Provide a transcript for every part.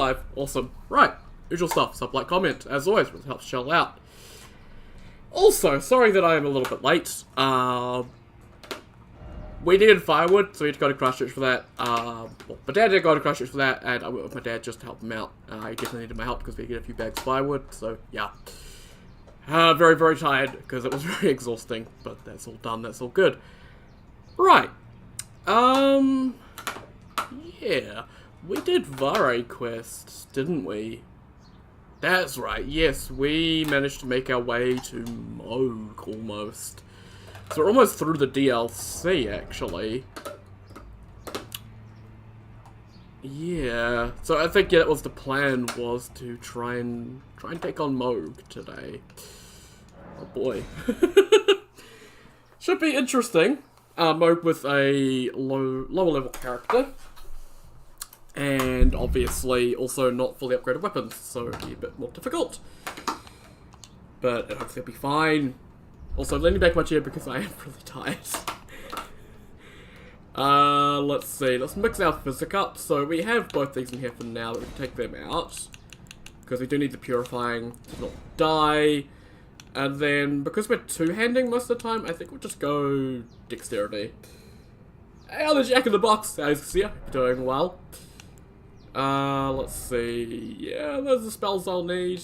5. Awesome. Right. Usual stuff. Sub, like, comment. As always, really helps Shell out. Also, sorry that I am a little bit late. We needed firewood, so we had to go to Christchurch for that. Well, my dad did go to Christchurch for that, and I went with my dad just to help him out. He definitely needed my help because we get a few bags of firewood, so yeah. Very, very tired because it was very exhausting, but that's all done, that's all good. Right. Yeah. We did Vare quests, didn't we? That's right, yes, we managed to make our way to Moog, almost. So we're almost through the DLC, actually. Yeah, so I think, yeah, that was the plan, was to try and take on Moog today. Oh boy. Should be interesting. Moog with a lower level character. And obviously also not fully upgraded weapons, so it'll be a bit more difficult. But hopefully it'll be fine. Also, leaning back my chair because I am really tired. Let's see. Let's mix our physic up. So we have both these in here for now, but we can take them out. Because we do need the purifying to not die. And then, because we're two-handing most of the time, I think we'll just go dexterity. Hey, the Jack in the Box! As you can see, I'm doing well. Let's see. Yeah, those are the spells I'll need.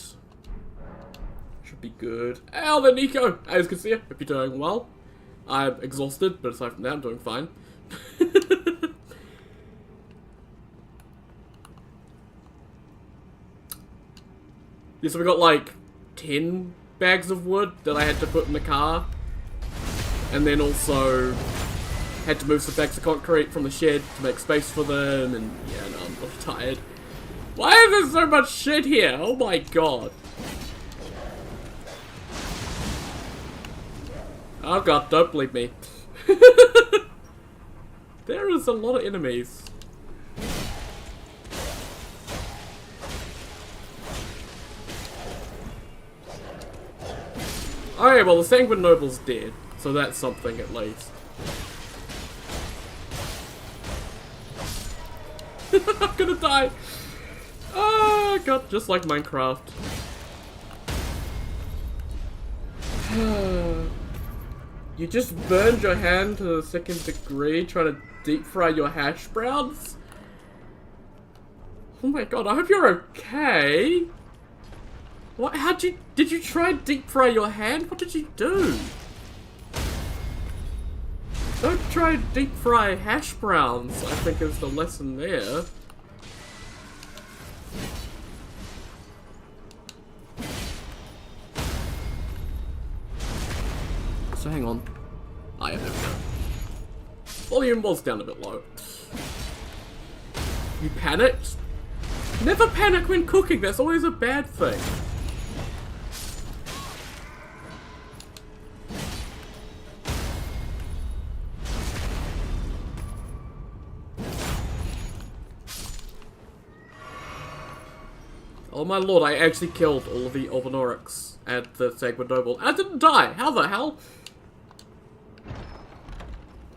Should be good. Oh, there, Nico! As you can see, hope you're doing well. I'm exhausted, but aside from that, I'm doing fine. Yeah, so we got like 10 bags of wood that I had to put in the car. And then also had to move some bags of concrete from the shed to make space for them, and yeah, no, I'm really tired. Why is there so much shit here? Oh my god. Oh god, don't believe me. There is a lot of enemies. Okay, well the Sanguine Noble's dead, so that's something at least. I'm gonna die! Oh god, just like Minecraft. You just burned your hand to the 2nd degree trying to deep fry your hash browns? Oh my god, I hope you're okay. What? Did you try and deep fry your hand? What did you do? Don't try and deep fry hash browns, I think is the lesson there. So hang on. Yeah, there we go. Volume was down a bit low. You panicked? Never panic when cooking, that's always a bad thing. Oh my lord, I actually killed all of the Orvanorics at the Sanguine Noble. I didn't die! How the hell?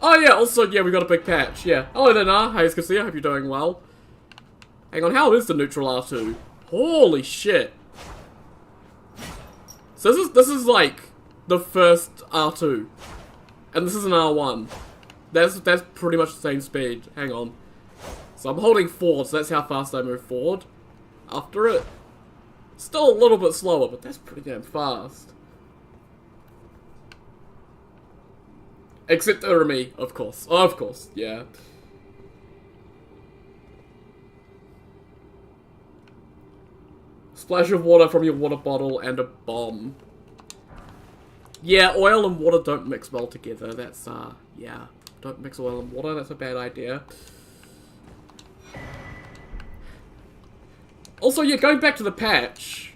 Oh yeah, also, yeah, we got a big patch, yeah. Hello there, Nah. Hey, it's good to see you. I hope you're doing well. Hang on, how is the neutral R2? Holy shit. So this is like the first R2. And this is an R1. That's pretty much the same speed. Hang on. So I'm holding forward, so that's how fast I move forward. After it. Still a little bit slower, but that's pretty damn fast. Except for me, of course. Of course, yeah. Splash of water from your water bottle and a bomb. Yeah, oil and water don't mix well together. That's, yeah. Don't mix oil and water, that's a bad idea. Also, yeah, going back to the patch,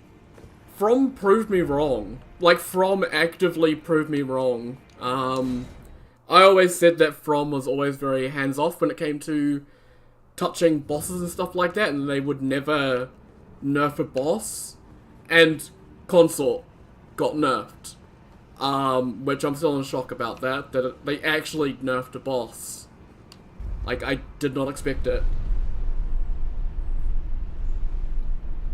From proved me wrong. Like, From actively proved me wrong. I always said that From was always very hands-off when it came to touching bosses and stuff like that, and they would never nerf a boss. And Consort got nerfed. Which I'm still in shock about that they actually nerfed a boss. Like, I did not expect it.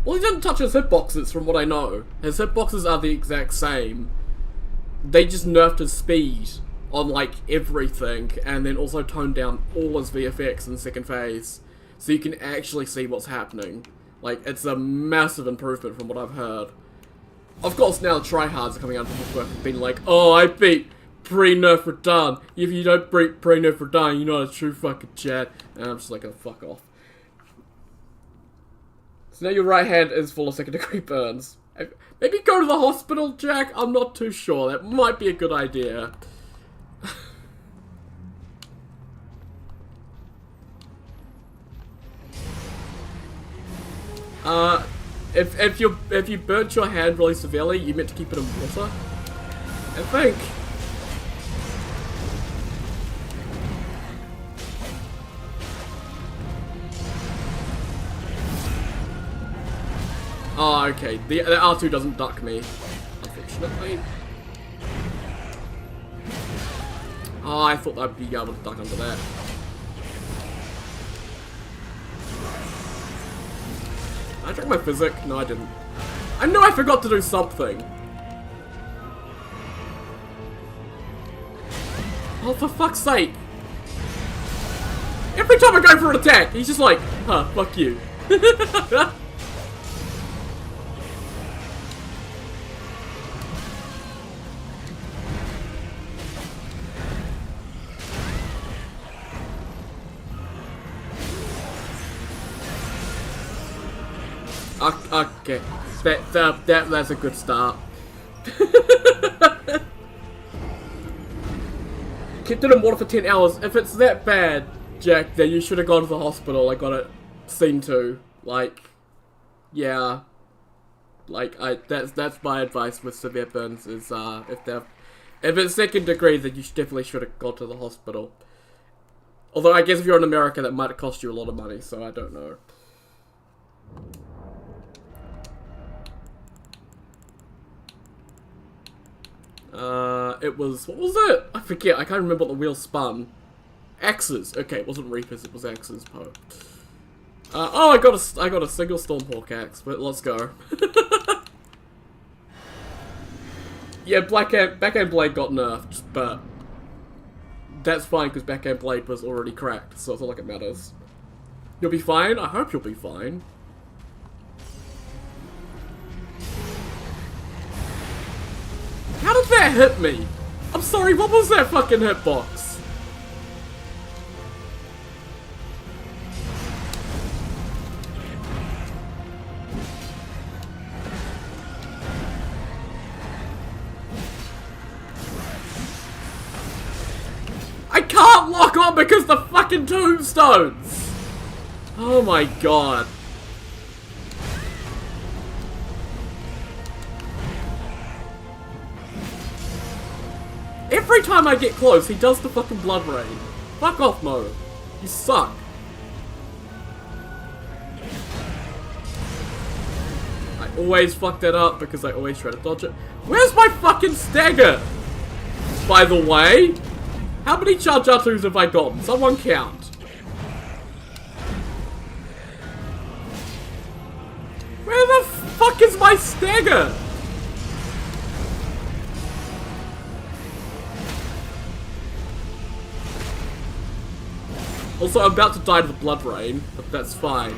Well, he didn't touch his hitboxes, from what I know. His hitboxes are the exact same. They just nerfed his speed on, like, everything, and then also toned down all his VFX in the second phase, so you can actually see what's happening. Like, it's a massive improvement from what I've heard. Of course, now the tryhards are coming out of the work and being like, oh, I beat pre-nerf Radahn. If you don't beat pre-nerf Radahn, you're not a true fucking Chad. And I'm just like, oh, fuck off. So now your right hand is full of second-degree burns. Maybe go to the hospital, Jack? I'm not too sure. That might be a good idea. If you burnt your hand really severely, you meant to keep it in water, I think. Oh, okay. The R2 doesn't duck me, unfortunately. Oh, I thought I'd be able to duck under that. Did I drink my physic? No, I didn't. I know I forgot to do something. Oh, for fuck's sake. Every time I go for an attack, he's just like, huh, fuck you. Okay, that's a good start. Kept it in water for 10 hours. If it's that bad, Jack, then you should have gone to the hospital. I got it seen to. Like, yeah. Like, that's my advice with severe burns is if it's second degree, then you definitely should have gone to the hospital. Although I guess if you're in America, that might cost you a lot of money, so I don't know. It was, what was it? I forget, I can't remember what the wheel spun. Axes. Okay, it wasn't Reapers, it was Axes, Poe. Oh, I got a single Stormhawk axe, but let's go. Yeah, Backhand Blade got nerfed, but that's fine, because Backhand Blade was already cracked, so it's not like it matters. You'll be fine? I hope you'll be fine. How did that hit me? I'm sorry, what was that fucking hitbox? I can't lock on because the fucking tombstones! Oh my god. Every time I get close, he does the fucking blood rain. Fuck off, Mo. You suck. I always fuck that up because I always try to dodge it. Where's my fucking stagger? By the way, how many Charjatus have I gotten? Someone count. Where the fuck is my stagger? Also, I'm about to die to the blood rain, but that's fine.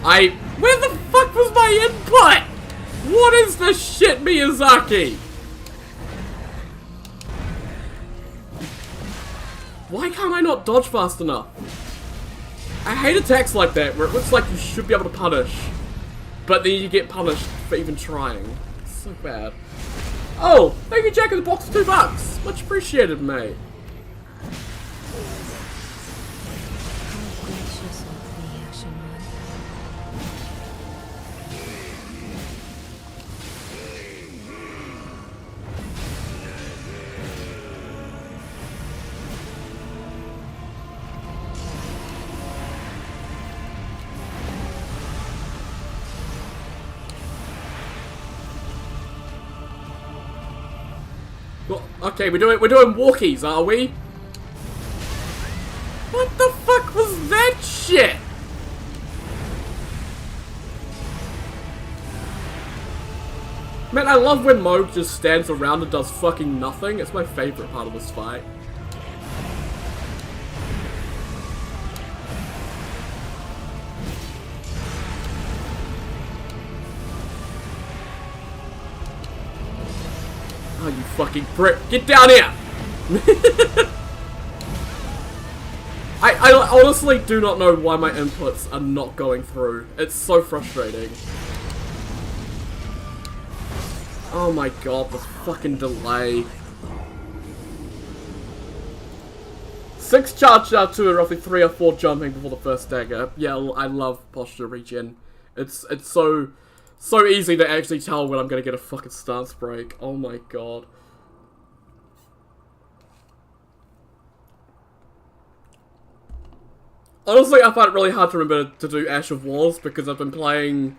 Where the fuck was my input? What is this shit, Miyazaki? Why can't I not dodge fast enough? I hate attacks like that, where it looks like you should be able to punish, but then you get punished for even trying. So bad. Oh, thank you, Jack, in the box for $2. Much appreciated, mate. Well, okay, we're doing walkies, are we? What the fuck was that shit? Man, I love when Moog just stands around and does fucking nothing. It's my favorite part of this fight. Oh, you fucking prick. Get down here! I honestly do not know why my inputs are not going through. It's so frustrating. Oh my god, this fucking delay. 6 charge out to roughly 3 or 4 jumping before the first dagger. Yeah, I love posture regen. It's so easy to actually tell when I'm gonna get a fucking stance break. Oh my god. Honestly, I find it really hard to remember to do Ash of Wars because I've been playing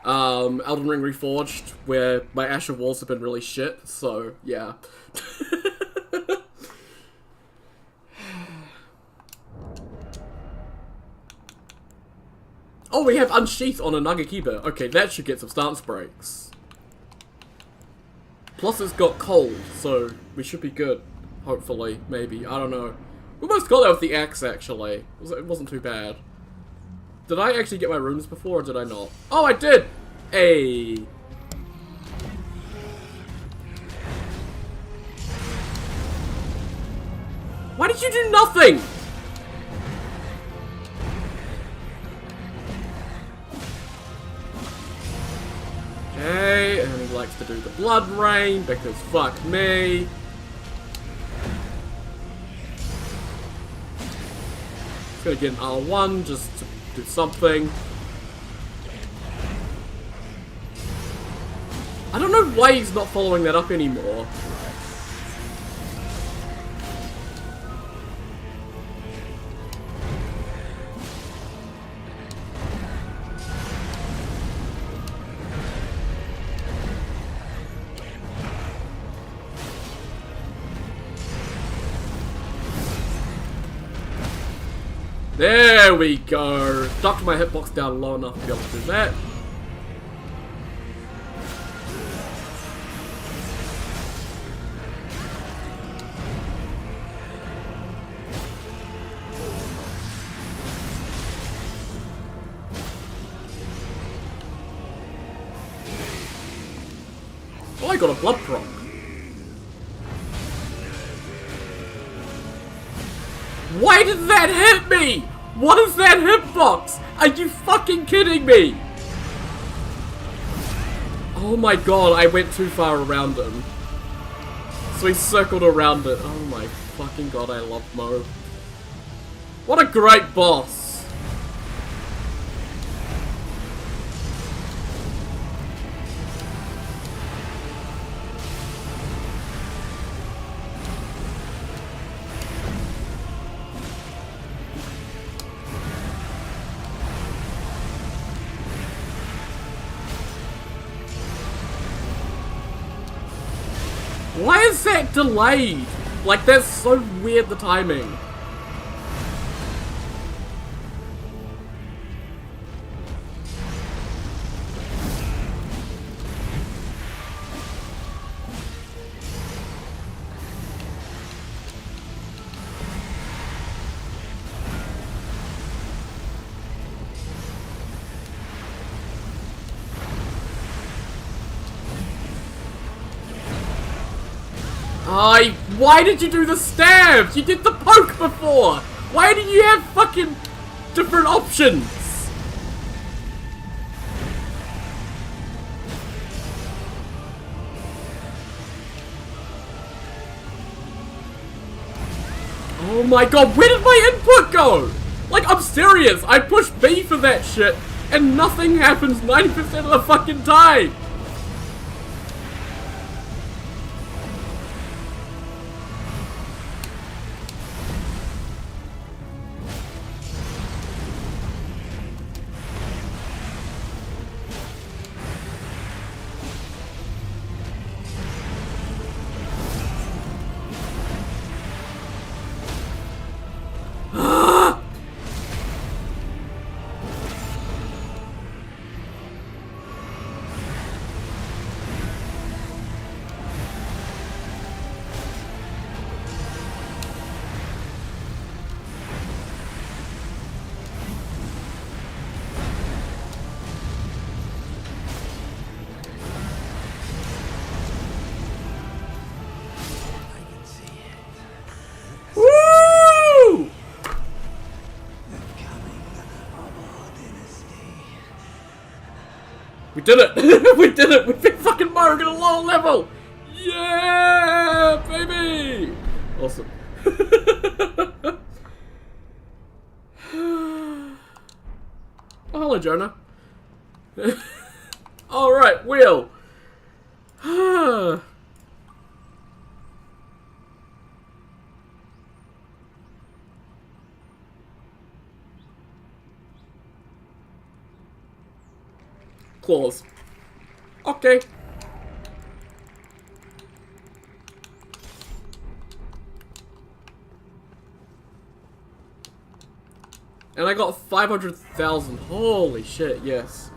Elden Ring Reforged, where my Ash of Wars have been really shit, so yeah. Oh, we have Unsheath on a Nagakiba. Okay, that should get some stance breaks. Plus it's got cold, so we should be good. Hopefully, maybe, I don't know. We almost got that with the axe, actually. It wasn't too bad. Did I actually get my runes before, or did I not? Oh, I did! Hey! Why did you do nothing? Okay, and he likes to do the blood rain, because fuck me. Just gonna get an R1 just to do something. I don't know why he's not following that up anymore. There we go. Ducked my hitbox down low enough to be able to do that. Oh, I got a blood proc. Why did that hit me? What is that hitbox? Are you fucking kidding me? Oh my god, I went too far around him. So he circled around it. Oh my fucking god, I love Mo. What a great boss. Why is that delayed? Like, that's so weird, the timing. Why did you do the stabs? You did the poke before! Why did you have fucking different options? Oh my god, where did my input go? Like, I'm serious, I pushed B for that shit, and nothing happens 90% of the fucking time! We did it! We did it! We beat fucking Mario at a lower level! Yeah, baby! Awesome. Oh, hello, Jonah. Alright, Will. Claws. Okay. And I got 500,000. Holy shit, yes.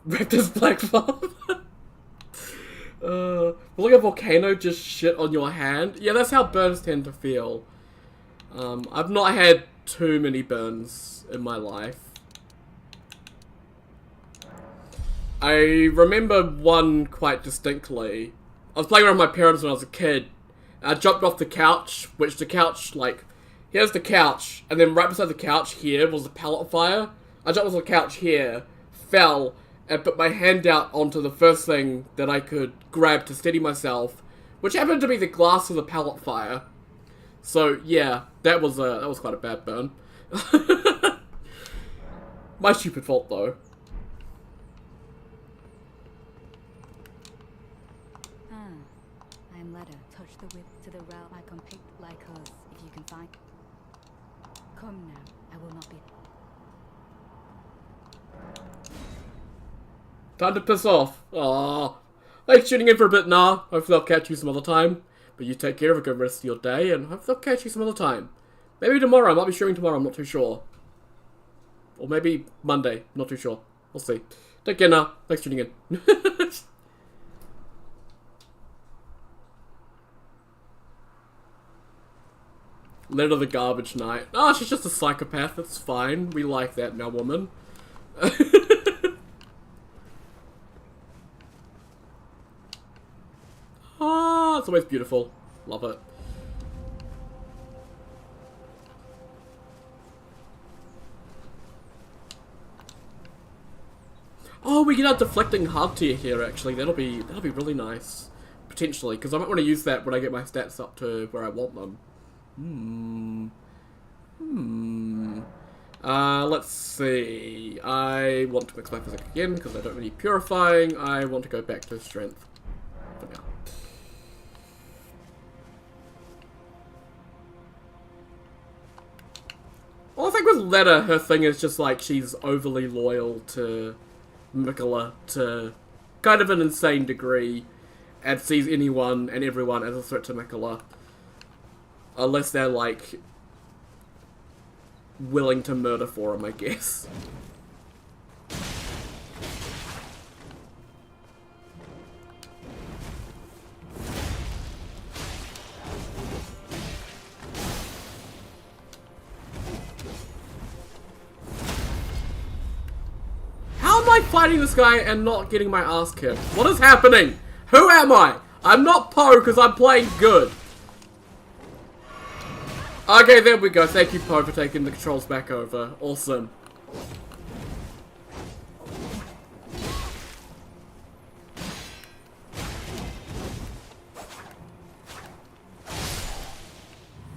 Raptor's black farm. Like a volcano just shit on your hand. Yeah, that's how burns tend to feel. I've not had too many burns in my life. I remember one quite distinctly. I was playing around with my parents when I was a kid. I jumped off the couch, which the couch, like, here's the couch, and then right beside the couch here was the pallet fire. I jumped off the couch here, fell, and put my hand out onto the first thing that I could grab to steady myself, which happened to be the glass of the pallet fire. So, yeah, that was quite a bad burn. My stupid fault, though. I'm Ladder. Touch the whip to the realm I compete like us, if you can find. Come now, I will not be. Time to piss off. Aww. Thanks for tuning in for a bit now. Hopefully I'll catch you some other time. But you take care of a good rest of your day, and hopefully I'll catch you some other time. Maybe tomorrow. I might be streaming tomorrow. I'm not too sure. Or maybe Monday. Not too sure. We'll see. Take care now. Thanks for tuning in. Letter the garbage night. Oh, she's just a psychopath. That's fine. We like that now, woman. Ah, it's always beautiful. Love it. Oh, we get our deflecting hard tier here. Actually, that'll be really nice, potentially, because I might want to use that when I get my stats up to where I want them. Let's see. I want to mix my physics again because I don't really purifying. I want to go back to strength for now. Well, I think with Letta, her thing is just like she's overly loyal to Mikola to kind of an insane degree and sees anyone and everyone as a threat to Mikola. Unless they're, like, willing to murder for him, I guess. How am I fighting this guy and not getting my ass kicked? What is happening? Who am I? I'm not Poe because I'm playing good. Okay, there we go. Thank you, Poe, for taking the controls back over. Awesome.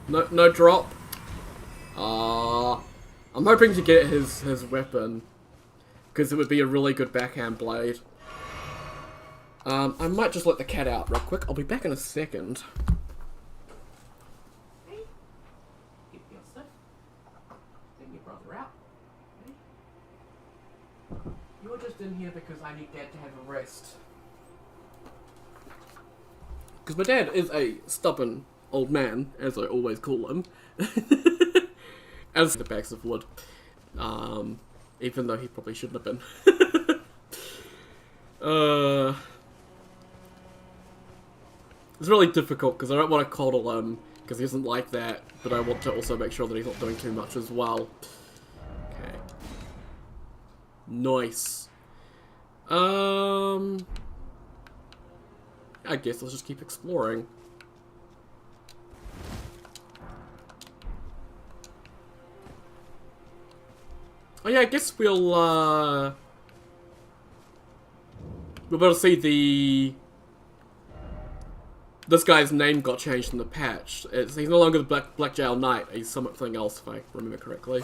No drop. I'm hoping to get his weapon, because it would be a really good backhand blade. I might just let the cat out real quick. I'll be back in a second. You're just in here because I need Dad to have a rest. Because my dad is a stubborn old man, as I always call him. As the bags of wood. Even though he probably shouldn't have been. It's really difficult because I don't want to coddle him because he isn't like that, but I want to also make sure that he's not doing too much as well. Okay. Nice. I guess let's just keep exploring. Oh yeah, I guess we'll be able to see this guy's name got changed in the patch. He's no longer the Black Jail Knight. He's something else, if I remember correctly.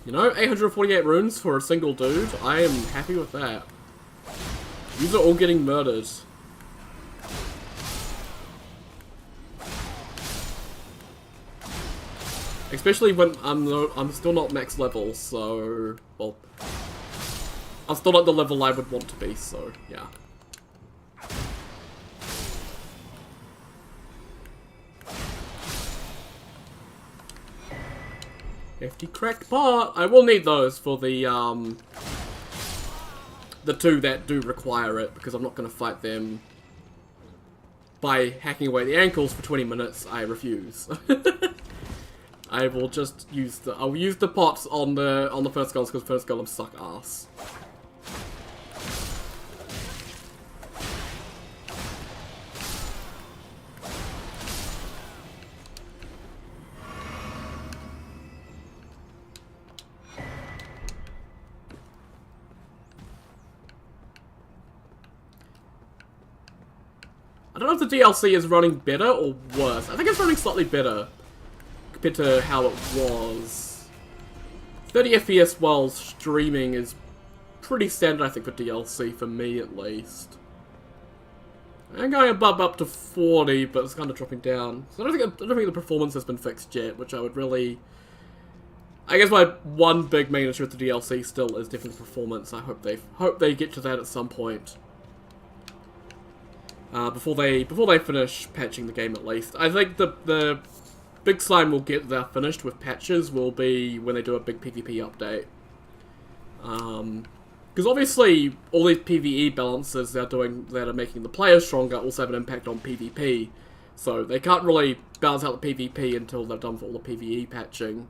You know, 848 runes for a single dude. I am happy with that. These are all getting murdered. Especially when I'm still not max level, so well, I'm still not the level I would want to be. So yeah. Hefty cracked part. I will need those for the two that do require it, because I'm not going to fight them by hacking away the ankles for 20 minutes. I refuse. I will just use I'll use the pots on the first golems, because first golems suck ass. I don't know if the DLC is running better or worse. I think it's running slightly better compared to how it was. 30 FPS while streaming is pretty standard, I think, for DLC, for me at least. I'm going above up to 40, but it's kind of dropping down. So I don't think the performance has been fixed yet, which I would really... I guess my one big main issue with the DLC still is definitely performance. I hope they get to that at some point. Before they finish patching the game, at least. I think the big sign we'll get that finished with patches will be when they do a big PvP update. Because obviously all these PvE balances that are making the players stronger also have an impact on PvP. So they can't really balance out the PvP until they've done for all the PvE patching.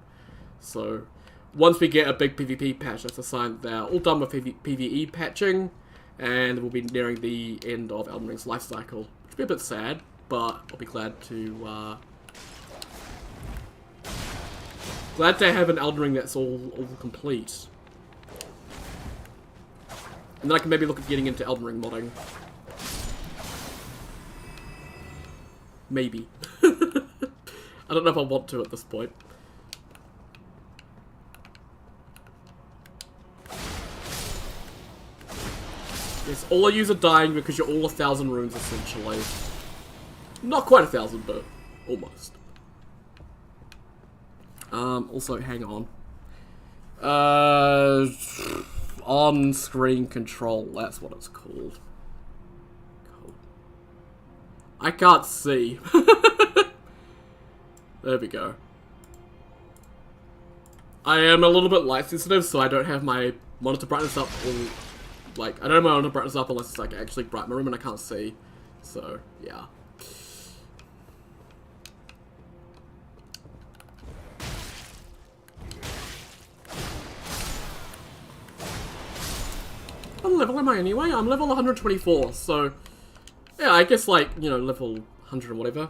So once we get a big PvP patch, that's a sign that they're all done with PvE patching. And we'll be nearing the end of Elden Ring's life cycle, which will be a bit sad, but I'll be glad to have an Elden Ring that's all complete. And then I can maybe look at getting into Elden Ring modding. Maybe. I don't know if I want to at this point. Yes, all of you are dying because you're all 1,000 runes, essentially. Not quite 1,000, but almost. Also, hang on. On-screen control, that's what it's called. Cool. I can't see. There we go. I am a little bit light sensitive, so I don't have my monitor brightness up all... Like, I don't have my monitor brightness up unless it's like actually bright in my room and I can't see. So, yeah. What level am I anyway? I'm level 124, so... Yeah, I guess like, you know, level 100 or whatever.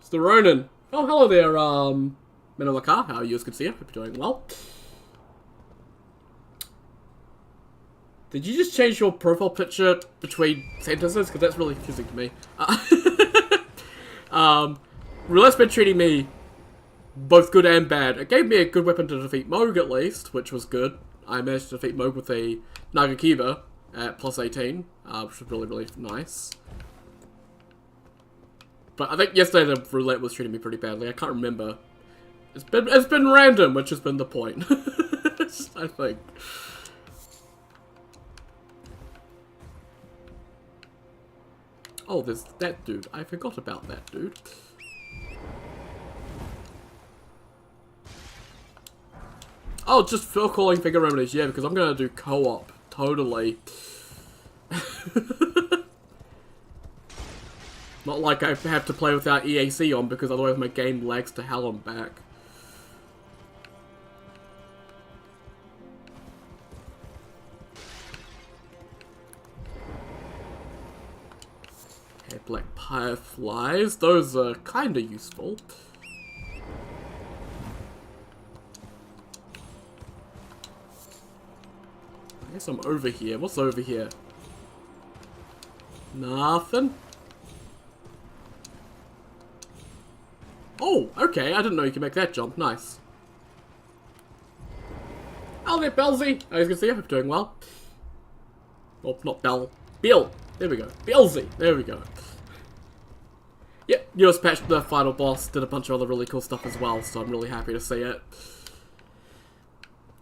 It's the Ronin. Oh, hello there, Menolaka. How are you? It's good to see you. Hope you're doing well. Did you just change your profile picture between sentences? Because that's really confusing to me. Roulette's been treating me both good and bad. It gave me a good weapon to defeat Moog at least, which was good. I managed to defeat Moog with a Nagakiba at plus 18, which was really, really nice. But I think yesterday the Roulette was treating me pretty badly. I can't remember. It's been random, which has been the point. I think. Oh, there's that dude. I forgot about that dude. Oh, just for calling figure remedies, yeah, because I'm gonna do co-op. Totally. Not like I have to play without EAC on, because otherwise my game lags to hell and back. Black fireflies, those are kinda useful. guess I'm over here. What's over here? Nothing. Oh, okay. I didn't know you could make that jump. Nice. Oh, there, Belsy. As you can see, I hope you're doing well. Oh, not Bell. Bill. There we go. Belsy. There we go. Yep, newest patch, the final boss did a bunch of other really cool stuff as well, so I'm really happy to see it.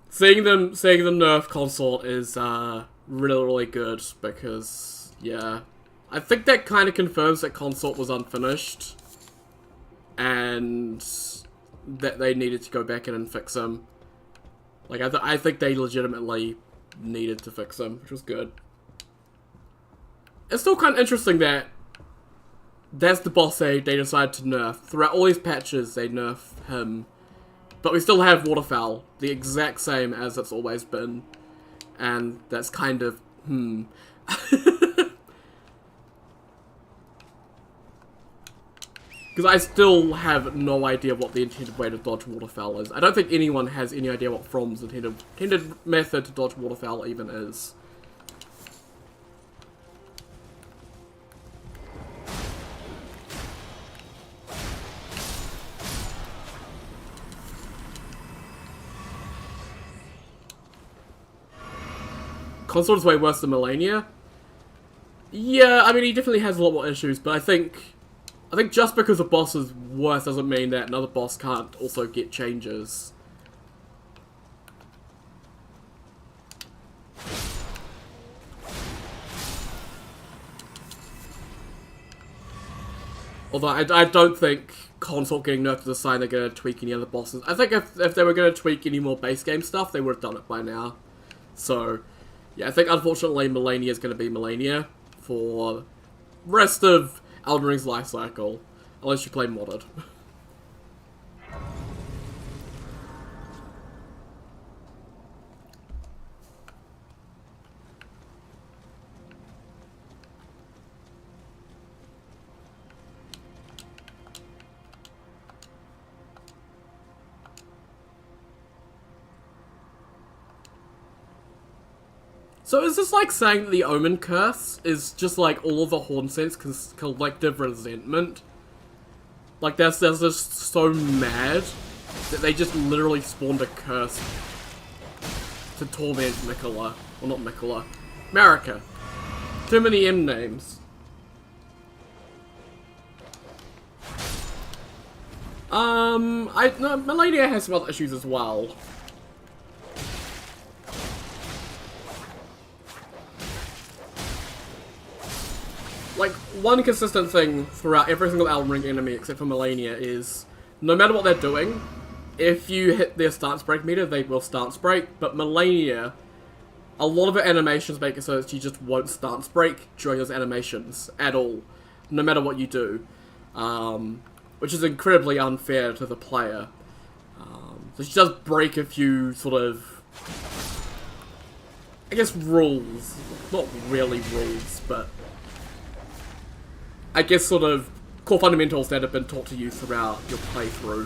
Seeing them nerf Consort is really, really good because, yeah, I think that kind of confirms that Consort was unfinished and that they needed to go back in and fix him. Like, I think they legitimately needed to fix him, which was good. It's still kind of interesting that that's the boss they decided to nerf. Throughout all these patches, they nerf him. But we still have Waterfowl, the exact same as it's always been. And that's kind of, Because I still have no idea what the intended way to dodge Waterfowl is. I don't think anyone has any idea what From's intended method to dodge Waterfowl even is. Consort is way worse than Melania. Yeah, I mean, he definitely has a lot more issues, but I think just because a boss is worse doesn't mean that another boss can't also get changes. Although I don't think Consort getting nerfed is a sign they're going to tweak any other bosses. I think if they were going to tweak any more base game stuff, they would have done it by now. So, yeah, I think unfortunately Melania is going to be Melania for the rest of Elden Ring's life cycle. Unless you play modded. So is this like saying that the Omen Curse is just like all of the Hornsense collective resentment? Like they're just so mad that they just literally spawned a curse to torment Mikola. Well, not Mikola. Marika. Too many M names. No, Melania has some other issues as well. Like, one consistent thing throughout every single Elden Ring enemy except for Melania is, no matter what they're doing, if you hit their stance break meter, they will stance break, but Melania, a lot of her animations make it so that she just won't stance break during those animations at all, no matter what you do, which is incredibly unfair to the player. So she does break a few sort of, I guess, rules. Not really rules, but I guess sort of core fundamentals that have been taught to you throughout your playthrough.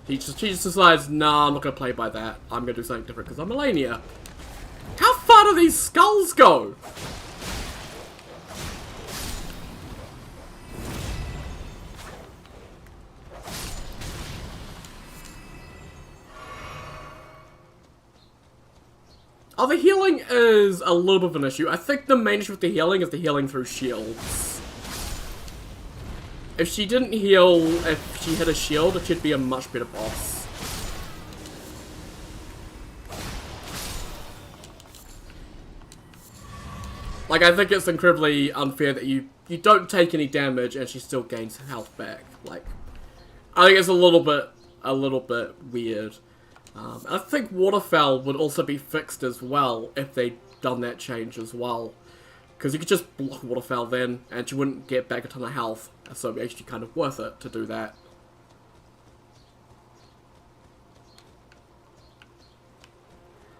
She just decides, nah, I'm not going to play by that. I'm going to do something different because I'm Melania. How far do these skulls go? Oh, the healing is a little bit of an issue. I think the main issue with the healing is the healing through shields. If she didn't heal, if she had a shield, it should be a much better boss. Like, I think it's incredibly unfair that you don't take any damage and she still gains health back. Like, I think it's a little bit weird. I think Waterfowl would also be fixed as well if they'd done that change as well. Because you could just block Waterfowl then, and she wouldn't get back a ton of health. So it'd be actually kind of worth it to do that.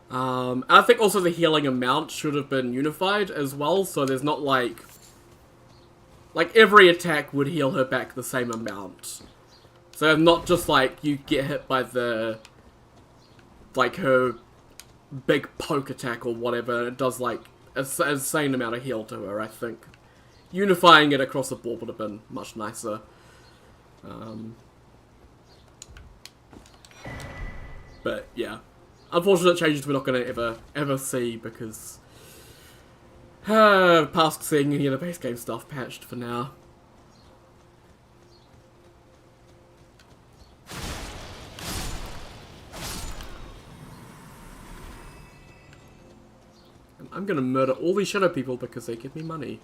And I think also the healing amount should have been unified as well, so there's not like every attack would heal her back the same amount. So not just like you get hit by the, like her big poke attack or whatever, and it does like an insane amount of heal to her, I think. Unifying it across the board would have been much nicer. But yeah, unfortunate changes we're not going to ever see because past seeing any of the base game stuff patched for now. I'm gonna murder all these shadow people because they give me money.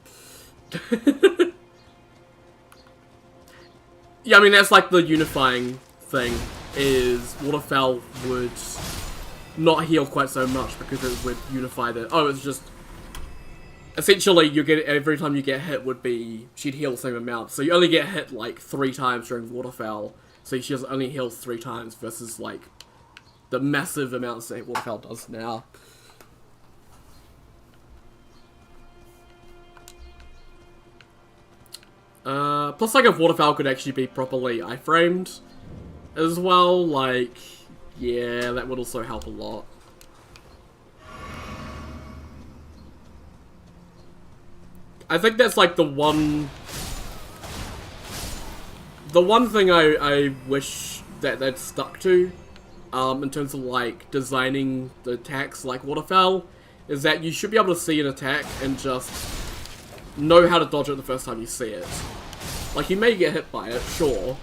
Yeah, I mean, that's like the unifying thing, is Waterfowl would not heal quite so much because it would unify the... Oh, it's just... Essentially, you get every time you get hit would be... She'd heal the same amount. So you only get hit like 3 times during Waterfowl. So she just only heals 3 times versus like the massive amounts that Waterfowl does now. Plus, like, if Waterfowl could actually be properly iframed as well, like, yeah, that would also help a lot. I think that's, like, the one thing I wish that they'd stuck to, in terms of, like, designing the attacks like Waterfowl, is that you should be able to see an attack and just know how to dodge it the first time you see it. Like, you may get hit by it, sure,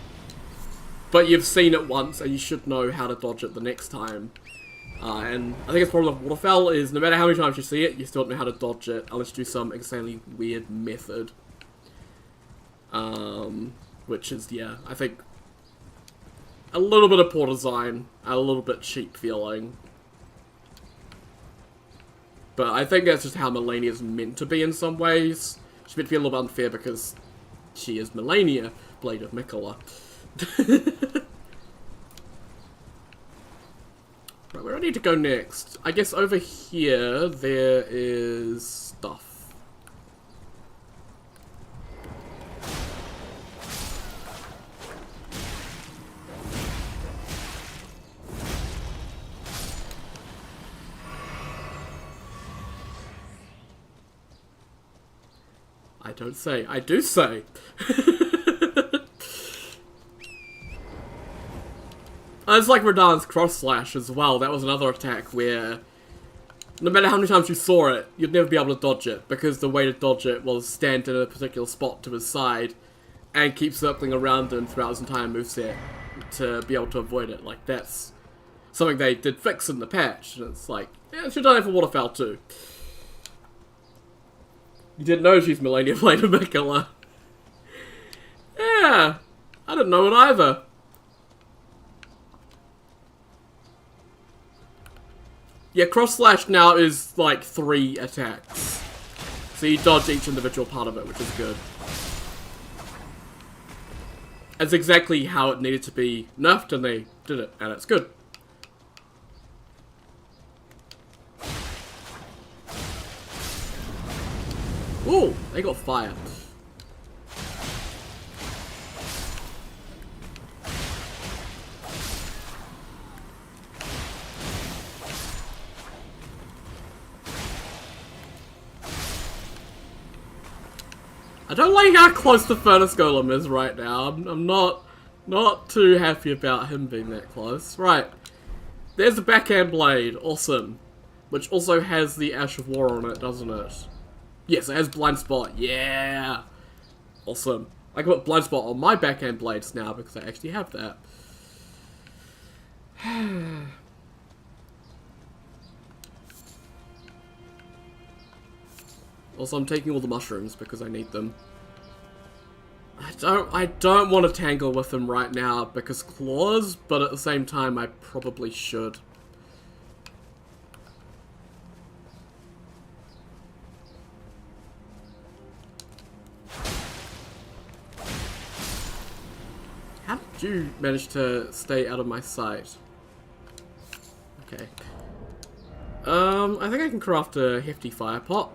but you've seen it once and you should know how to dodge it the next time. And I think it's problem with Waterfowl is no matter how many times you see it, you still don't know how to dodge it unless you do some insanely weird method. Which is, yeah, I think a little bit of poor design, a little bit cheap feeling. But I think that's just how Melania is meant to be in some ways. She's meant to be a little bit unfair because she is Melania, Blade of Mikola. Right, where do I need to go next? I guess over here there is stuff. I don't say, I do say. It's like Radahn's cross slash as well. That was another attack where no matter how many times you saw it, you'd never be able to dodge it because the way to dodge it was stand in a particular spot to his side and keep circling around him throughout his entire moveset to be able to avoid it. Like, that's something they did fix in the patch. And it's like, yeah, it should have done it for Waterfowl too. You didn't know she's Melania Blade of Mikola. Yeah, I didn't know it either. Yeah, cross slash now is like 3 attacks. So you dodge each individual part of it, which is good. It's exactly how it needed to be nerfed, and they did it, and it's good. Ooh, they got fire. I don't like how close the Furnace Golem is right now. I'm not too happy about him being that close. Right. There's the backhand blade. Awesome. Which also has the Ash of War on it, doesn't it? Yes, it has Blind Spot. Yeah. Awesome. I can put Blind Spot on my backhand blades now because I actually have that. Also, I'm taking all the mushrooms because I need them. I don't want to tangle with them right now because claws, but at the same time I probably should. How did you manage to stay out of my sight? Okay. I think I can craft a hefty fire pot.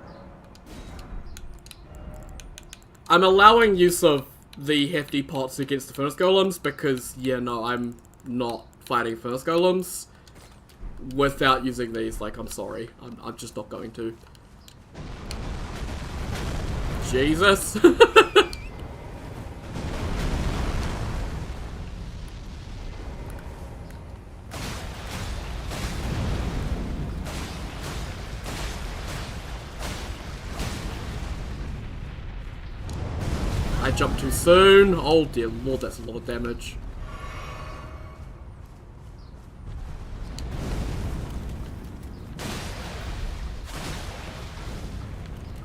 I'm allowing use of the hefty pots against the Furnace Golems because, yeah, no, I'm not fighting Furnace Golems. without using these. Like, I'm sorry. I'm just not going to. Jesus. I jumped too soon. Oh dear lord, that's a lot of damage.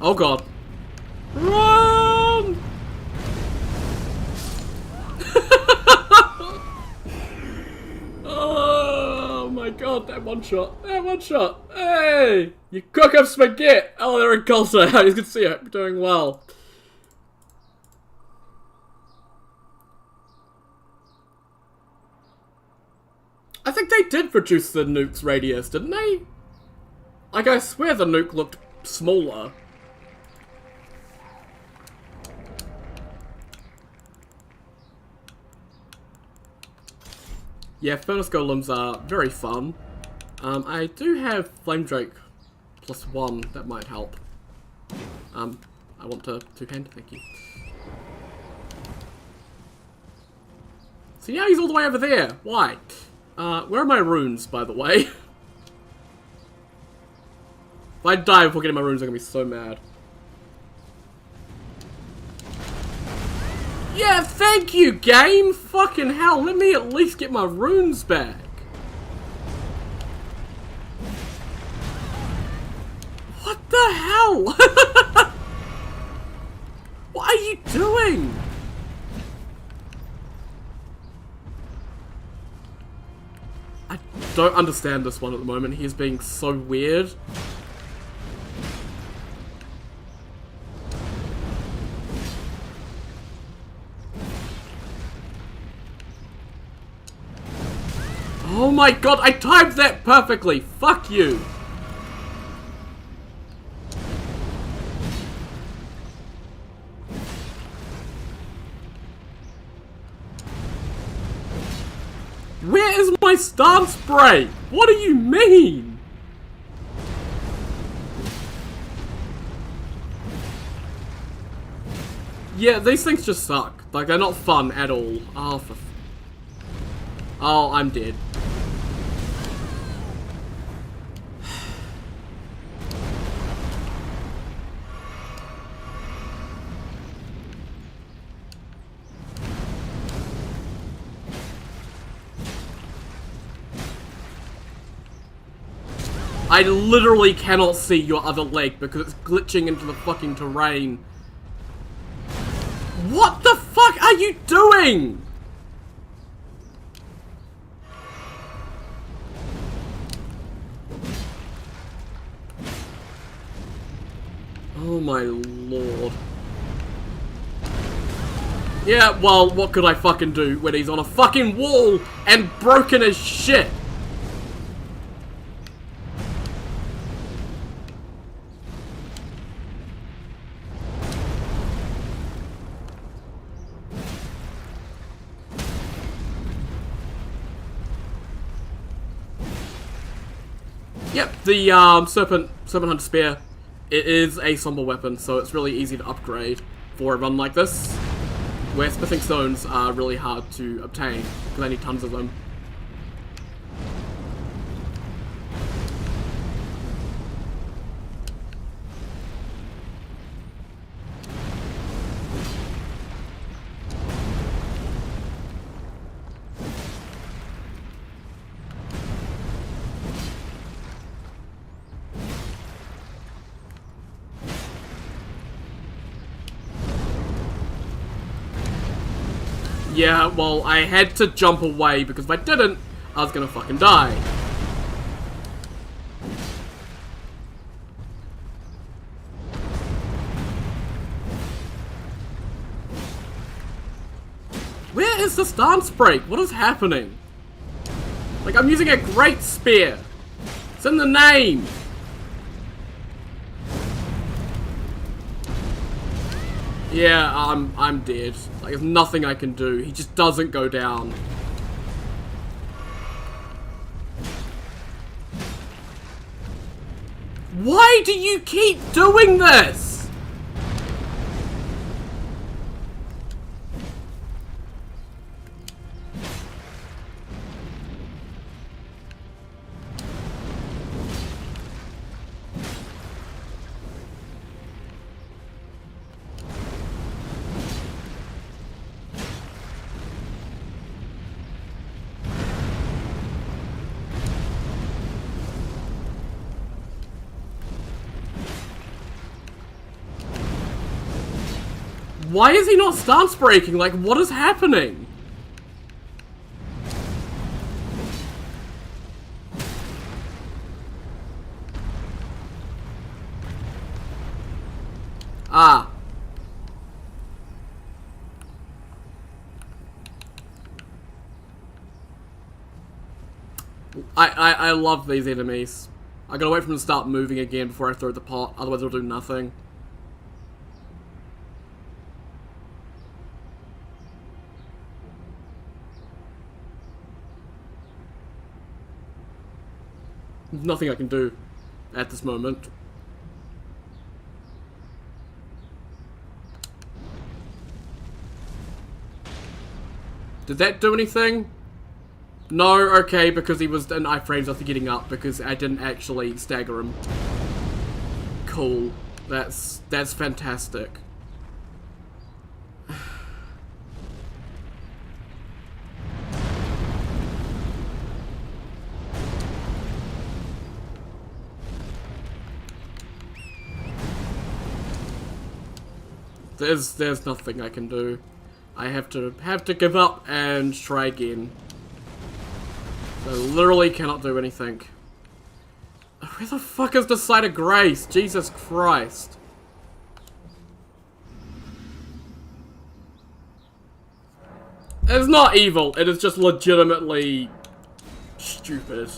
Oh god. Run! Oh my god, that one shot. That one shot. Hey! You cook up spaghetti! Oh, they're in Culture. As you can see, I'm doing well. I think they did reduce the nuke's radius, didn't they? Like, I swear the nuke looked smaller. Yeah, Furnace Golems are very fun. I do have Flame Drake +1, that might help. I want to two-hand, thank you. So now he's all the way over there. Why? Where are my runes, by the way? If I die before getting my runes, I'm gonna be so mad. Yeah, thank you, game! Fucking hell, let me at least get my runes back. What the hell? What are you doing? I don't understand this one at the moment. He is being so weird. Oh my god, I timed that perfectly! Fuck you! Where is my stance spray? What do you mean? Yeah, these things just suck. Like, they're not fun at all. Oh, I'm dead. I literally cannot see your other leg because it's glitching into the fucking terrain. What the fuck are you doing? Oh my lord. Yeah, well, what could I fucking do when he's on a fucking wall and broken as shit? Yep, the Serpent Hunter Spear, it is a somber weapon, so it's really easy to upgrade for a run like this, where smithing stones are really hard to obtain, because I need tons of them. Yeah, well, I had to jump away because if I didn't, I was gonna fucking die. Where is the stance break? What is happening? Like, I'm using a great spear. It's in the name. Yeah, I'm dead. Like, there's nothing I can do. He just doesn't go down. Why do you keep doing this? Why is he not stance breaking? Like, what is happening? Ah. I love these enemies. I gotta wait for them to start moving again before I throw the pot, otherwise they'll do nothing. Nothing I can do at this moment. Did that do anything? No, okay, because he was in iframes after getting up, because I didn't actually stagger him. Cool. That's fantastic. There's nothing I can do. I have to give up and try again. I literally cannot do anything. Where the fuck is the site of grace? Jesus Christ. It's not evil, it is just legitimately stupid.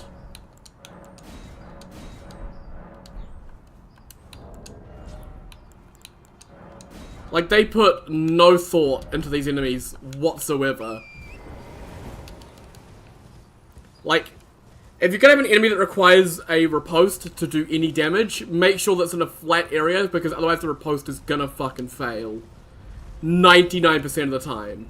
Like, they put no thought into these enemies whatsoever. Like, if you're gonna have an enemy that requires a riposte to do any damage, make sure that's in a flat area, because otherwise the riposte is gonna fucking fail. 99% of the time.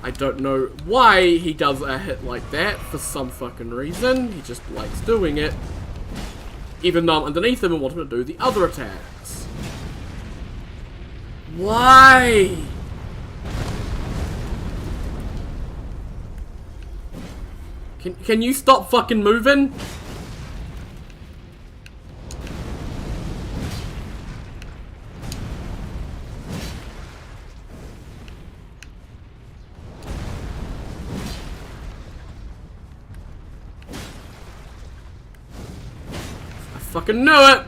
I don't know why he does a hit like that, for some fucking reason. He just likes doing it. Even though I'm underneath him and want him to do the other attacks. Why? Can you stop fucking moving? Fucking knew it!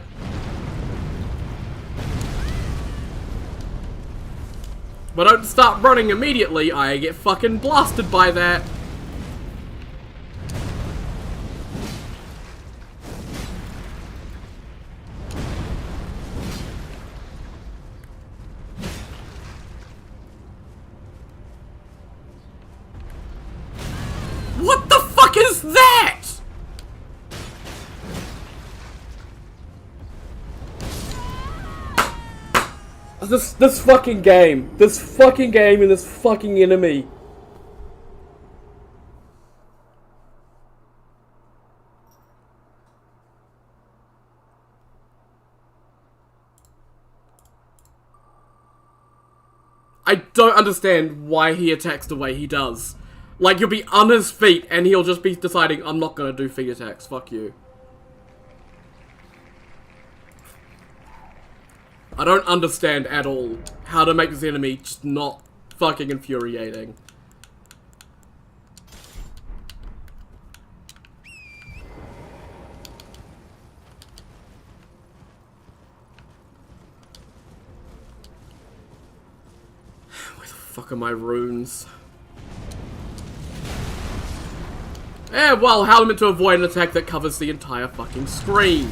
But don't start running immediately, I get fucking blasted by that. What the fuck is that? This fucking game and this fucking enemy. I don't understand why he attacks the way he does. Like, you'll be on his feet and he'll just be deciding, I'm not gonna do feet attacks, fuck you. I don't understand at all how to make this enemy just not fucking infuriating. Where the fuck are my runes? Yeah, well, how am I meant to avoid an attack that covers the entire fucking screen?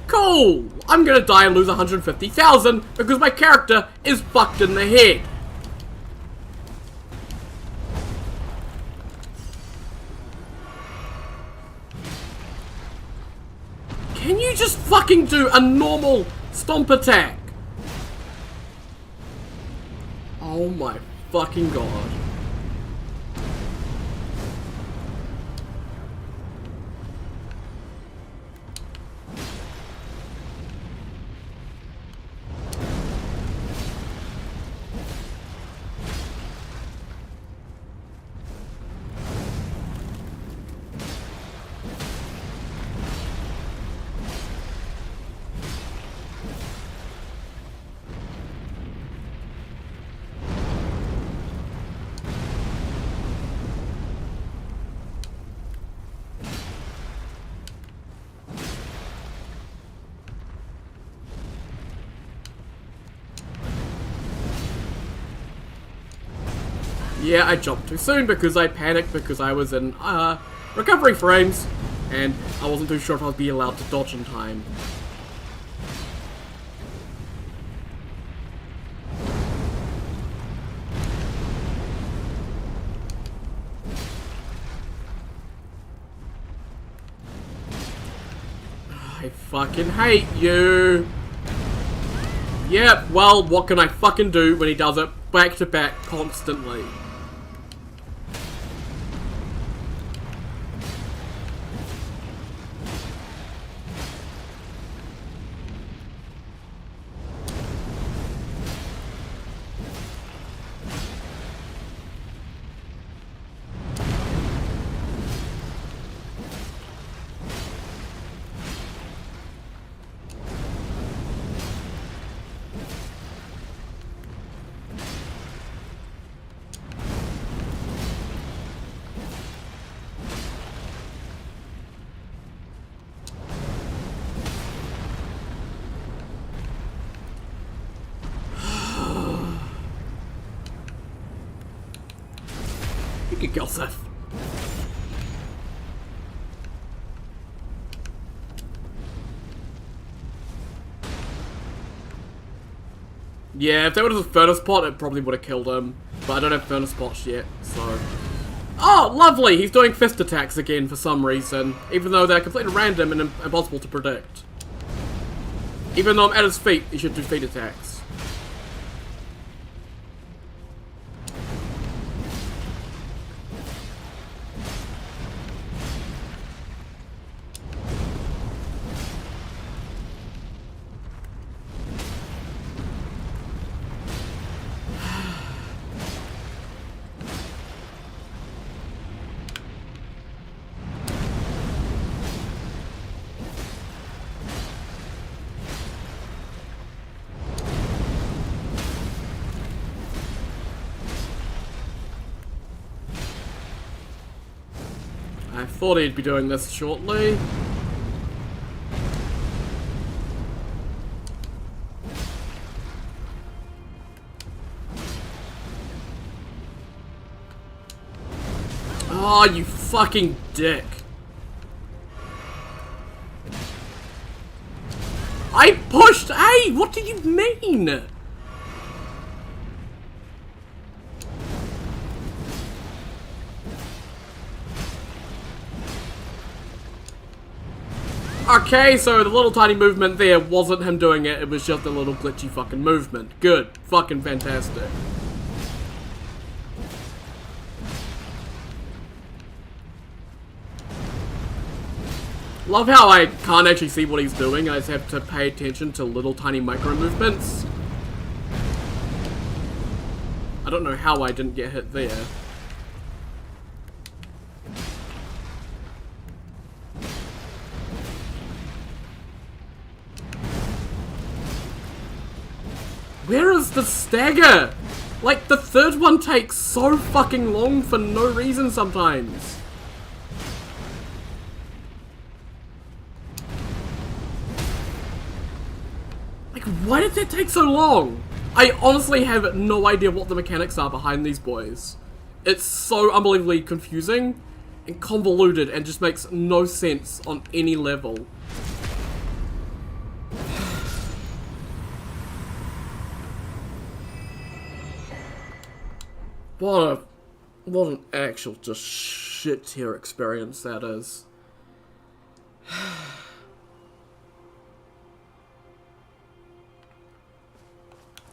Cool! I'm gonna die and lose 150,000 because my character is fucked in the head. Can you just fucking do a normal stomp attack? Oh my fucking god. Yeah, I jumped too soon because I panicked because I was in recovery frames and I wasn't too sure if I'd be allowed to dodge in time. I fucking hate you. Yeah, well, what can I fucking do when he does it back to back constantly? You can kill Seth. Yeah, if that was a furnace pot, it probably would have killed him. But I don't have furnace pots yet, so... Oh, lovely! He's doing fist attacks again for some reason. Even though they're completely random and impossible to predict. Even though I'm at his feet, he should do feet attacks. I thought he'd be doing this shortly. Oh, you fucking dick. I pushed A! What do you mean? Okay, so the little tiny movement there wasn't him doing it, it was just a little glitchy fucking movement. Good. Fucking fantastic. Love how I can't actually see what he's doing, I just have to pay attention to little tiny micro movements. I don't know how I didn't get hit there. Where is the stagger? Like, the third one takes so fucking long for no reason sometimes. Like, why did that take so long? I honestly have no idea what the mechanics are behind these boys. It's so unbelievably confusing and convoluted and just makes no sense on any level. What an actual just shit tier experience that is.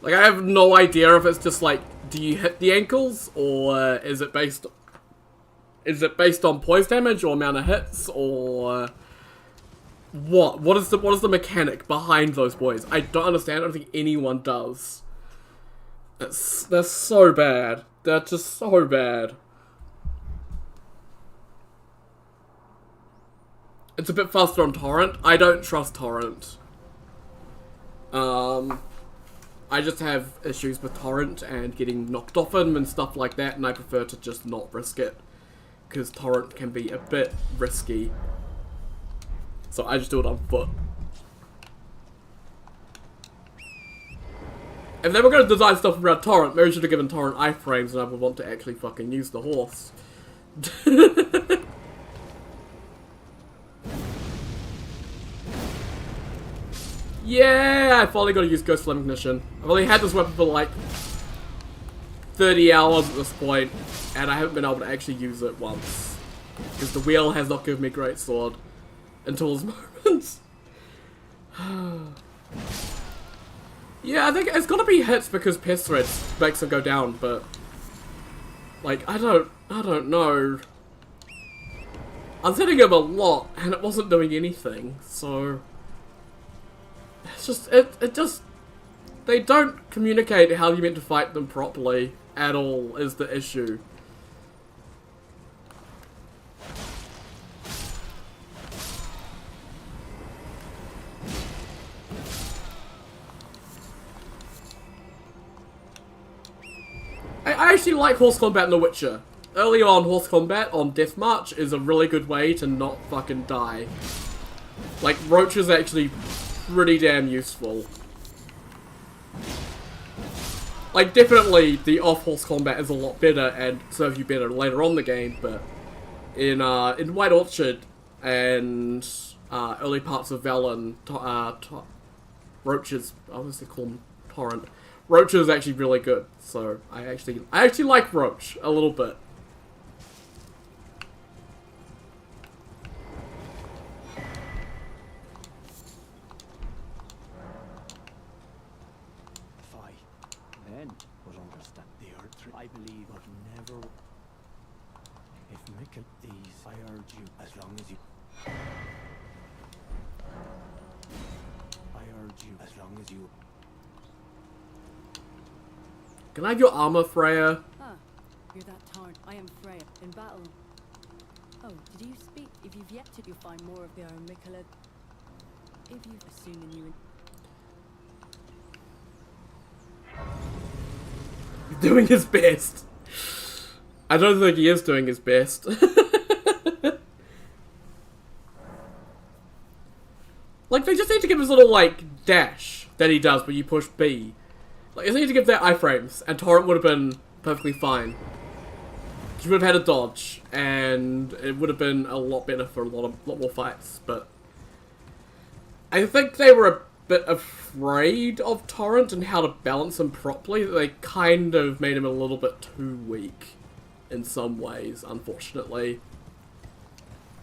Like, I have no idea if it's just like, do you hit the ankles, or is it based on poise damage or amount of hits, or what is the mechanic behind those boys? I don't understand. I don't think anyone does. They're so bad. They're just so bad. It's a bit faster on torrent. I don't trust torrent. I just have issues with torrent and getting knocked off him and stuff like that, and I prefer to just not risk it, because torrent can be a bit risky. So I just do it on foot. If they were going to design stuff around torrent, maybe should have given torrent iframes, and I would want to actually fucking use the horse. Yeah, I finally got to use Ghost Flame Ignition. I've only had this weapon for like 30 hours at this point, and I haven't been able to actually use it once. Because the wheel has not given me great sword until this moment. Yeah, I think it's gotta be hits because Pest Threads makes them go down, but like I don't know. I was hitting him a lot and it wasn't doing anything, so it's just it just they don't communicate how you're meant to fight them properly at all is the issue. I actually like horse combat in The Witcher. Early on, horse combat on Death March is a really good way to not fucking die. Like, Roach is actually pretty damn useful. Like, definitely the off-horse combat is a lot better and serves you better later on in the game, but in White Orchard and early parts of Velen, Roaches, I was going to call them Torrent. Roach is actually really good, so I actually like Roach a little bit. If I then would understand the earth, I believe I'd never. If Mikkel these, I urge you, as long as you. I urge you, as long as you. Can I have your armor, Freya? Ah, you're that Tarn. I am Freya, in battle. Oh, did you speak? If you've yet to, you'll find more of the Iron Mikkelid. If you've assumed you... He's doing his best. I don't think he is doing his best. Like, they just need to give his little, like, dash that he does when you push B. Like, they need to give that iframes, and Torrent would have been perfectly fine. You would have had a dodge, and it would have been a lot better for a lot more fights, but I think they were a bit afraid of Torrent and how to balance him properly. They kind of made him a little bit too weak in some ways, unfortunately.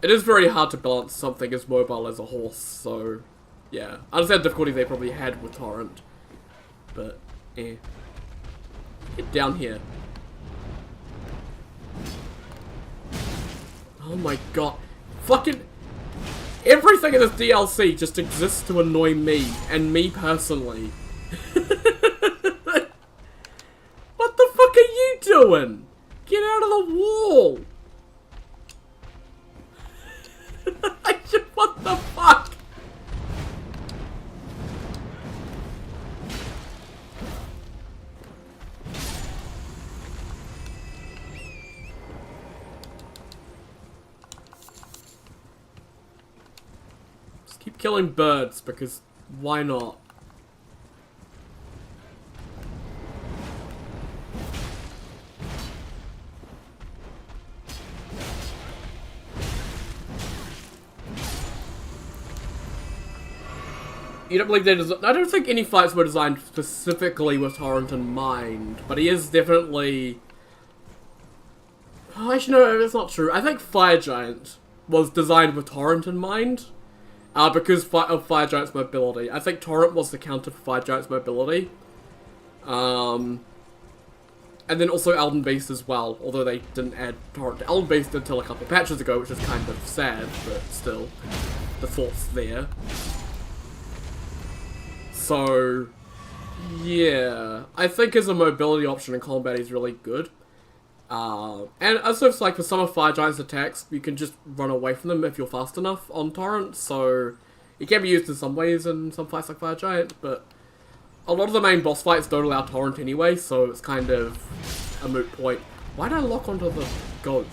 It is very hard to balance something as mobile as a horse, so yeah. I understand the difficulty they probably had with Torrent, but eh. Get down here. Oh my god. Fucking everything in this DLC just exists to annoy me, and me personally. What the fuck are you doing? Get out of the wall! What the fuck? Just keep killing birds, because why not? You don't believe that? I don't think any fights were designed specifically with Torrent in mind, but he is definitely... Oh, actually, no, that's not true. I think Fire Giant was designed with Torrent in mind, because of Fire Giant's mobility. I think Torrent was the counter for Fire Giant's mobility. And then also Elden Beast as well, although they didn't add torrent to Elden Beast until a couple of patches ago, which is kind of sad, but still, the thought's there. So, yeah, I think as a mobility option in combat is really good. And also it's like for some of Fire Giant's attacks, you can just run away from them if you're fast enough on torrent, so it can be used in some ways in some fights like Fire Giant, but a lot of the main boss fights don't allow torrent anyway, so it's kind of a moot point. Why did I lock onto the goat?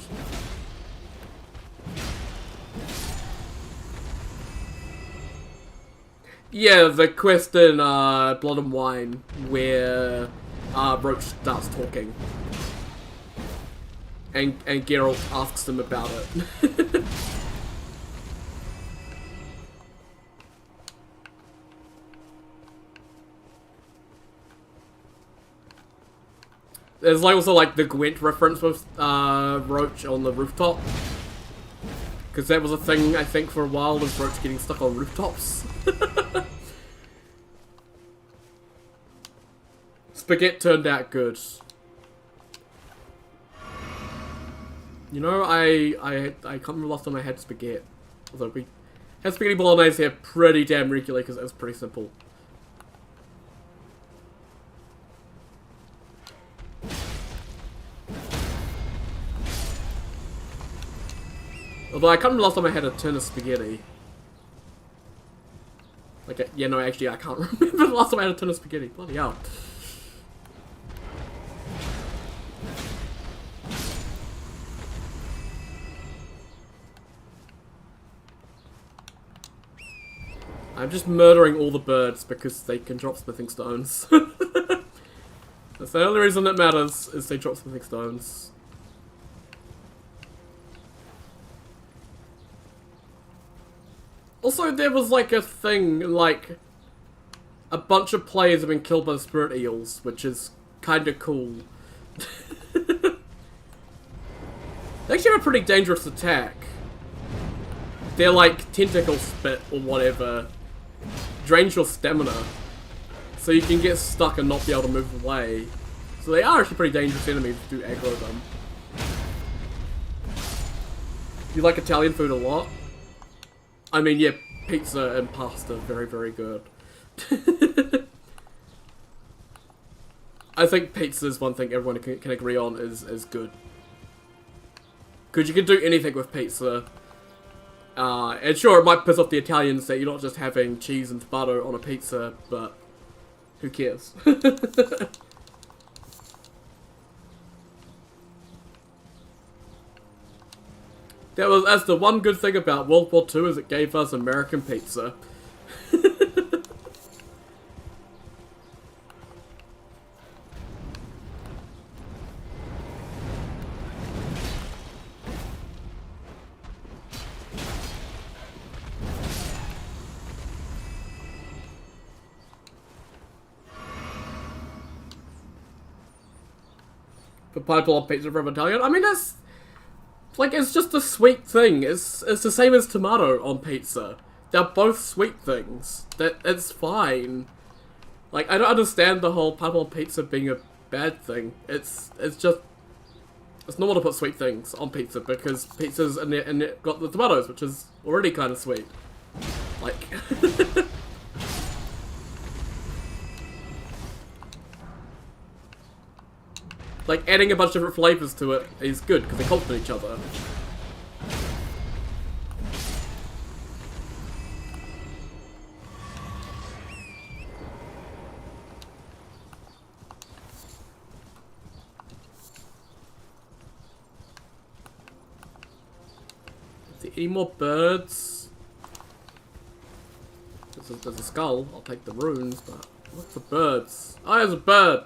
Yeah, the quest in Blood and Wine, where Roach starts talking. And Geralt asks him about it. There's like also like the Gwent reference with Roach on the rooftop. Because that was a thing, I think, for a while, was Roach getting stuck on rooftops. Spaghetti turned out good. You know, I can't remember last time I had spaghetti. Although we had spaghetti bolognese here pretty damn regularly because it was pretty simple. Although I can't remember last time I had a tin of spaghetti. Like, yeah, no, actually I can't remember the last time I had a tin of spaghetti. Bloody hell. I'm just murdering all the birds because they can drop smithing stones. That's the only reason that matters, is they drop smithing stones. Also, there was like a thing, like, a bunch of players have been killed by the spirit eels, which is kinda cool. They actually have a pretty dangerous attack. They're like tentacle spit or whatever. Drains your stamina. So you can get stuck and not be able to move away. So they are actually pretty dangerous enemies if you do aggro them. You like Italian food a lot? I mean, yeah, pizza and pasta, very, very good. I think pizza is one thing everyone can agree on is good. Because you can do anything with pizza. And sure, it might piss off the Italians that you're not just having cheese and tomato on a pizza, but who cares? That's the one good thing about World War II, is it gave us American pizza. The pineapple on pizza from Italian. I mean, that's like, it's just a sweet thing. It's the same as tomato on pizza. They're both sweet things. It's fine. Like, I don't understand the whole pineapple on pizza being a bad thing. It's just, it's normal to put sweet things on pizza because pizza's in it got the tomatoes, which is already kind of sweet. Like. Like, adding a bunch of different flavors to it is good, because they complement each other. Is there any more birds? There's a skull. I'll take the runes, but what's the birds? Oh, there's a bird!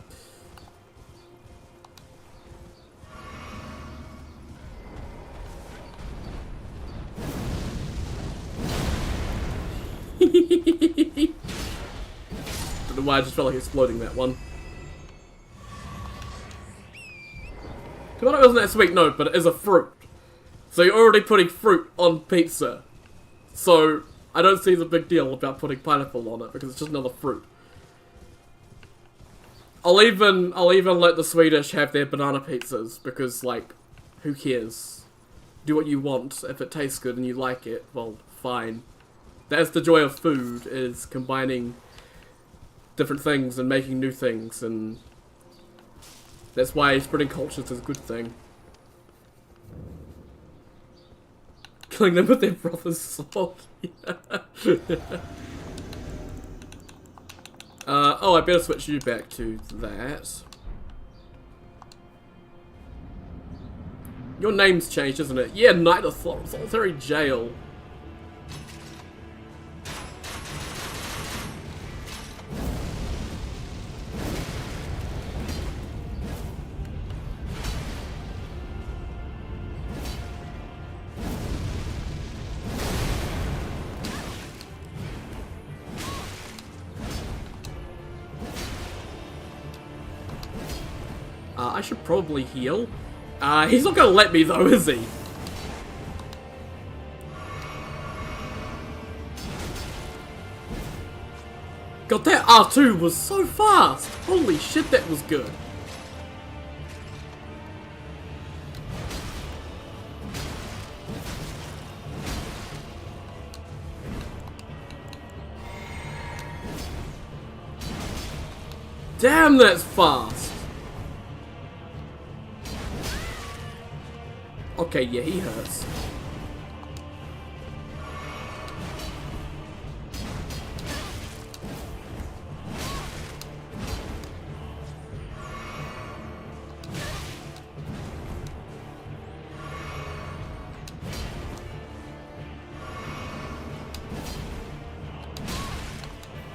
Don't know why I just felt like exploding that one. Tomato isn't that sweet, no, but it is a fruit. So you're already putting fruit on pizza. So I don't see the big deal about putting pineapple on it because it's just another fruit. I'll even let the Swedish have their banana pizzas because, like, who cares? Do what you want. If it tastes good and you like it, well, fine. That's the joy of food, is combining different things and making new things, and that's why spreading cultures is a good thing. Killing them with their brother's sword. Oh, I better switch you back to that. Your name's changed, isn't it? Yeah, Night of Solitary Jail. I should probably heal. He's not gonna let me though, is he? God, that R2 was so fast! Holy shit, that was good. Damn, that's fast! Okay, yeah, he hurts.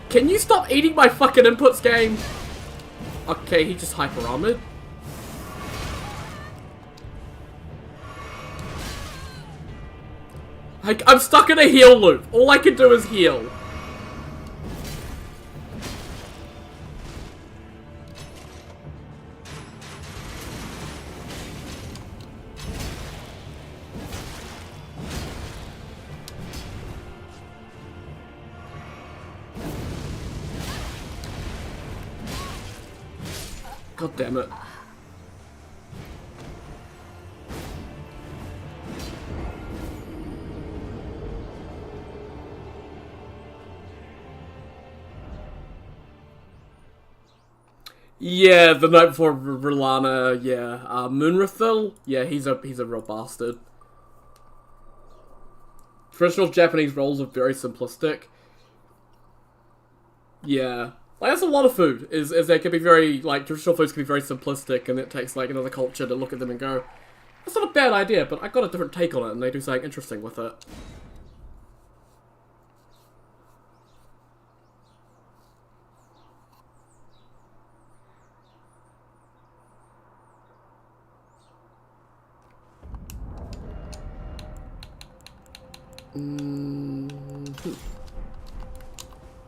Can you stop eating my fucking inputs, game? Okay, he just hyper armored. I'm stuck in a heal loop. All I can do is heal. God damn it. Yeah, the night before Rilana, yeah. Moonrathil, yeah, he's a real bastard. Traditional Japanese rolls are very simplistic. Yeah. Like, that's a lot of food, is they can be very, like, traditional foods can be very simplistic, and it takes, like, another culture to look at them and go, that's not a bad idea, but I got a different take on it, and they do something interesting with it.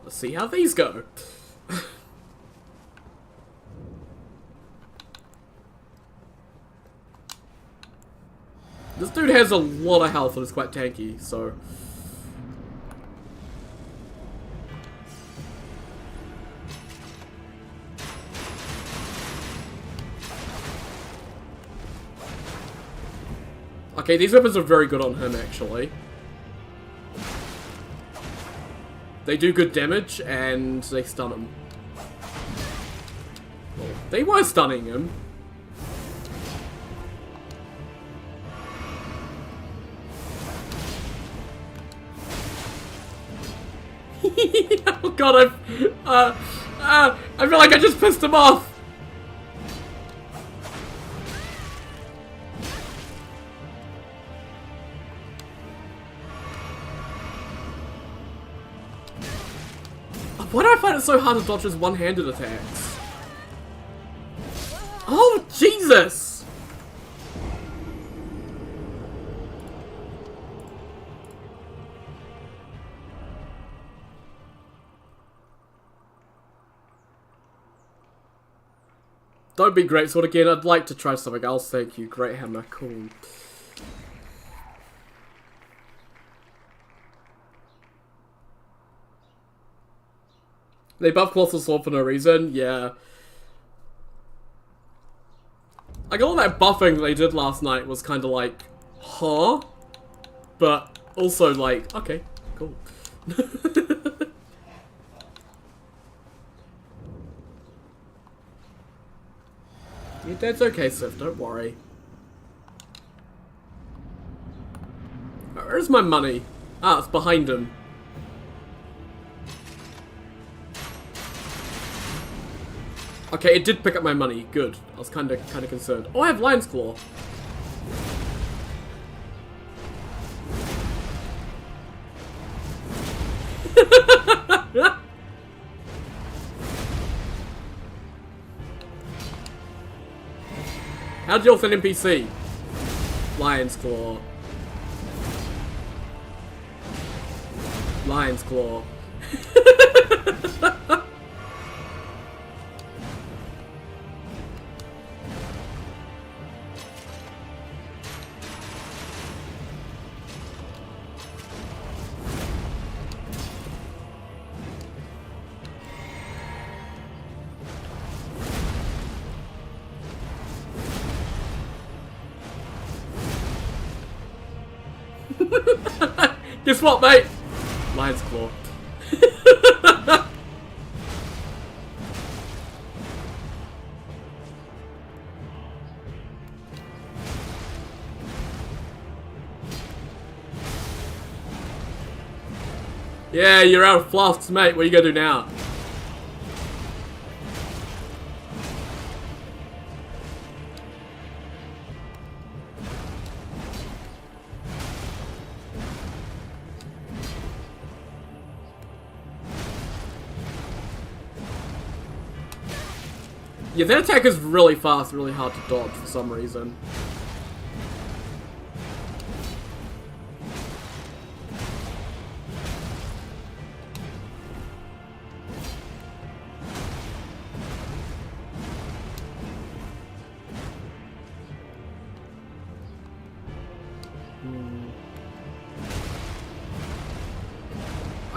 Let's see how these go. This dude has a lot of health and is quite tanky, so... Okay, these weapons are very good on him, actually. They do good damage, and they stun him. Well, they were stunning him. Oh god, I feel like I just pissed him off! Why do I find it so hard to dodge his one-handed attacks? Oh, Jesus! Don't be Greatsword again. I'd like to try something else. Thank you. Great Hammer. Cool. They buff Colossal Sword for no reason. Yeah. Like, all that buffing that they did last night was kind of like, huh? But also like, okay, cool. Your dad's okay, Sif, don't worry. Where's my money? Ah, it's behind him. Okay, it did pick up my money. Good. I was kind of concerned. Oh, I have Lion's Claw. How deal with an NPC? Lion's Claw. Lion's Claw. Guess what, mate? Lion's Claw. Yeah, you're out of flasks, mate. What are you gonna do now? Yeah, that attack is really fast, really hard to dodge for some reason.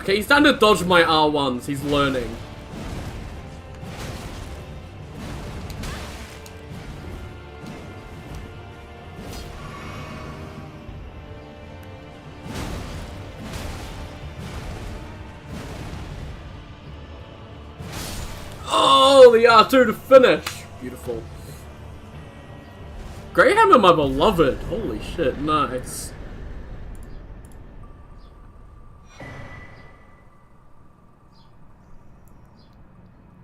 Okay, he's starting to dodge my R1s. He's learning. Oh, the R2 to finish. Beautiful. Greyhammer, my beloved. Holy shit, nice.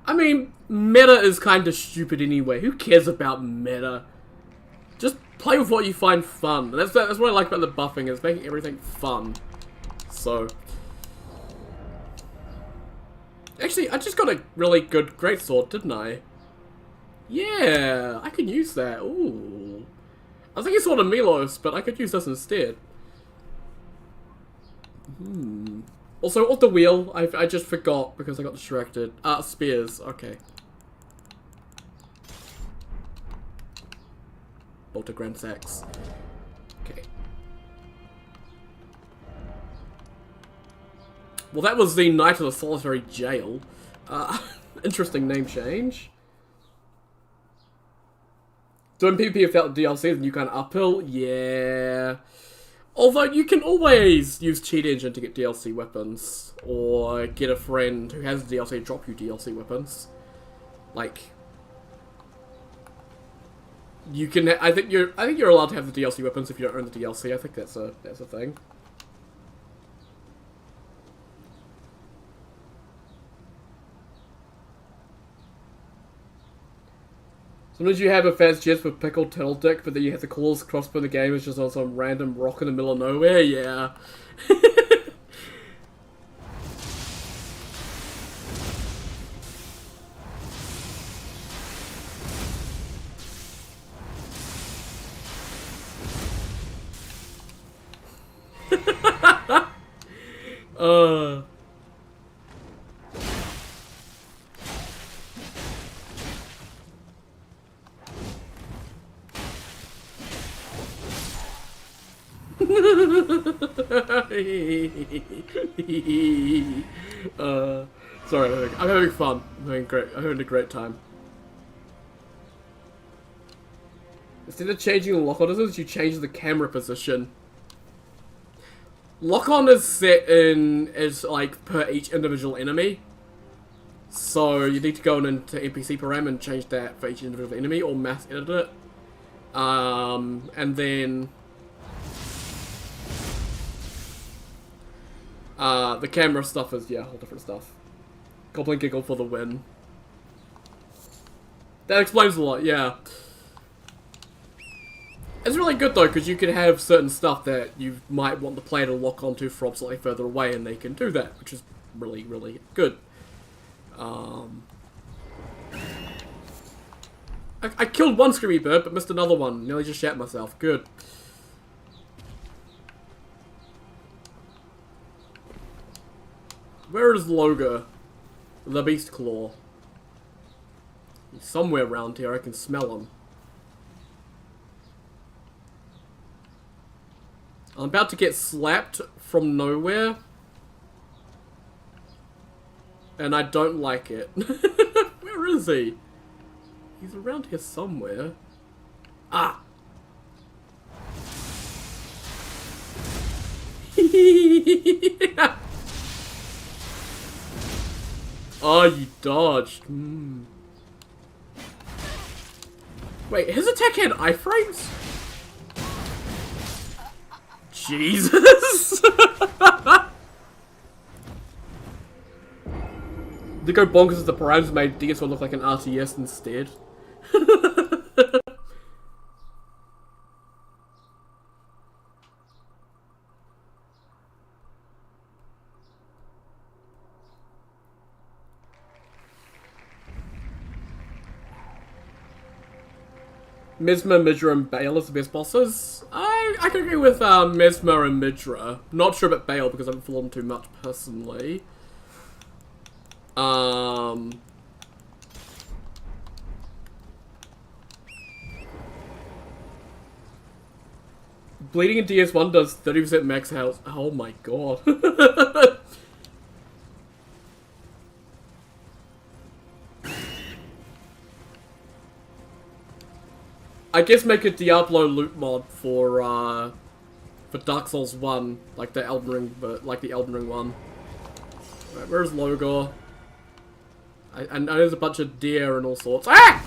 I mean, meta is kind of stupid anyway. Who cares about meta? Just play with what you find fun. That's what I like about the buffing, is making everything fun. So... Actually, I just got a really good greatsword, didn't I? Yeah, I can use that. Ooh. I was thinking Sword of Milos, but I could use this instead. Also, off the wheel, I just forgot because I got distracted. Spears, okay. Bolter Grand Sax. Okay. Well, that was the Knight of the Solitary Jail. Interesting name change. Doing PvP without the DLC is a new kind of uphill? Yeah. Although you can always use Cheat Engine to get DLC weapons, or get a friend who has the DLC drop you DLC weapons. Like, you can. I think you're allowed to have the DLC weapons if you don't own the DLC. I think that's a thing. Sometimes you have a fast chest with pickled turtle dick, but then you have the coolest crossbow in the game. It's just on some random rock in the middle of nowhere. Yeah. Sorry, I'm having fun. I'm having a great time. Instead of changing the lock-on distance, you change the camera position. Lock-on is set in as like per each individual enemy. So you need to go into NPC param and change that for each individual enemy or mass edit it. And then the camera stuff is, yeah, whole different stuff. Goblin Giggle for the win. That explains a lot, yeah. It's really good though, because you can have certain stuff that you might want the player to lock onto from slightly further away, and they can do that, which is really, really good. I killed one screamy bird, but missed another one. Nearly just shat myself. Good. Where is Loga? The Beast Claw. He's somewhere around here. I can smell him. I'm about to get slapped from nowhere. And I don't like it. Where is he? He's around here somewhere. Ah! Oh, you dodged. Wait, his attack had iframes? Jesus! To go bonkers as the params made DS1 look like an RTS instead. Mesmer, Midra, and Bale as the best bosses. I can agree with Mesmer and Midra. Not sure about Bale because I haven't followed him too much personally. Bleeding in DS1 does 30% max health. Oh my god. I guess make a Diablo loot mod for Dark Souls 1, like the Elden Ring, but like the Elden Ring one. Right, where's Logor? I know there's a bunch of deer and all sorts. Ah!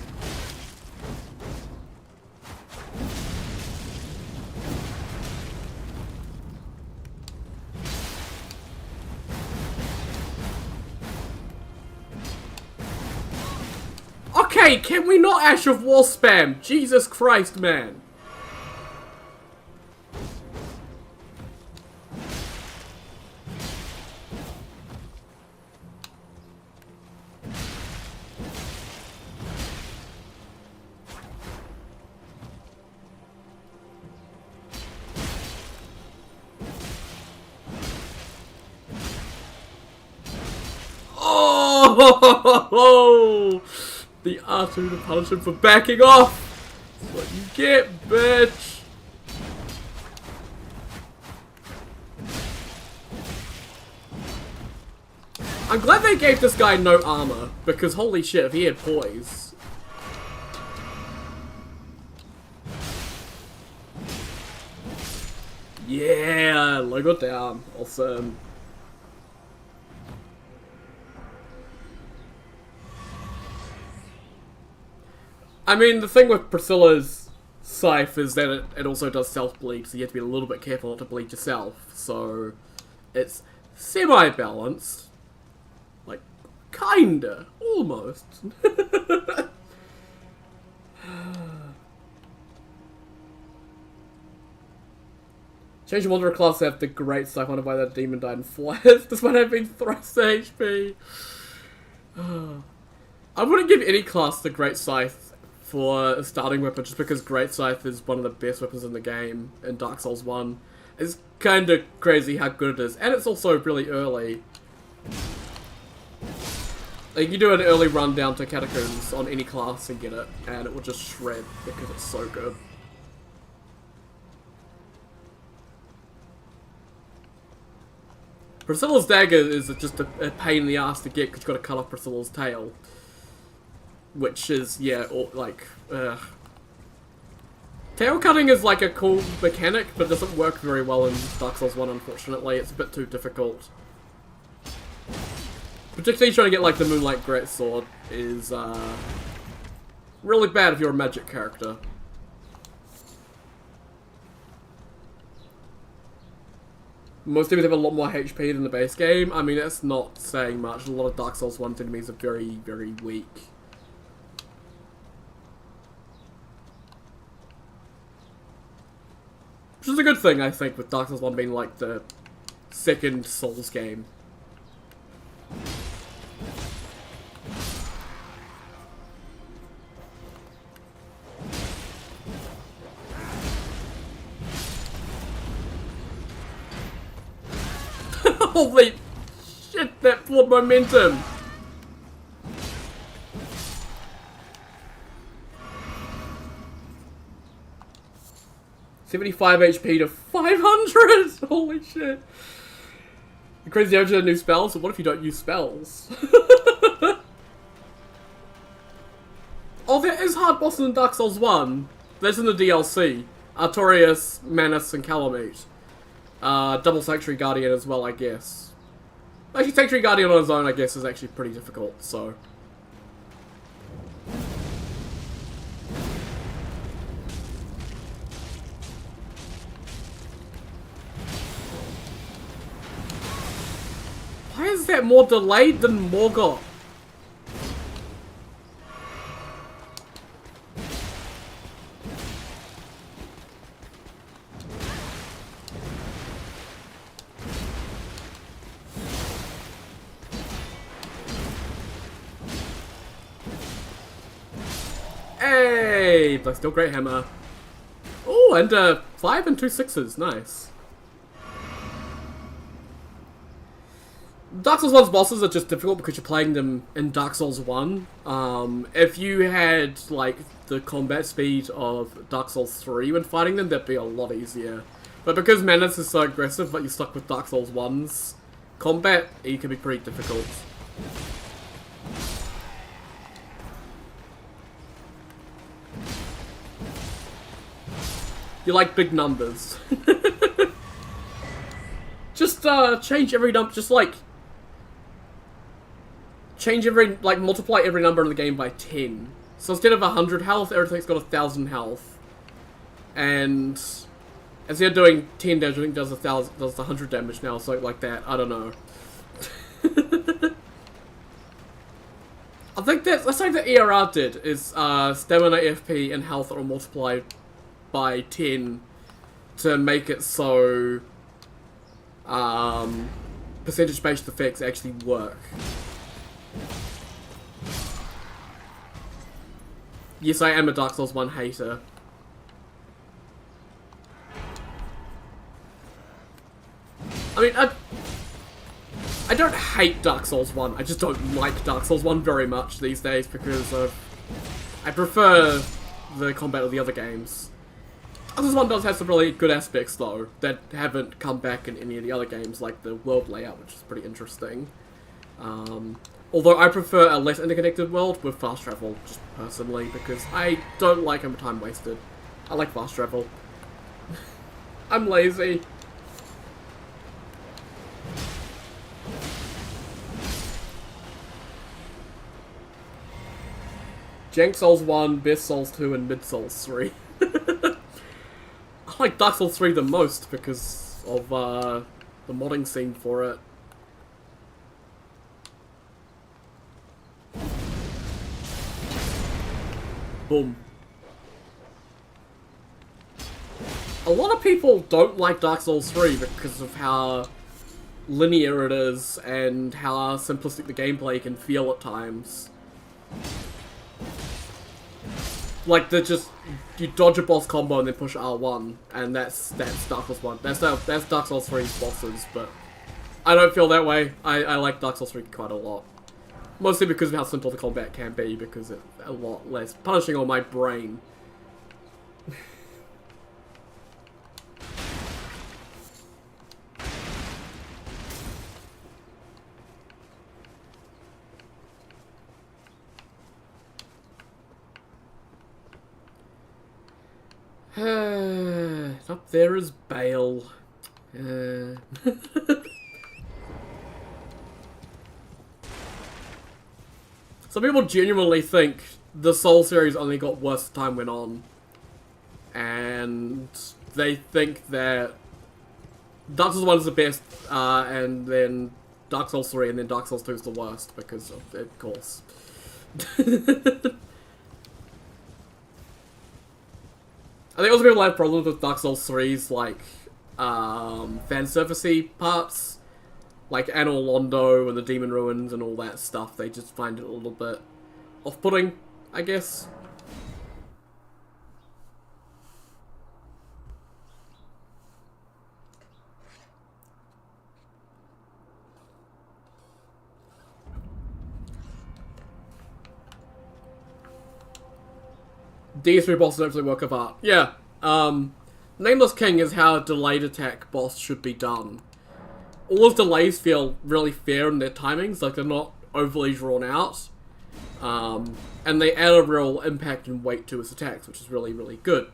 Okay, can we not Ash of War spam? Jesus Christ, man. Oh! The R2 to punish him for backing off! That's what you get, bitch! I'm glad they gave this guy no armor, because holy shit, if he had poise. Yeah! Logo down. Awesome. I mean, the thing with Priscilla's scythe is that it also does self-bleed, so you have to be a little bit careful not to bleed yourself. So, it's semi-balanced. Like, kinda. Almost. Change your Wanderer class to have the great scythe wonder why that demon died in flares, despite having thrice the HP. I wouldn't give any class the great scythe for a starting weapon, just because Great Scythe is one of the best weapons in the game in Dark Souls 1. It's kind of crazy how good it is, and it's also really early. Like, you do an early run down to Catacombs on any class and get it, and it will just shred because it's so good. Priscilla's dagger is just a pain in the ass to get because you've got to cut off Priscilla's tail. Which is, yeah, like, Tail cutting is like a cool mechanic, but it doesn't work very well in Dark Souls 1, unfortunately. It's a bit too difficult. Particularly trying to get like the Moonlight Greatsword is really bad if you're a magic character. Most enemies have a lot more HP than the base game. I mean, that's not saying much. A lot of Dark Souls 1 enemies are very, very weak. Which is a good thing, I think, with Dark Souls 1 being like the second Souls game. Holy shit, that full of momentum! $75 HP to 500! Holy shit. The crazy damage of new spells, so what if you don't use spells? Oh, there is hard bosses in Dark Souls 1. That's in the DLC. Artorias, Manus, and Calamite. Double Sanctuary Guardian as well, I guess. Actually, Sanctuary Guardian on his own, I guess, is actually pretty difficult, so... Why is that more delayed than Morgoth? Hey, but still great hammer. Oh, and 5 and 2 6s, nice. Dark Souls 1's bosses are just difficult because you're playing them in Dark Souls 1. If you had, like, the combat speed of Dark Souls 3 when fighting them, that'd be a lot easier. But because Manus is so aggressive, but you're stuck with Dark Souls 1's combat, it can be pretty difficult. You like big numbers. Just, change every number, just, like... multiply every number in the game by 10. So instead of 100 health, everything's got 1,000 health. And... instead of doing 10 damage, I think it does 100 damage now, so like that, I don't know. I think that's something that ERR did, is, stamina, FP, and health are multiplied by 10 to make it so percentage-based effects actually work. Yes, I am a Dark Souls 1 hater. I mean, I don't hate Dark Souls 1, I just don't like Dark Souls 1 very much these days because I prefer the combat of the other games. Dark Souls 1 does have some really good aspects though, that haven't come back in any of the other games, like the world layout, which is pretty interesting. Although I prefer a less interconnected world with fast travel, just personally, because I don't like time wasted. I like fast travel. I'm lazy. Jank Souls 1, Best Souls 2, and Mid Souls 3. I like Dark Souls 3 the most because of the modding scene for it. Boom. A lot of people don't like Dark Souls 3 because of how linear it is and how simplistic the gameplay can feel at times. Like, you dodge a boss combo and then push R1, and that's Dark Souls 1. That's Dark Souls 3's bosses, but I don't feel that way. I like Dark Souls 3 quite a lot. Mostly because of how simple the combat can be, because it's a lot less punishing on my brain. Up there is Bale. Some people genuinely think the Soul series only got worse as time went on. And they think that Dark Souls 1 is the best, and then Dark Souls 3, and then Dark Souls 2 is the worst, because of course. I think also people have problems with Dark Souls 3's, like, fan servicey parts. Like Anor Londo and the Demon Ruins and all that stuff. They just find it a little bit off-putting, I guess. D3 bosses actually work of art. Yeah. Nameless King is how a delayed attack boss should be done. All his delays feel really fair in their timings, like they're not overly drawn out. And they add a real impact and weight to his attacks, which is really, really good.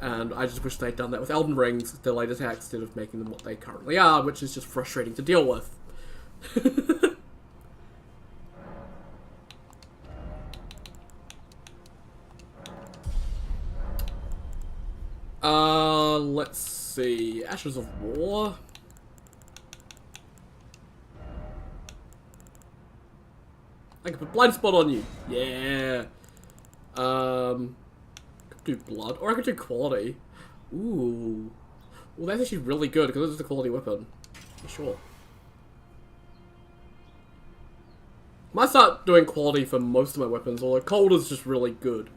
And I just wish they'd done that with Elden Ring's delayed attacks instead of making them what they currently are, which is just frustrating to deal with. Let's see. Ashes of War. I can put blind spot on you. Yeah. Could do blood, or I could do quality. Ooh. Well, that's actually really good because it's a quality weapon. For sure. Might start doing quality for most of my weapons, although cold is just really good.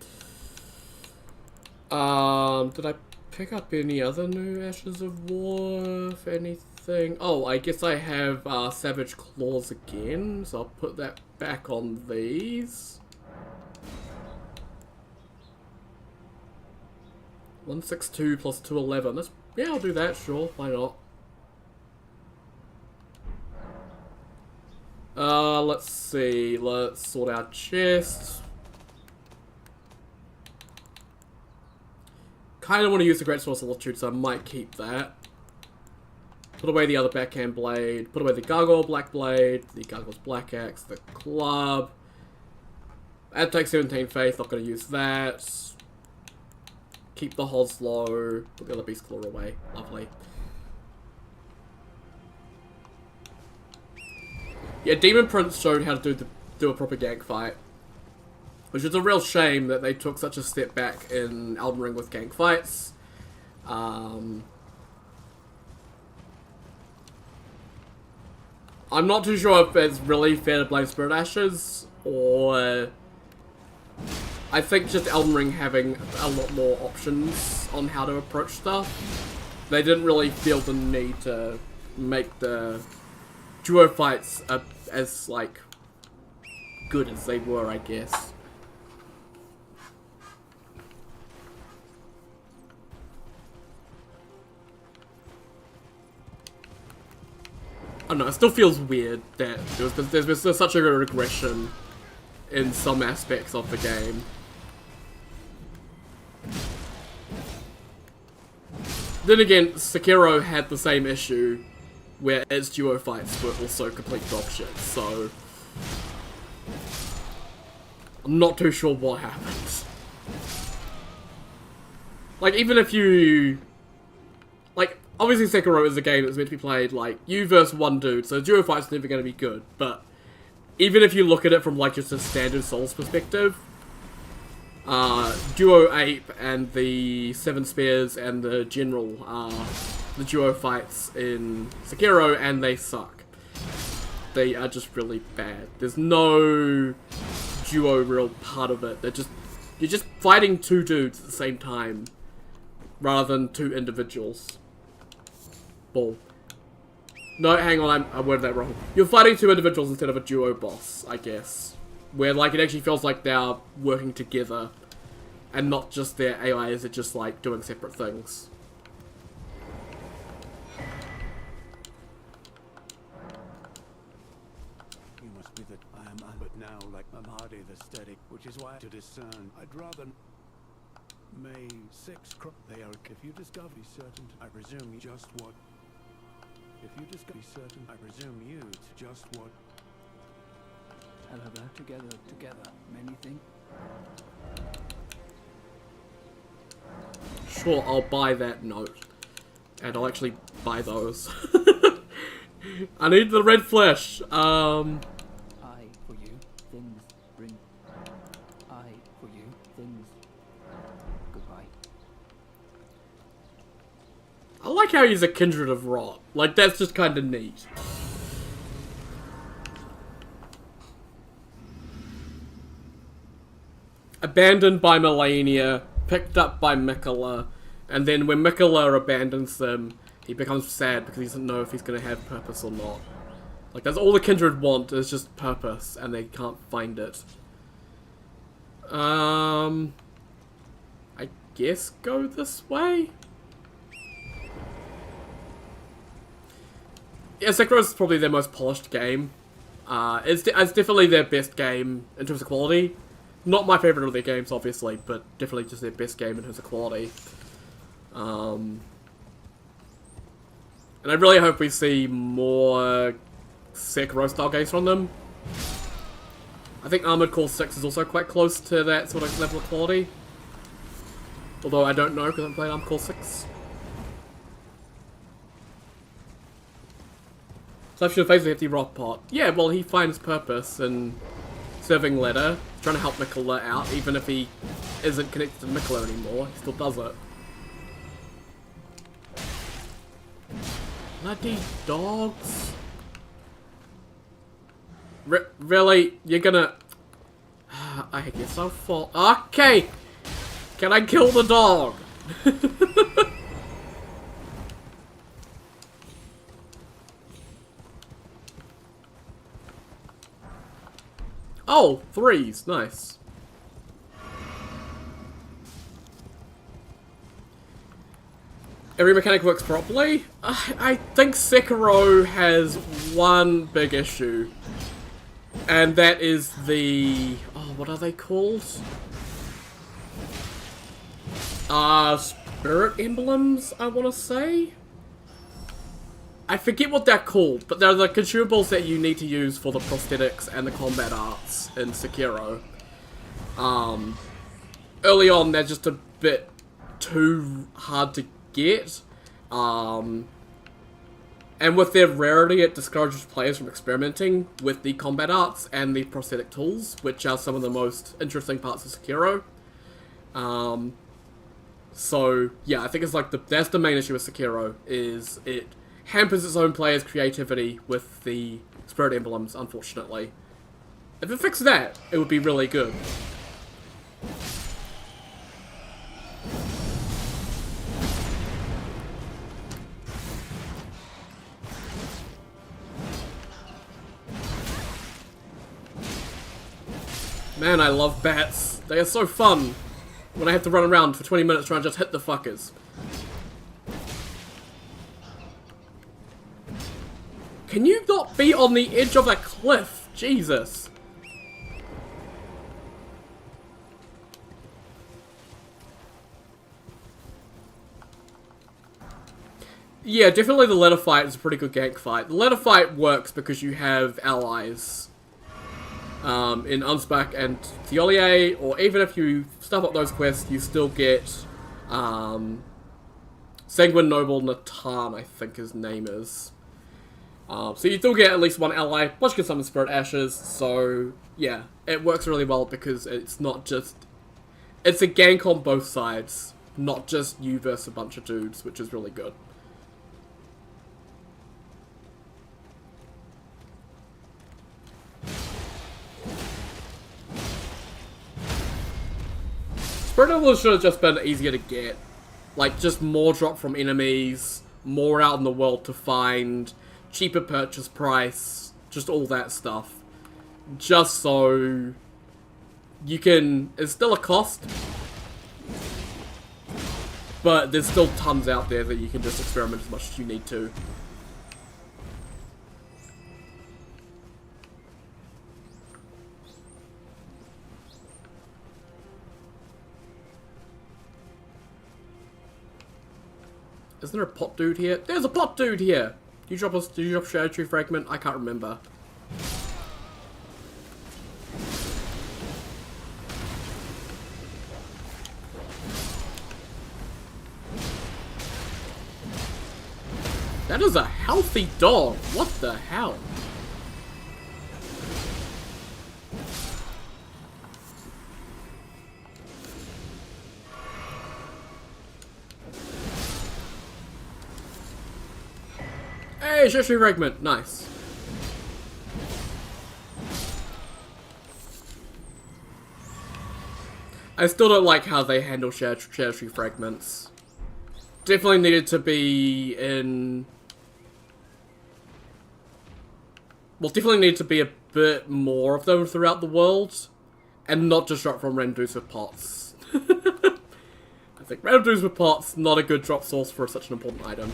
Did I pick up any other new Ashes of War, if anything? Oh, I guess I have Savage Claws again, so I'll put that back on these. 162 plus 211. That's, yeah, I'll do that, sure, why not? Let's see, let's sort out chests. Kind of want to use the Great Sword of Solitude, so I might keep that. Put away the other backhand blade. Put away the Gargoyle Black Blade. The Gargoyle's Black Axe. The club. Add take 17 Faith. Not going to use that. Keep the Hoslow. Put the other Beast Claw away. Lovely. Yeah, Demon Prince showed how to do a proper gank fight. Which is a real shame that they took such a step back in Elden Ring with gank fights. I'm not too sure if it's really fair to blame Spirit Ashes, or I think just Elden Ring having a lot more options on how to approach stuff. They didn't really feel the need to make the duo fights as, like, good as they were, I guess. I don't know, it still feels weird that there's been such a regression in some aspects of the game. Then again, Sekiro had the same issue, where its duo fights were also complete dog shit, so I'm not too sure what happened. Like, even if you... Like, obviously Sekiro is a game that's meant to be played, like, you versus one dude, so duo fight's never going to be good, but even if you look at it from, like, just a standard Souls perspective, Duo Ape and the Seven Spears and the General are the duo fights in Sekiro, and they suck. They are just really bad. There's no duo real part of it. You're just fighting two dudes at the same time, rather than two individuals. Bull. No, hang on, I worded that wrong. You're fighting two individuals instead of a duo boss, I guess. Where, like, it actually feels like they're working together, and not just their AIs are just, like, doing separate things. You must be that I am, but now, like Mahadi the Static, which is why to discern, I'd rather... May 6 they are. If you discover certain, I presume you just what. If you discover certain, I presume you just what. However, together, many things. Sure, I'll buy that note. And I'll actually buy those. I need the red flesh. I for you, things bring. I for you, things. Goodbye. I like how he's a kindred of rot. Like, that's just kind of neat. Abandoned by Melania, picked up by Mikola, and then when Mikola abandons them, he becomes sad because he doesn't know if he's going to have purpose or not. Like, that's all the kindred want, is just purpose, and they can't find it. I guess go this way? Yeah, Sekiro's probably their most polished game. It's definitely their best game in terms of quality. Not my favourite of their games, obviously, but definitely just their best game in terms of quality. And I really hope we see more Sekiro-style games from them. I think Armored Core 6 is also quite close to that sort of level of quality. Although I don't know because I haven't played Armored Core 6. Selection of Phase of Empty Rock Pot. Yeah, well, he finds purpose in serving Letter, trying to help Mikola out, even if he isn't connected to Mikola anymore. He still does it. Bloody dogs. Really? You're gonna... I guess I'll fall... Okay! Can I kill the dog? Oh, threes. Nice. Every mechanic works properly. I think Sekiro has one big issue. And that is the... Oh, what are they called? Spirit emblems, I want to say? I forget what they're called, but they're the consumables that you need to use for the prosthetics and the combat arts in Sekiro. Early on, they're just a bit too hard to get. And with their rarity, it discourages players from experimenting with the combat arts and the prosthetic tools, which are some of the most interesting parts of Sekiro. So, yeah, I think it's like that's the main issue with Sekiro, is it hampers its own players' creativity with the spirit emblems, unfortunately. If it fixed that, it would be really good. Man, I love bats. They are so fun when I have to run around for 20 minutes trying to just hit the fuckers. Can you not be on the edge of a cliff? Jesus. Yeah, definitely the ladder fight is a pretty good gank fight. The ladder fight works because you have allies in Unspark and Thiolier, or even if you stuff up those quests, you still get Sanguine Noble Natan, I think his name is. So you still get at least one ally, plus you get some Spirit Ashes, so yeah, it works really well because it's not just... It's a gank on both sides, not just you versus a bunch of dudes, which is really good. Spirit Nobles should have just been easier to get. Like, just more drop from enemies, more out in the world to find, cheaper purchase price, just all that stuff. Just so you can... It's still a cost, but there's still tons out there that you can just experiment as much as you need to. Isn't there a pot dude here? There's a pot dude here! Did you drop Shadow Tree Fragment? I can't remember. That is a healthy dog. What the hell? Hey, Shadow Tree Fragment. Nice. I still don't like how they handle Shadow Tree Fragments. Definitely needed to be in... Well, definitely need to be a bit more of them throughout the world, and not just drop from random dudes with pots. I think random dudes with pots, not a good drop source for such an important item.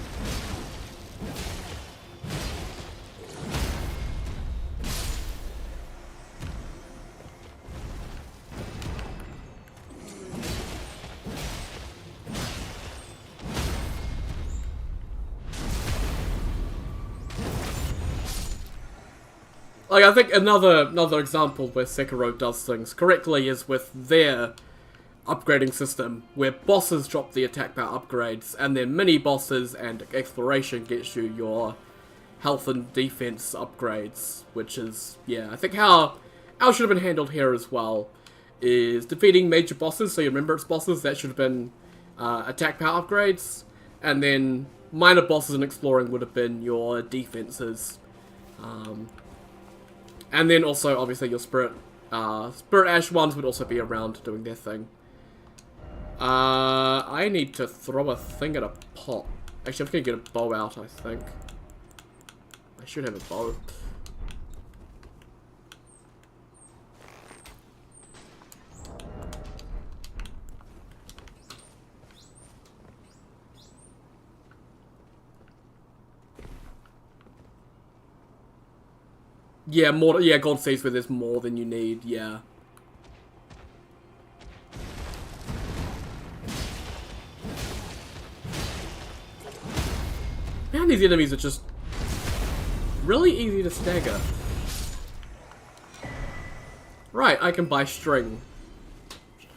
Like, I think another example where Sekiro does things correctly is with their upgrading system, where bosses drop the attack power upgrades, and then mini-bosses and exploration gets you your health and defense upgrades, which is, yeah, I think how should have been handled here as well, is defeating major bosses, so you remember it's bosses, that should have been attack power upgrades, and then minor bosses and exploring would have been your defenses. And then also, obviously, your Spirit Ash ones would also be around doing their thing. I need to throw a thing at a pot. Actually, I'm gonna get a bow out, I think. I should have a bow. Yeah, God sees where there's more than you need, yeah. Man, these enemies are just really easy to stagger. Right, I can buy string.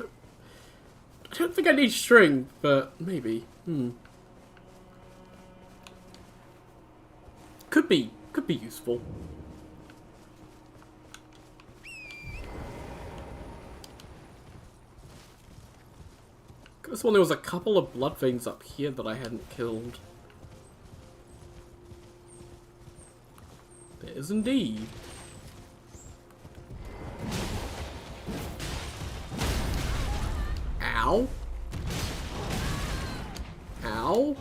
I don't think I need string, but maybe. Could be useful. This one, there was a couple of blood veins up here that I hadn't killed. There is indeed. Ow. Ow.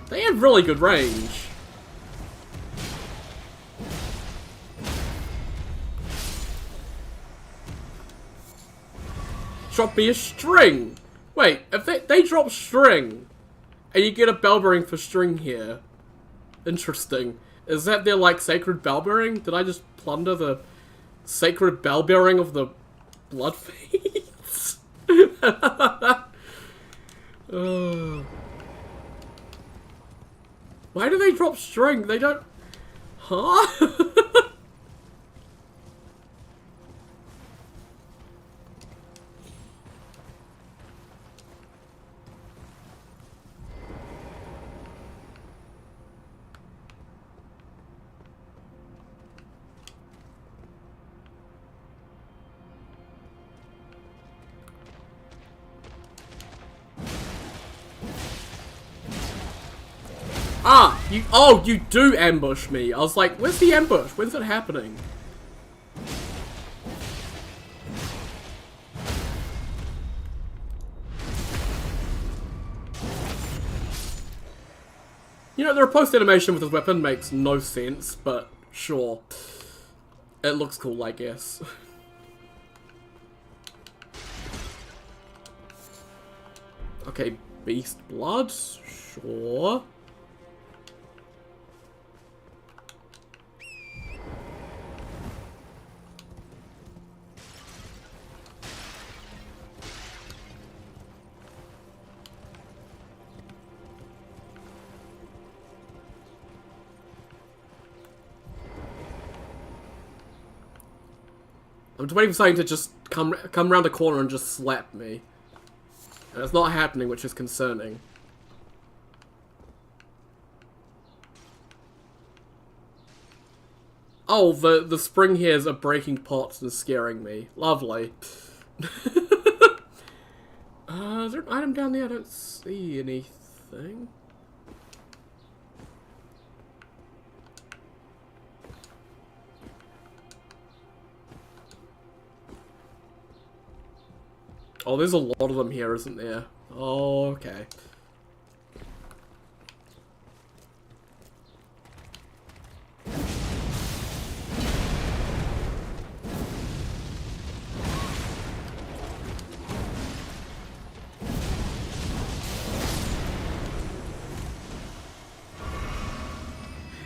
They have really good range. Drop me a string! Wait, if they drop string, and you get a bell bearing for string here. Interesting. Is that their, like, sacred bell bearing? Did I just plunder the sacred bell bearing of the blood fiends? Why do they drop string? They don't... Huh? You do ambush me. I was like, where's the ambush? When's it happening? You know, the riposte animation with his weapon makes no sense, but sure. It looks cool, I guess. Okay, beast blood, sure. I'm just waiting for something to just come around the corner and just slap me. And it's not happening, which is concerning. Oh, the spring hairs are breaking pots and scaring me. Lovely. Is there an item down there? I don't see anything. Oh, there's a lot of them here, isn't there? Oh, okay.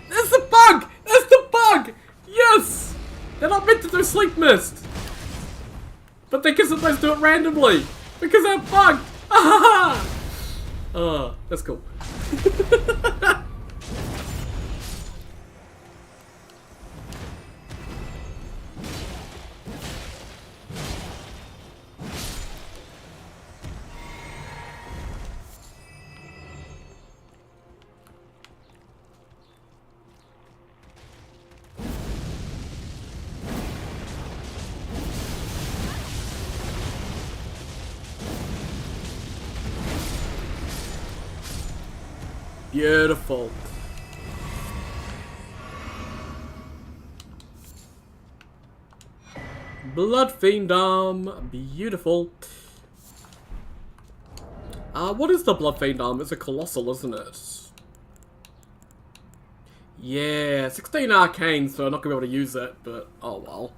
That's the bug! That's the bug! Yes! They're not meant to do sleep mist! But they can sometimes do it randomly! Because they're bugged! Ah! Oh, that's cool. Beautiful. Blood Fiendom. Beautiful. What is the Blood Fiendom? It's a Colossal, isn't it? Yeah, 16 arcane, so I'm not going to be able to use it, but oh well.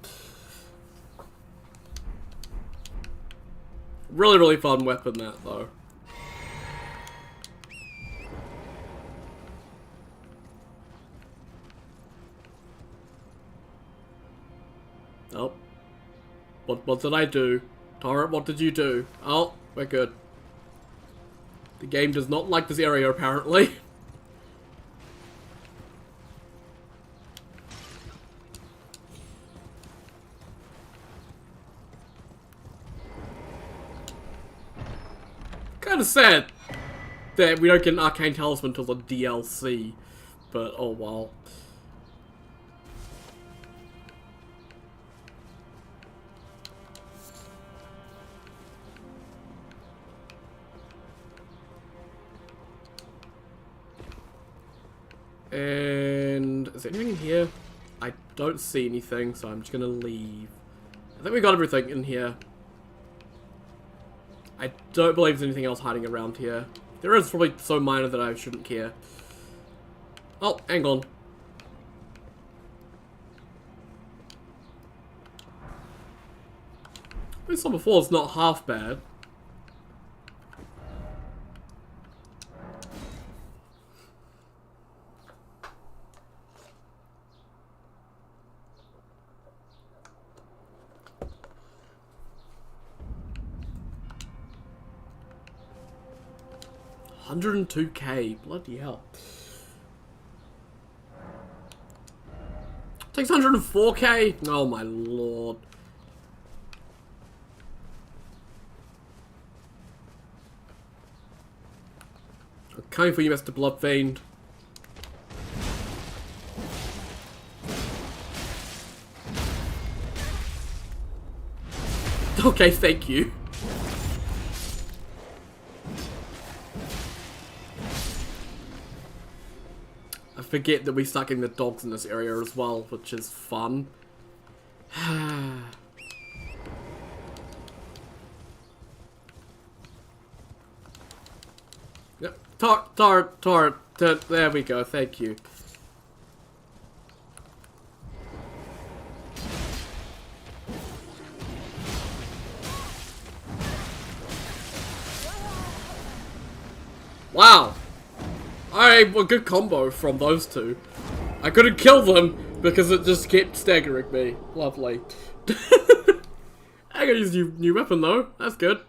Really, really fun weapon, that, though. Oh. What did I do? Torrent, what did you do? Oh, we're good. The game does not like this area, apparently. Kinda sad that we don't get an Arcane Talisman until the DLC. But, oh well. And is there anything in here? I don't see anything, so I'm just gonna leave. I think we got everything in here. I don't believe there's anything else hiding around here. There is, probably so minor that I shouldn't care. Oh, hang on. We saw before, it's not half bad. $102K, bloody hell. Takes 104K? Oh my lord. I'm coming for you, Mr. Bloodfiend. Okay, thank you. I forget that we start getting the dogs in this area as well, which is fun. Yep. Torrent, there we go, thank you. Wow! A good combo from those two. I couldn't kill them because it just kept staggering me. Lovely. I gotta use new weapon though. That's good.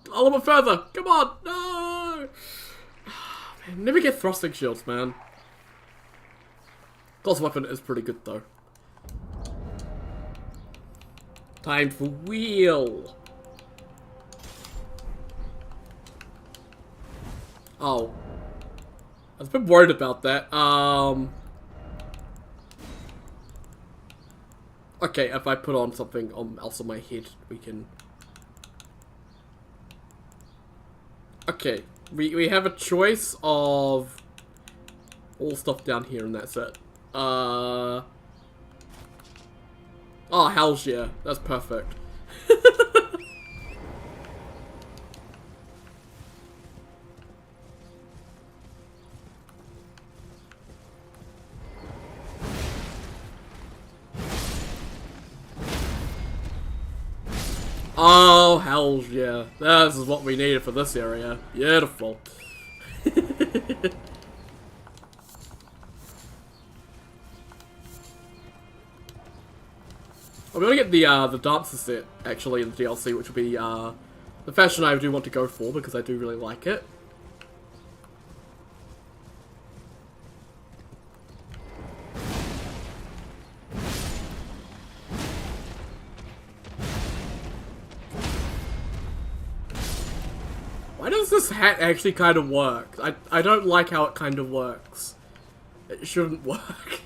A little bit further. Come on. No. Man, never get thrusting shields, man. Class weapon is pretty good though. Time for wheel. Oh. I was a bit worried about that. Okay, if I put on something else on my head, we can... Okay, we have a choice of all stuff down here, and that's it. Oh, hells yeah. That's perfect. Oh, hells yeah. This is what we needed for this area. Beautiful. I'm gonna get the dancer set, actually, in the DLC, which will be, the fashion I do want to go for, because I do really like it. Why does this hat actually kind of work? I don't like how it kind of works. It shouldn't work.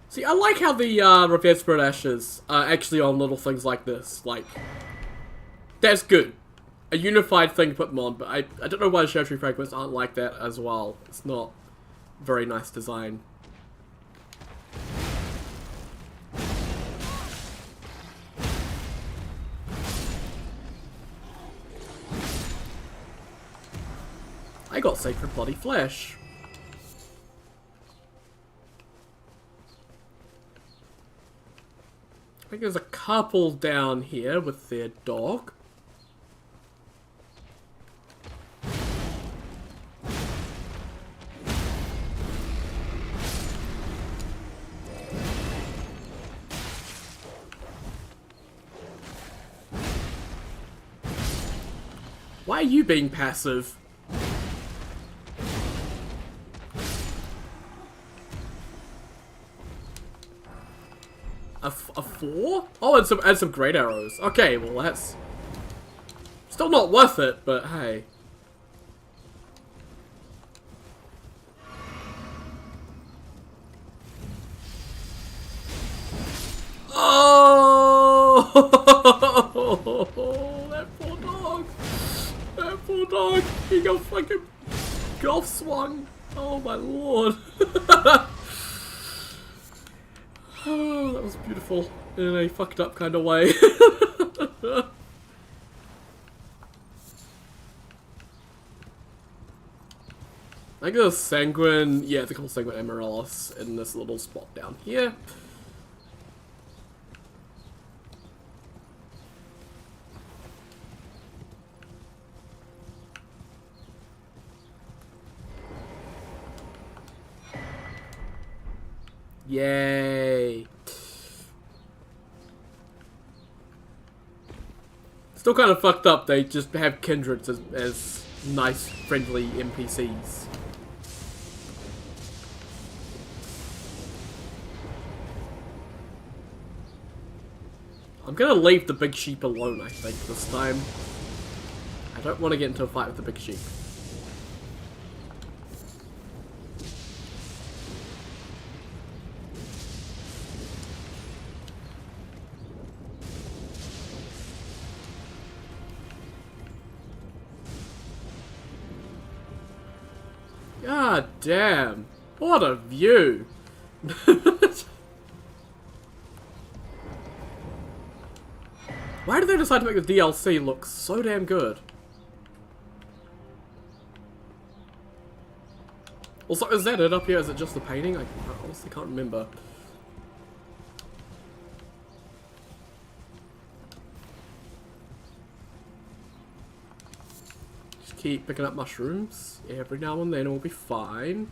See, I like how the revered spirit ashes are actually on little things like this. Like, that's good. A unified thing to put them on, but I don't know why the Shadow Tree fragments aren't like that as well. It's not very nice design. I got sacred bloody flesh. I think there's a couple down here with their dog. Why are you being passive? A 4? Oh, and some great arrows. Okay, well that's still not worth it, but hey. Oh, that poor dog. That poor dog. He got fucking golf swung. Oh my lord. Oh, that was beautiful in a fucked up kind of way. I think there's Sanguine, yeah, it's called Sanguine Amaryllis in this little spot down here. Yay! Still kind of fucked up, they just have kindreds as nice, friendly NPCs. I'm gonna leave the big sheep alone, I think, this time. I don't want to get into a fight with the big sheep. God damn. What a view. Why did they decide to make the DLC look so damn good? Also, is that it up here? Is it just the painting? I honestly can't remember. Just keep picking up mushrooms. Every now and then we'll be fine.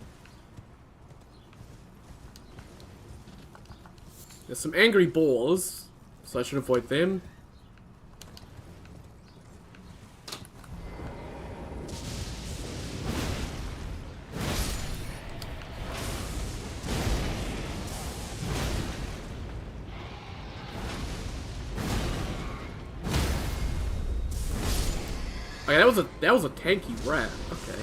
There's some angry boars, so I should avoid them. Okay, that was a tanky rat. Okay.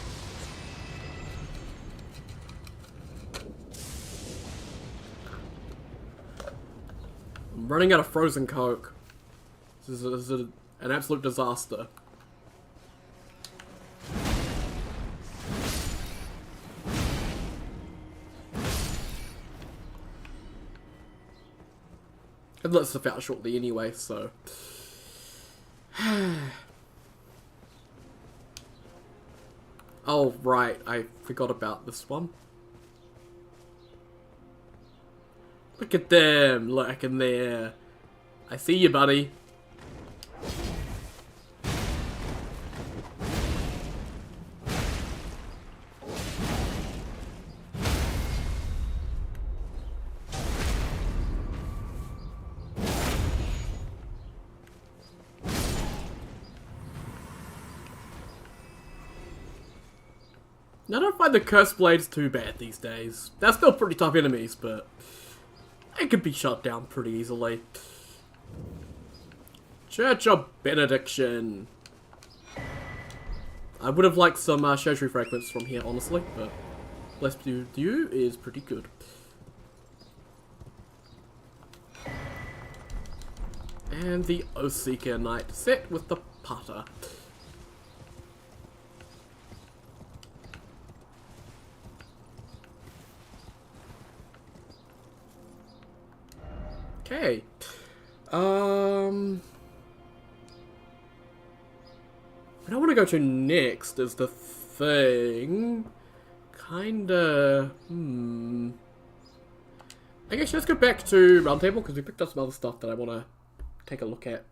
I'm running out of frozen Coke. This is an absolute disaster. It lets stuff out shortly anyway, so. Oh, right, I forgot about this one. Look at them lurking there. I see you, buddy. I don't find the Curse Blades too bad these days. They're still pretty tough enemies, but they could be shut down pretty easily. Church of Benediction. I would have liked some Treasury Fragments from here, honestly, but Blessed Dew is pretty good. And the Oathseeker Knight set with the Putter. Okay. What I want to go to next is the thing. Kinda. I guess let's go back to Roundtable because we picked up some other stuff that I want to take a look at.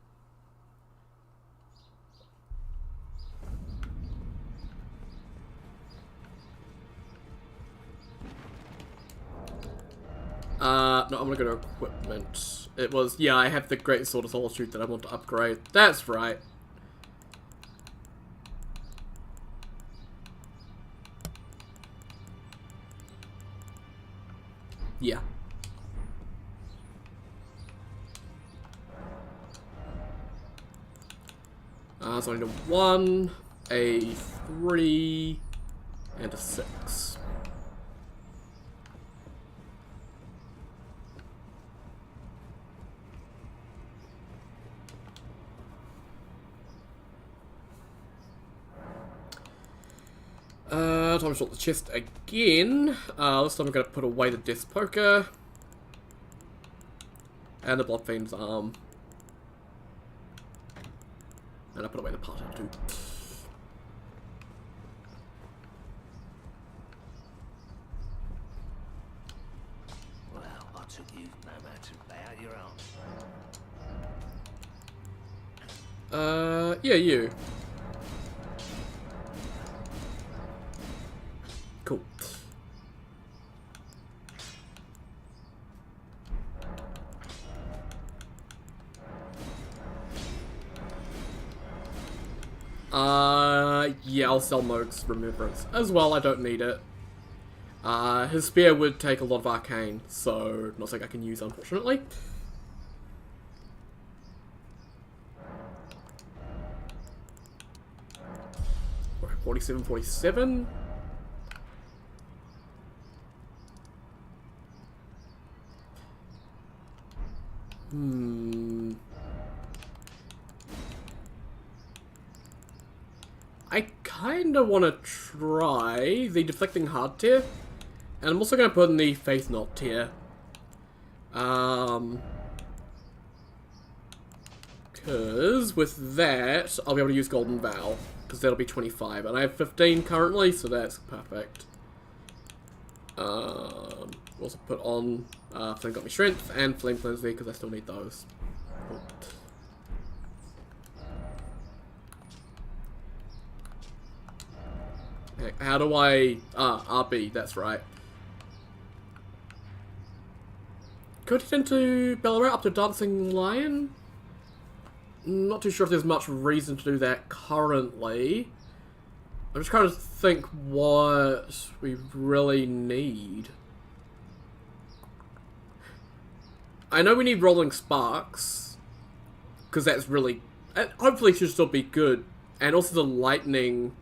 No, I'm gonna go to equipment. It was, yeah, I have the Great Sword of Solitude that I want to upgrade. That's right. Yeah. So I need a 1, a 3, and a 6. Time to sort the chest again. This time I'm going to put away the Death Poker. And the Blood Fiend's arm. And I put away the Parter too. Well, I took you no matter about your own. Yeah, you. Cool. Yeah, I'll sell Moog's Remembrance. As well, I don't need it. His spear would take a lot of arcane, so not something I can use, unfortunately. We're at 47, 47. I kinda wanna try the Deflecting Hard tier, and I'm also gonna put in the Faith Knot tier. Cause with that, I'll be able to use Golden Vow, because that'll be 25, and I have 15 currently, so that's perfect. Also put on Flame Got Me Strength and Flame Cleanse there, because I still need those. Cool. How do I... RB, that's right. Could it into Ballarat up to Dancing Lion? Not too sure if there's much reason to do that currently. I'm just trying to think what we really need. I know we need Rolling Sparks, because that's really... hopefully it should still be good And also the lightning,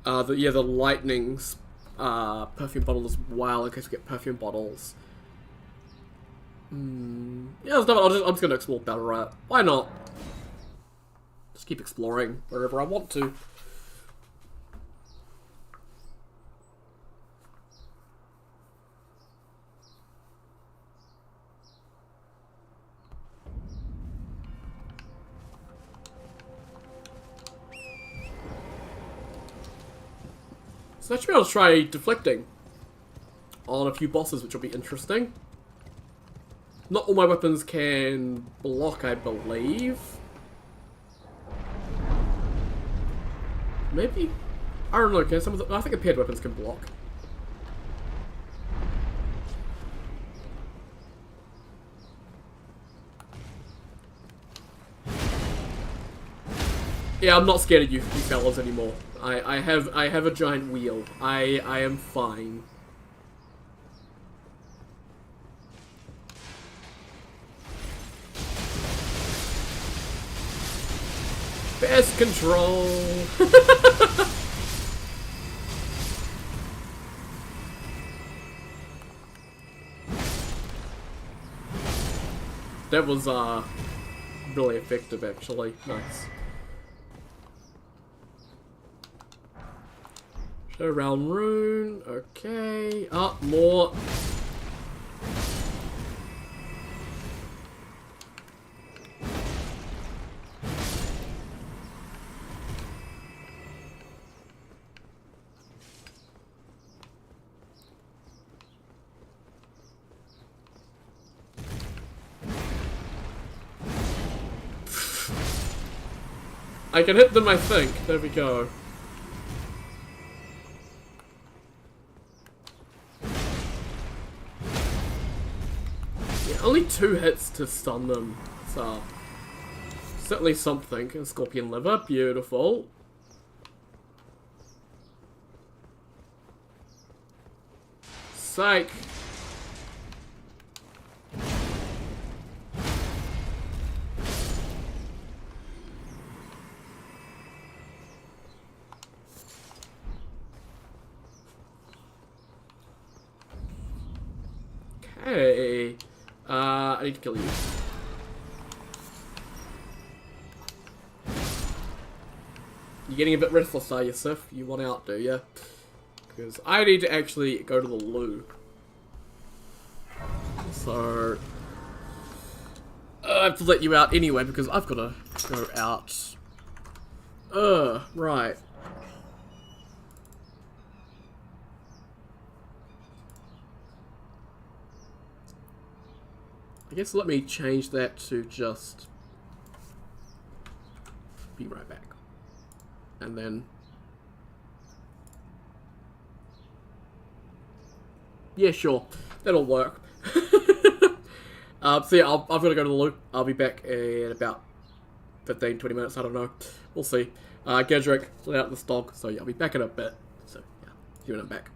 the lightning perfume bottle as well, in case we get perfume bottles. Yeah, I'm just gonna explore Battle Royale. Why not? Just keep exploring wherever I want to. So I should be able to try deflecting on a few bosses, which will be interesting. Not all my weapons can block, I believe. Maybe? I don't know, can some of the... I think the paired weapons can block. Yeah, I'm not scared of you fellas anymore. I have a giant wheel. I am fine. Best control. That was really effective actually. Nice. Show round rune, okay. Up more. I can hit them, I think. There we go. Yeah, only 2 hits to stun them. So, certainly something. A scorpion liver, beautiful. Psych. Okay. I need to kill you. You're getting a bit restless, are you, Sif? You want out, do you? Because I need to actually go to the loo. So... I have to let you out anyway, because I've got to go out. Right. I guess let me change that to just be right back. And then... yeah, sure. That'll work. So yeah, I've got to go to the loo. I'll be back in about 15-20 minutes, I don't know. We'll see. Get a drink, let out this dog, so yeah, I'll be back in a bit. So yeah, see you when I'm back.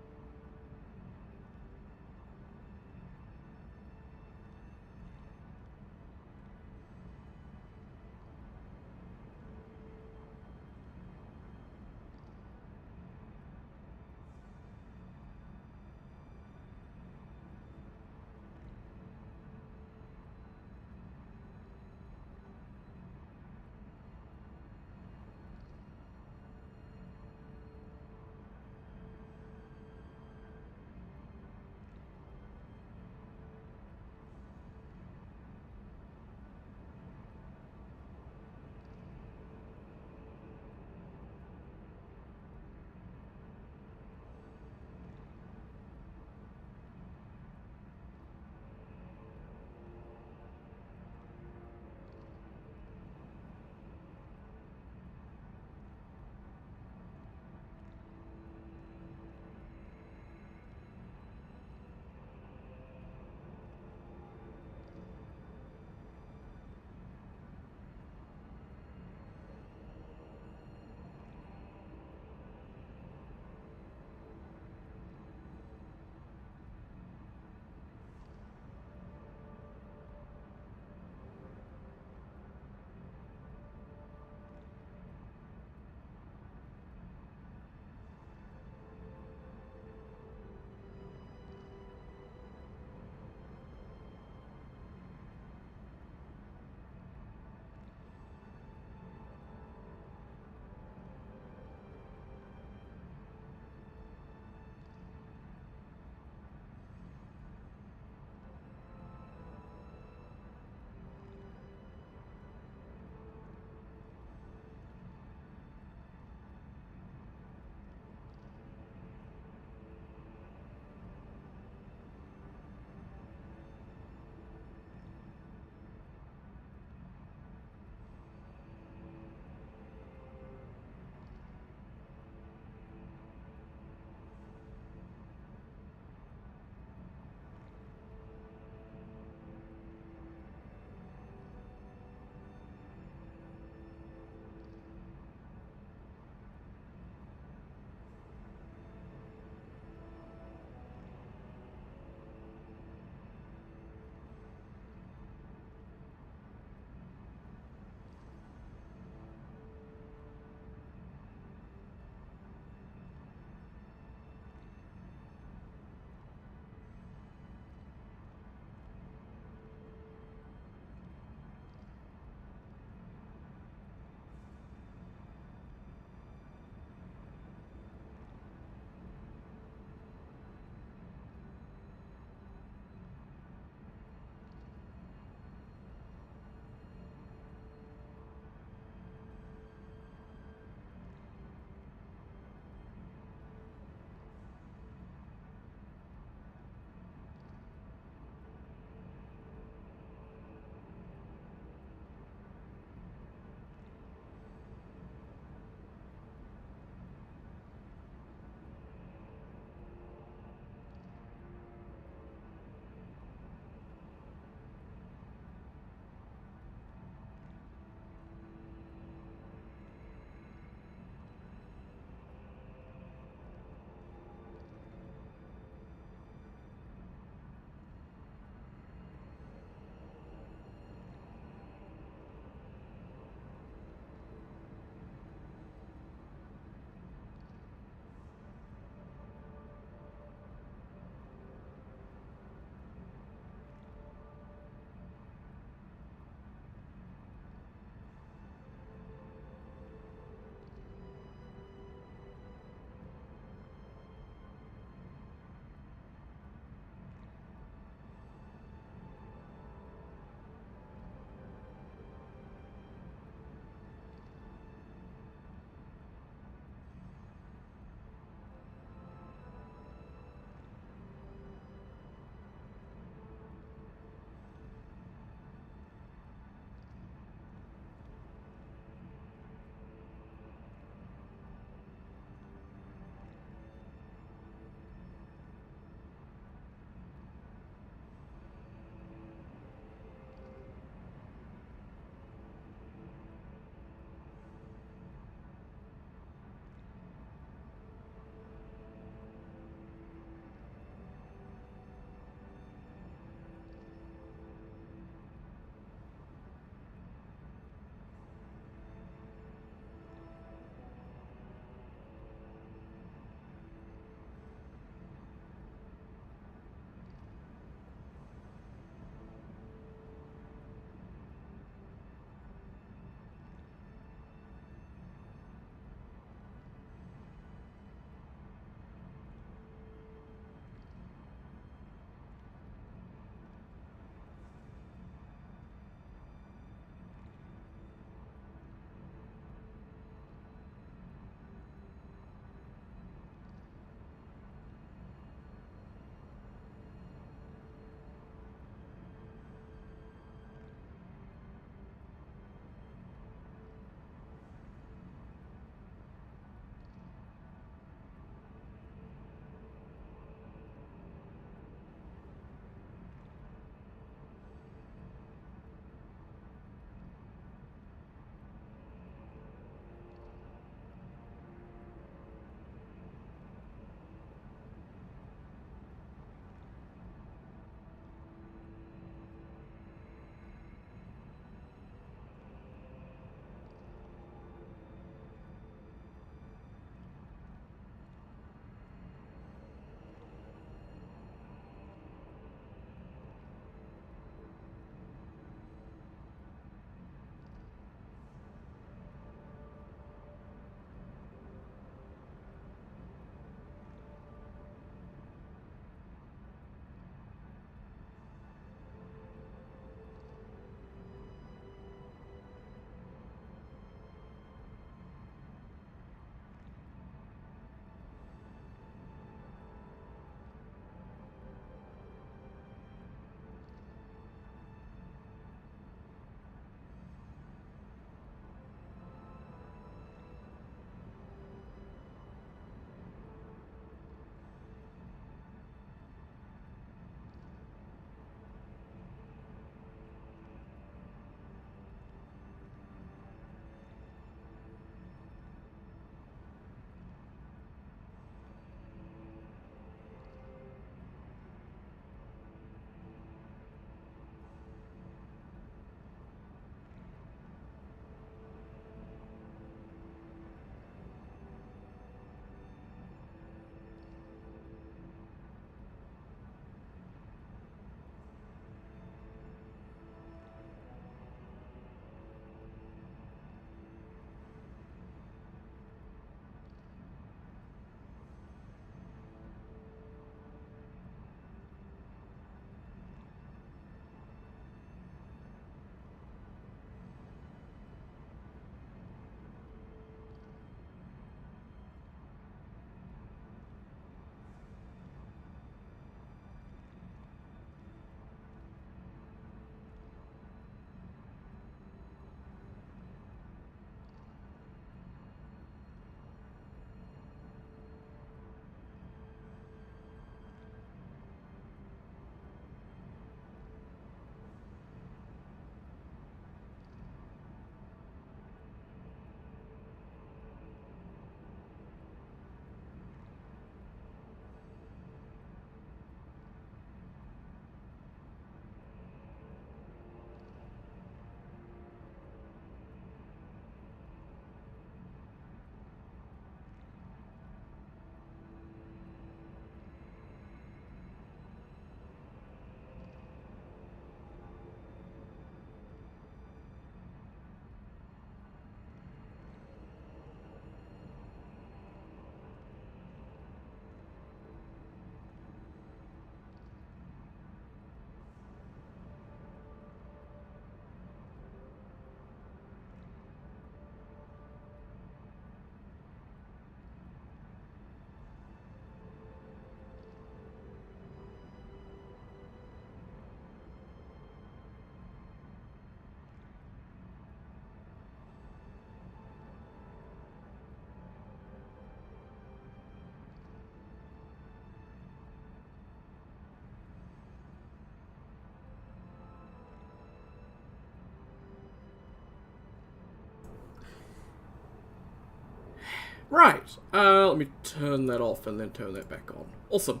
Right. Let me turn that off and then turn that back on. Awesome.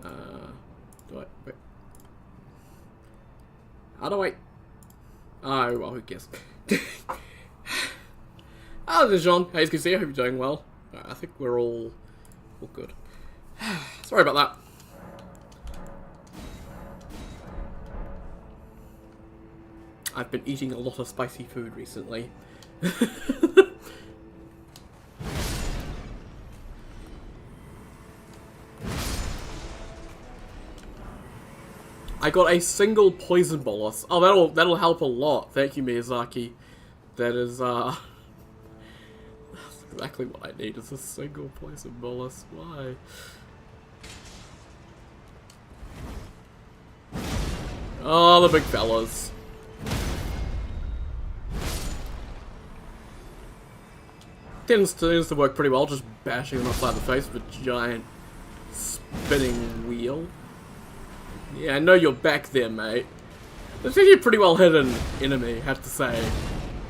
Do I... Wait. How do I... Oh, well, who cares? Hello there, John. Hey, it's good to see you. I hope you're doing well. I think we're all good. Sorry about that. I've been eating a lot of spicy food recently. I got a single poison bolus. Oh, that'll help a lot. Thank you, Miyazaki. That is that's exactly what I need. Is a single poison bolus. Why? Oh, the big fellas. Tends to work pretty well, just bashing them upside the face with a giant spinning wheel. Yeah, I know you're back there, mate. That's actually a pretty well hidden enemy, I have to say.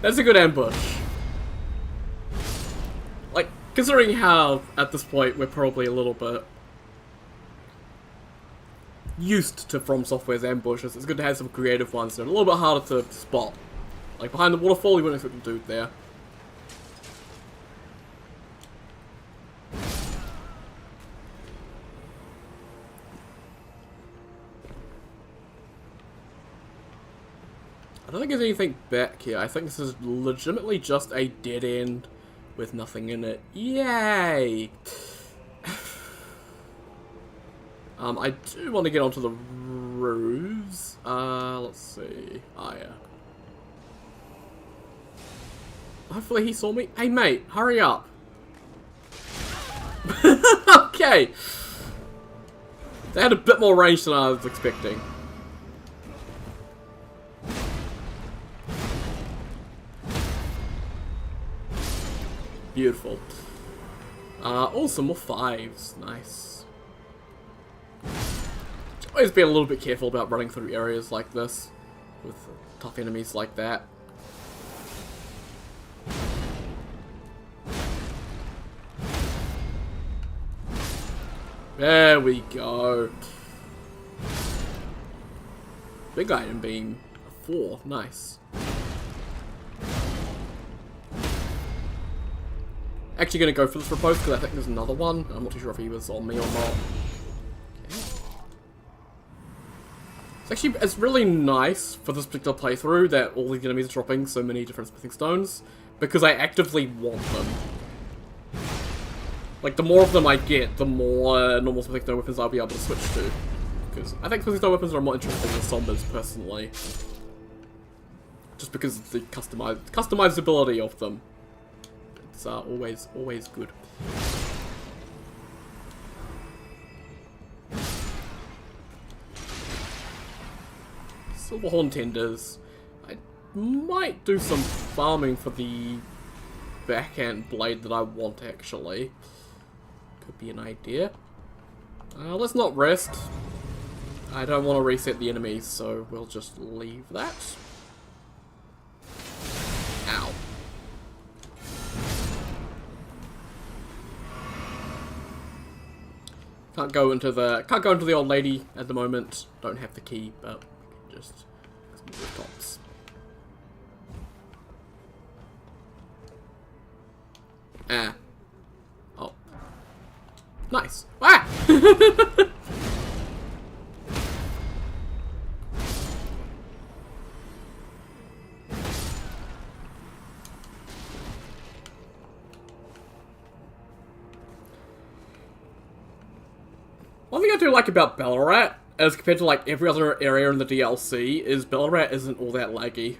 That's a good ambush. Like, considering how, at this point, we're probably a little bit used to From Software's ambushes, it's good to have some creative ones that are a little bit harder to spot. Like, behind the waterfall, you wouldn't expect a dude there. I don't think there's anything back here. I think this is legitimately just a dead end with nothing in it. Yay! I do want to get onto the roofs. Let's see. Oh, yeah. Hopefully he saw me. Hey, mate, hurry up. Okay. They had a bit more range than I was expecting. Beautiful. Awesome, more fives. Nice. Always be a little bit careful about running through areas like this with tough enemies like that. There we go. Big item beam. A 4. Nice. Actually gonna go for this for both because I think there's another one. I'm not too sure if he was on me or not. Okay. It's really nice for this particular playthrough that all the enemies are dropping so many different smithing stones because I actively want them. Like, the more of them I get, the more normal smithing stone weapons I'll be able to switch to. Because I think smithing stone weapons are more interesting than sombers, personally. Just because of the customizability of them. It's always good. Silverhorn tenders. I might do some farming for the backhand blade that I want, actually. Could be an idea. Let's not rest. I don't want to reset the enemies, so we'll just leave that. Ow. Can't go into the old lady at the moment. Don't have the key, but we can just move the tops. Ah. Oh. Nice. Ah! One thing I do like about Ballarat, as compared to like every other area in the DLC, is Ballarat isn't all that laggy.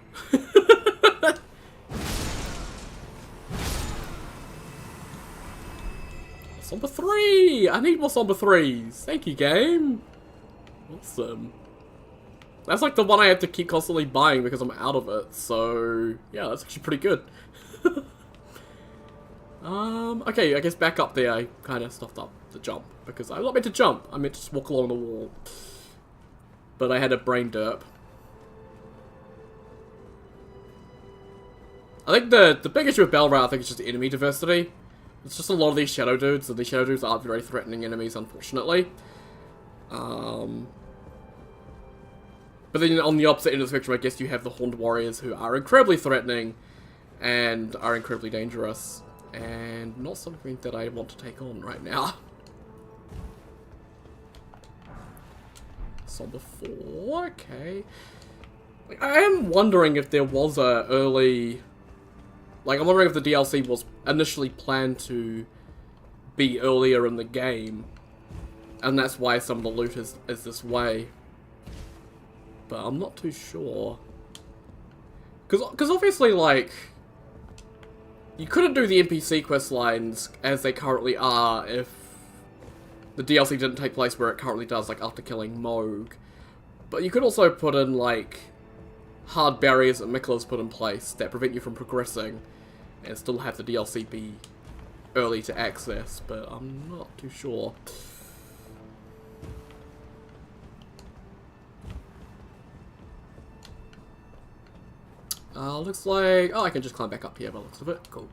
Somber 3! I need more Somber 3s! Thank you, game! Awesome. That's like the one I have to keep constantly buying because I'm out of it, so yeah, that's actually pretty good. Okay, I guess back up there I kind of stuffed up the jump, because I'm not meant to jump, I meant to just walk along the wall. But I had a brain derp. I think the big issue with Ballarat, I think, is just enemy diversity. It's just a lot of these shadow dudes, and these shadow dudes aren't very threatening enemies, unfortunately. But then on the opposite end of the spectrum, I guess you have the Horned Warriors, who are incredibly threatening and are incredibly dangerous, and not something that I want to take on right now. Somber 4, okay. Like, I am wondering if there was a early... Like, I'm wondering if the DLC was initially planned to be earlier in the game, and that's why some of the loot is this way. But I'm not too sure. Because obviously, like, you couldn't do the NPC quest lines as they currently are if the DLC didn't take place where it currently does, like, after killing Moog. But you could also put in, like, hard barriers that Mikkela's put in place that prevent you from progressing, and still have the DLC be early to access, but I'm not too sure. Looks like... Oh, I can just climb back up here by the looks of it. Cool.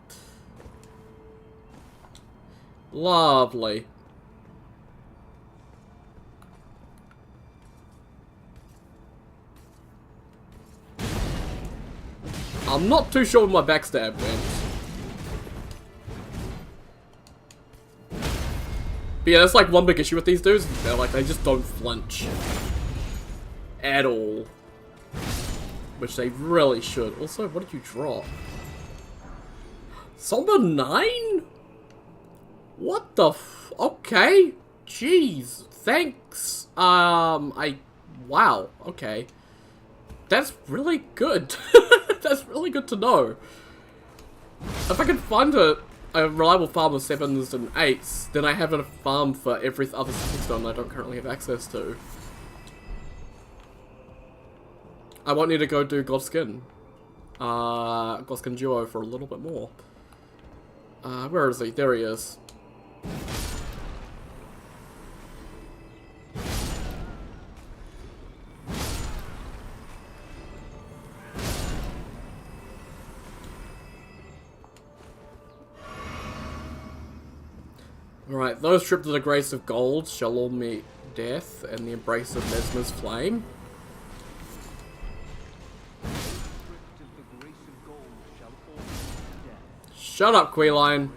Lovely. I'm not too sure where my backstab went. But yeah, that's like one big issue with these dudes. They're like, they just don't flinch. At all. Which they really should. Also, what did you drop? Somber 9? What the f... Okay. Jeez. Thanks. Wow. Okay. That's really good. That's really good to know. If I can find a reliable farm of 7s and 8s, then I have a farm for every other stone I don't currently have access to. I won't need to go do Godskin. Godskin Duo for a little bit more. Where is he? There he is. Alright, those stripped to the grace of gold shall all meet death and the embrace of Mesmer's flame. Shut up, Queeline.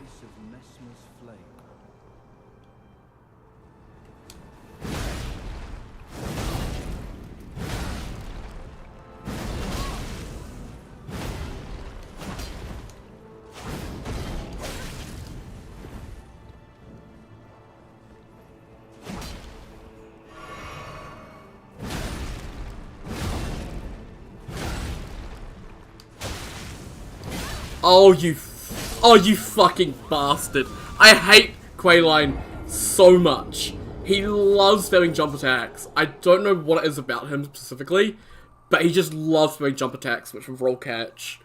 Oh, you fucking bastard. I hate Quayline so much. He loves spamming jump attacks. I don't know what it is about him specifically, but he just loves spamming jump attacks, which will roll catch.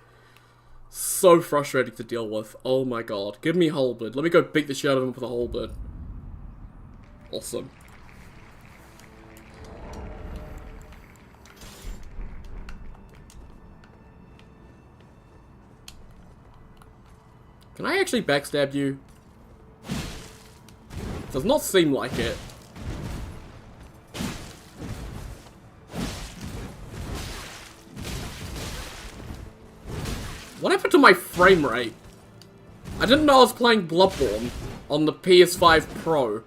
So frustrating to deal with. Oh my god. Give me Halberd. Let me go beat the shit out of him with a Halberd. Awesome. Can I actually backstab you? Does not seem like it. What happened to my frame rate? I didn't know I was playing Bloodborne on the PS5 Pro.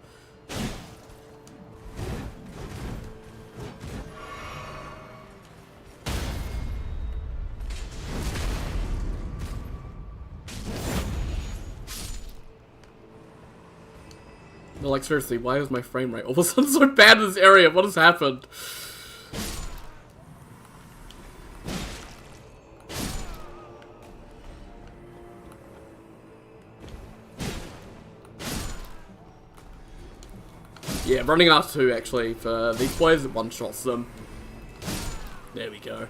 No, like, seriously, why is my frame rate all of a sudden so bad in this area? What has happened? Yeah, running R2 actually for these players that one-shots them. There we go.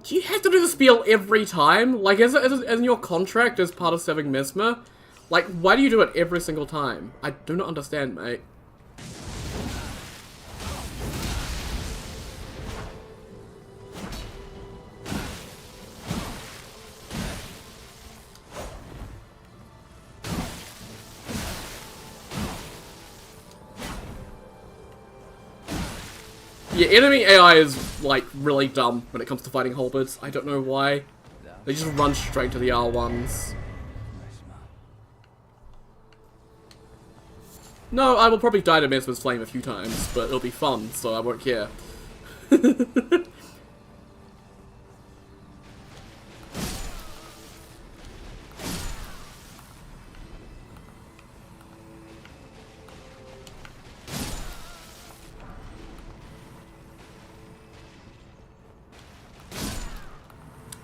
Do you have to do the spiel every time? Like, is it in your contract as part of serving Mesmer? Like, why do you do it every single time? I do not understand, mate. Yeah, enemy AI is, like, really dumb when it comes to fighting halberds. I don't know why. They just run straight to the R1s. No, I will probably die to Mesmer's Flame a few times, but it'll be fun, so I won't care.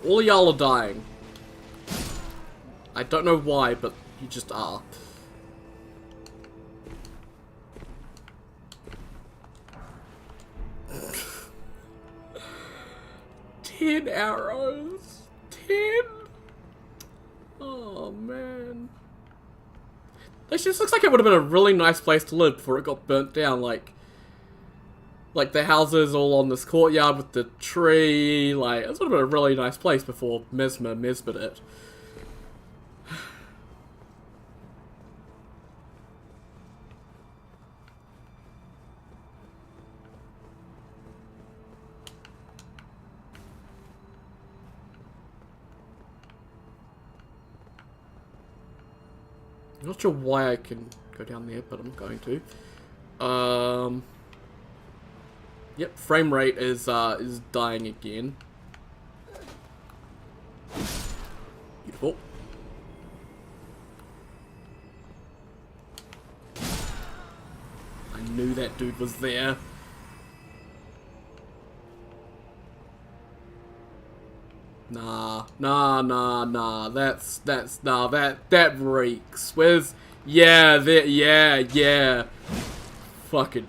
All y'all are dying. I don't know why, but you just are. Ten arrows. 10? Oh, man. This just looks like it would have been a really nice place to live before it got burnt down, like the houses all on this courtyard with the tree, like, this would have been a really nice place before Mesmered it. I'm not sure why I can go down there, but I'm going to. Yep, frame rate is dying again. Beautiful. I knew that dude was there. Nah. That reeks. Where's... Yeah. Fucking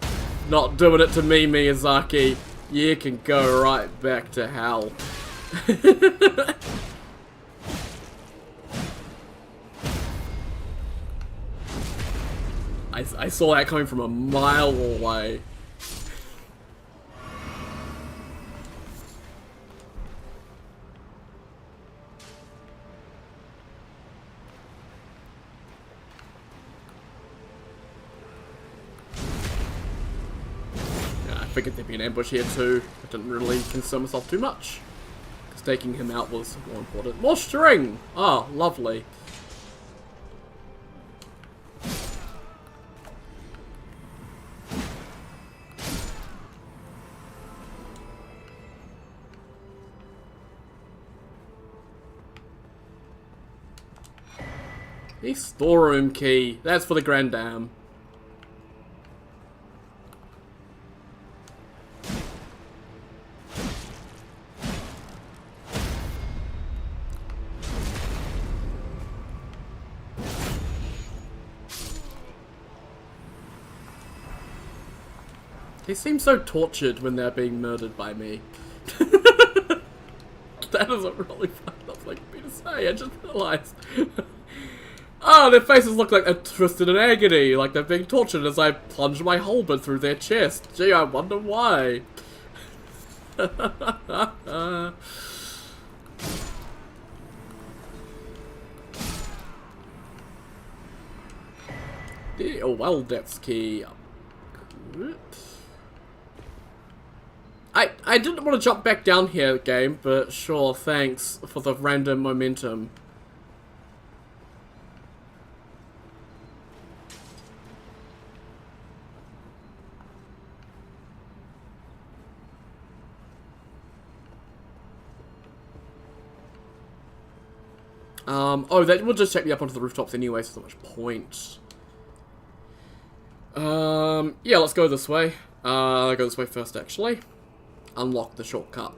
not doing it to me, Miyazaki. You can go right back to hell. I saw that coming from a mile away. I figured there'd be an ambush here too. I didn't really concern myself too much, because taking him out was more important. More string! Oh, lovely. The storeroom key. That's for the Grand Dam. They seem so tortured when they're being murdered by me. That is a really fucked up thing for me to say, I just realised. Oh, their faces look like they're twisted in agony, like they're being tortured as I plunge my halberd through their chest. Gee, I wonder why. Oh, well, that's key. I didn't want to jump back down here, game, but sure, thanks for the random momentum. Oh, that will just take me up onto the rooftops anyway, so there's not much point. Yeah, let's go this way. Go this way first, actually. Unlock the shortcut.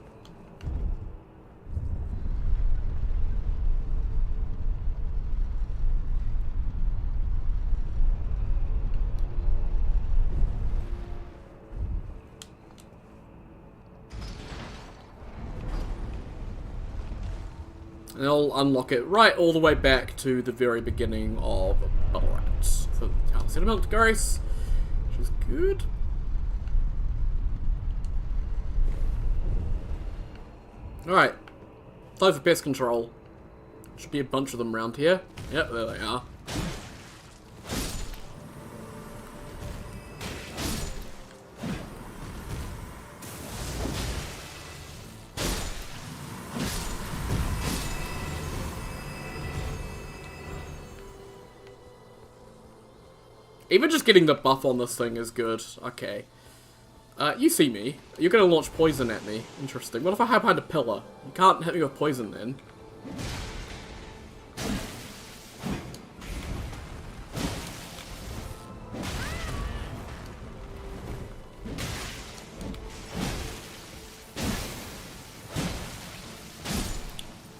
And I'll unlock it right all the way back to the very beginning of Ballarat. So, Town Settlement, Grace, which is good. Alright. Time for pest control. Should be a bunch of them around here. Yep, there they are. Even just getting the buff on this thing is good. Okay. You see me. You're gonna launch poison at me. Interesting. What if I hide behind a pillar? You can't hit me with poison then.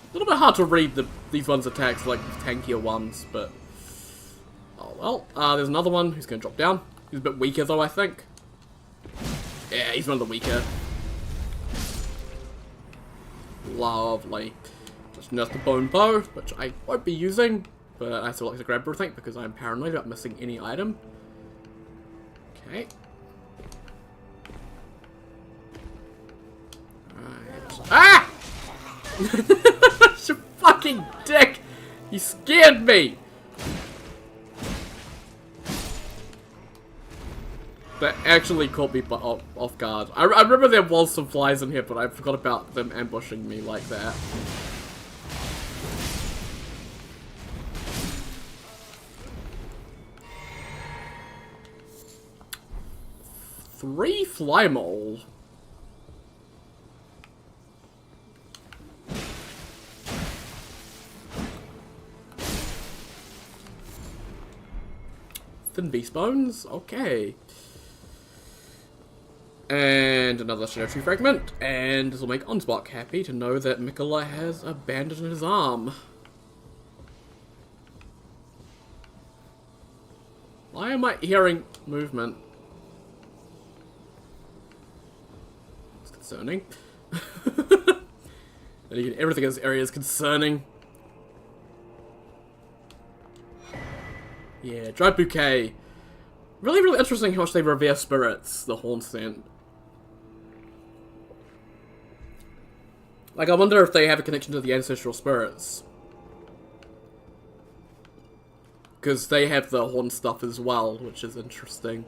A little bit hard to read these ones' attacks, like tankier ones, but... Oh well, there's another one who's going to drop down. He's a bit weaker though, I think. Yeah, he's one of the weaker. Lovely. Just nerfed the bone bow, which I won't be using, but I still like to grab everything because I'm paranoid about missing any item. Okay. Right. Ah! You fucking dick! You scared me! That actually caught me off guard. I remember there was some flies in here, but I forgot about them ambushing me like that. Three fly mole. Thin beast bones? Okay. And another Shadow Tree fragment, and this will make Onspark happy to know that Mikola has abandoned his arm. Why am I hearing movement? It's concerning. And again, everything in this area is concerning. Yeah, Dry Bouquet. Really, really interesting how much they revere spirits, the Horn Scent. Like, I wonder if they have a connection to the ancestral spirits. Because they have the horn stuff as well, which is interesting.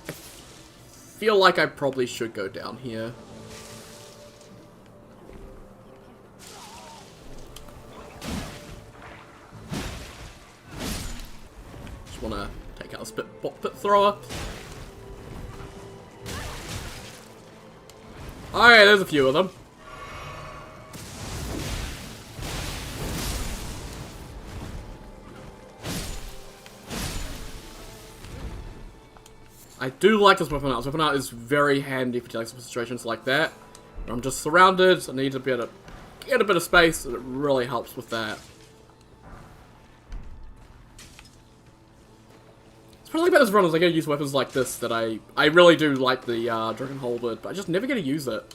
I feel like I probably should go down here. Just want to take out a pit thrower. Alright, there's a few of them. I do like this weapon art. This weapon art is very handy for dealing with situations like that. Where I'm just surrounded, I need to be able to get a bit of space, and it really helps with that. It's probably about this run is I gotta use weapons like this that I really do like the Dragon Halberd, but I just never get to use it.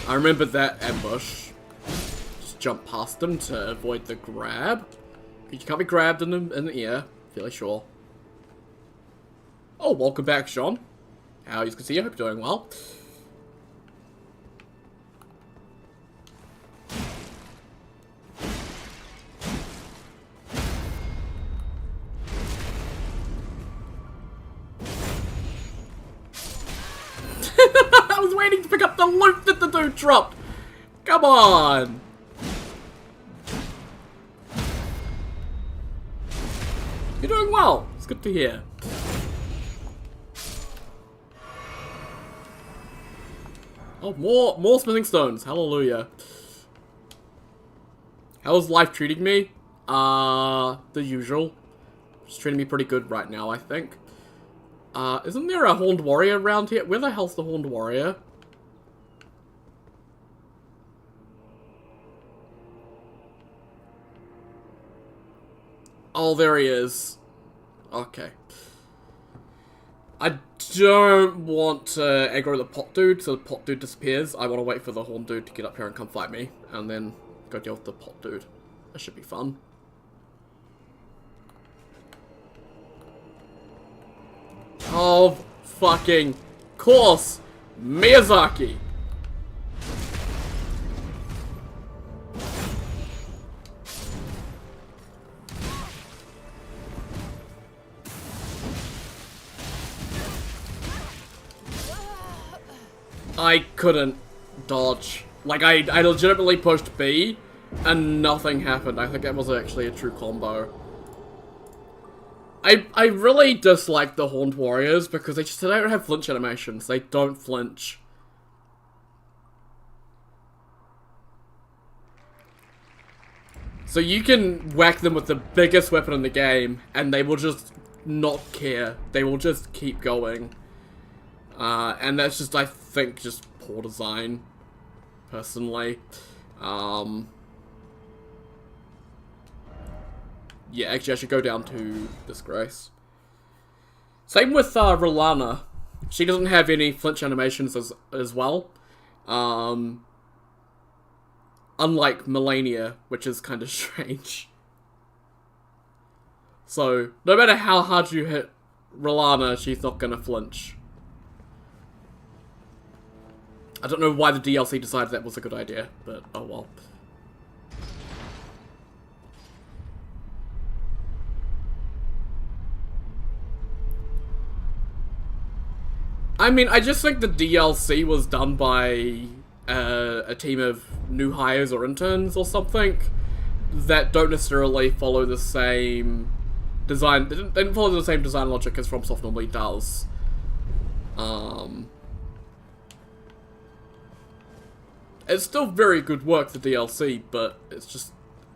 I remember that ambush. Just jump past them to avoid the grab. You can't be grabbed in the ear, fairly sure. Oh, welcome back, Sean. How you can see, I hope you're doing well. I was waiting to pick up the loot that the dude dropped. Come on. You're doing well. It's good to hear. Oh, more smithing stones. Hallelujah. How's life treating me? The usual. She's treating me pretty good right now, I think. Isn't there a Horned Warrior around here? Where the hell's the Horned Warrior? Oh, there he is. Okay. I don't want to aggro the pot dude, so the pot dude disappears. I want to wait for the horn dude to get up here and come fight me, and then go deal with the pot dude. That should be fun. Oh, fucking course! Miyazaki! I couldn't dodge. Like, I legitimately pushed B, and nothing happened. I think that was actually a true combo. I really dislike the Horned Warriors because they don't have flinch animations. They don't flinch. So you can whack them with the biggest weapon in the game, and they will just not care. They will just keep going. And that's just, I think, just poor design, personally. Yeah, actually I should go down to Disgrace. Same with Rolana. She doesn't have any flinch animations as well. Unlike Melania, which is kind of strange. So, no matter how hard you hit Rolana, she's not gonna flinch. I don't know why the DLC decided that was a good idea, but oh well. I mean, I just think the DLC was done by a team of new hires or interns or something that don't necessarily follow the same design. They didn't follow the same design logic as FromSoft normally does. It's still very good work, the DLC, but it's just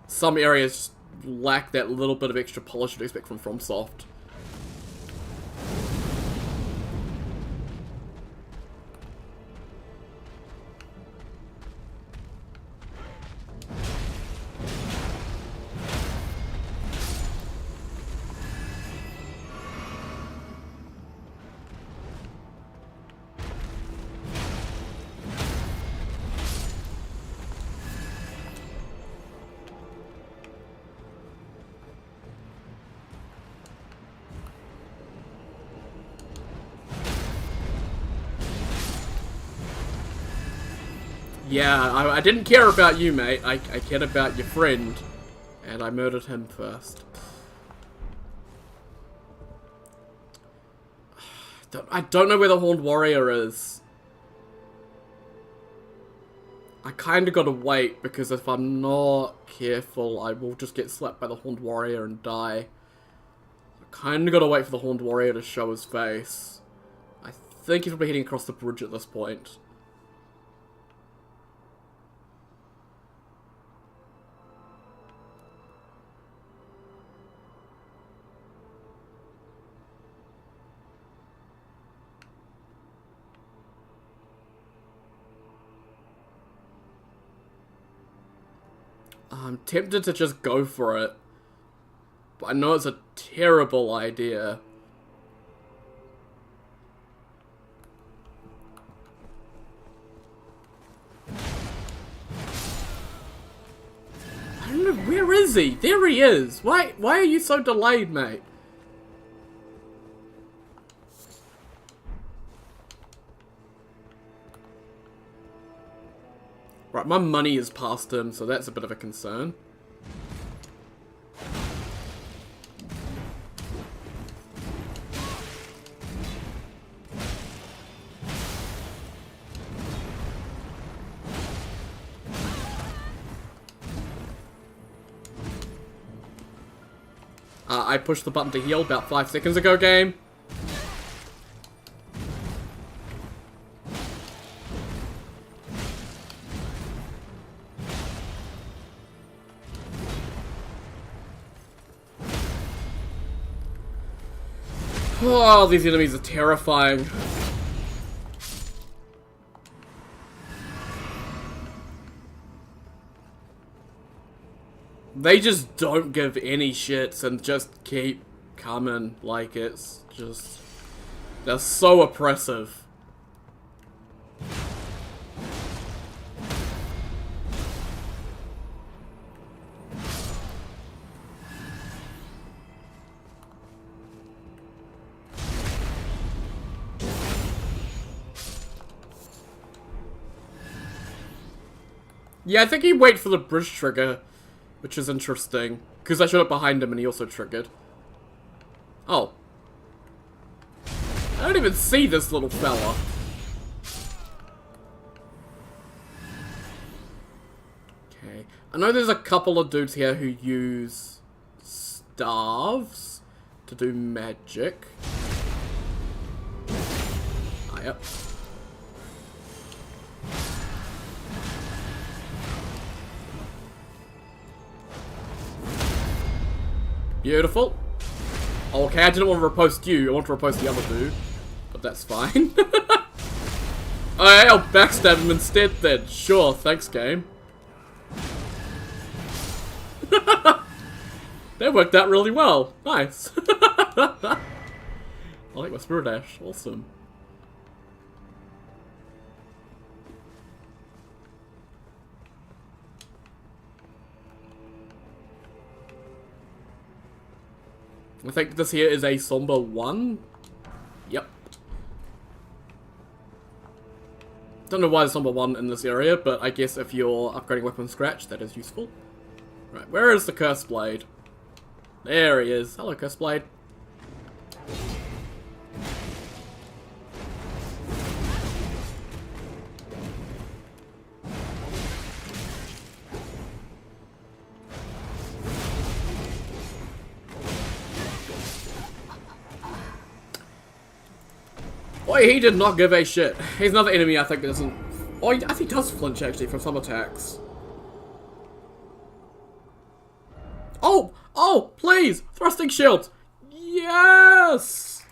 some areas just lack that little bit of extra polish you'd expect from FromSoft. Yeah, I didn't care about you, mate. I cared about your friend. And I murdered him first. I don't know where the Horned Warrior is. I kinda gotta wait, because if I'm not careful, I will just get slapped by the Horned Warrior and die. I kinda gotta wait for the Horned Warrior to show his face. I think he's probably heading across the bridge at this point. I'm tempted to just go for it. But I know it's a terrible idea. I don't know, where is he? There he is! Why are you so delayed, mate? Right, my money is past him, so that's a bit of a concern. I pushed the button to heal about 5 seconds ago, game. Oh, these enemies are terrifying. They just don't give any shits and just keep coming. Like, it's just... They're so oppressive. Yeah, I think he wait for the bridge trigger, which is interesting. Because I showed up behind him and he also triggered. Oh. I don't even see this little fella. Okay. I know there's a couple of dudes here who use staves to do magic. Ah, yep. Beautiful. Okay, I didn't want to riposte you. I want to riposte the other dude. But that's fine. Alright, I'll backstab him instead then. Sure, thanks game. That worked out really well. Nice. I like my Spirit Dash. Awesome. I think this here is a Somber 1. Yep. Don't know why there's Somber 1 in this area, but I guess if you're upgrading weapon scratch, that is useful. Right, where is the Cursed Blade? There he is. Hello, Cursed Blade. Boy, he did not give a shit. He's another enemy I think that doesn't... Oh, I think he does flinch actually from some attacks. Oh! Oh! Please! Thrusting shields! Yes!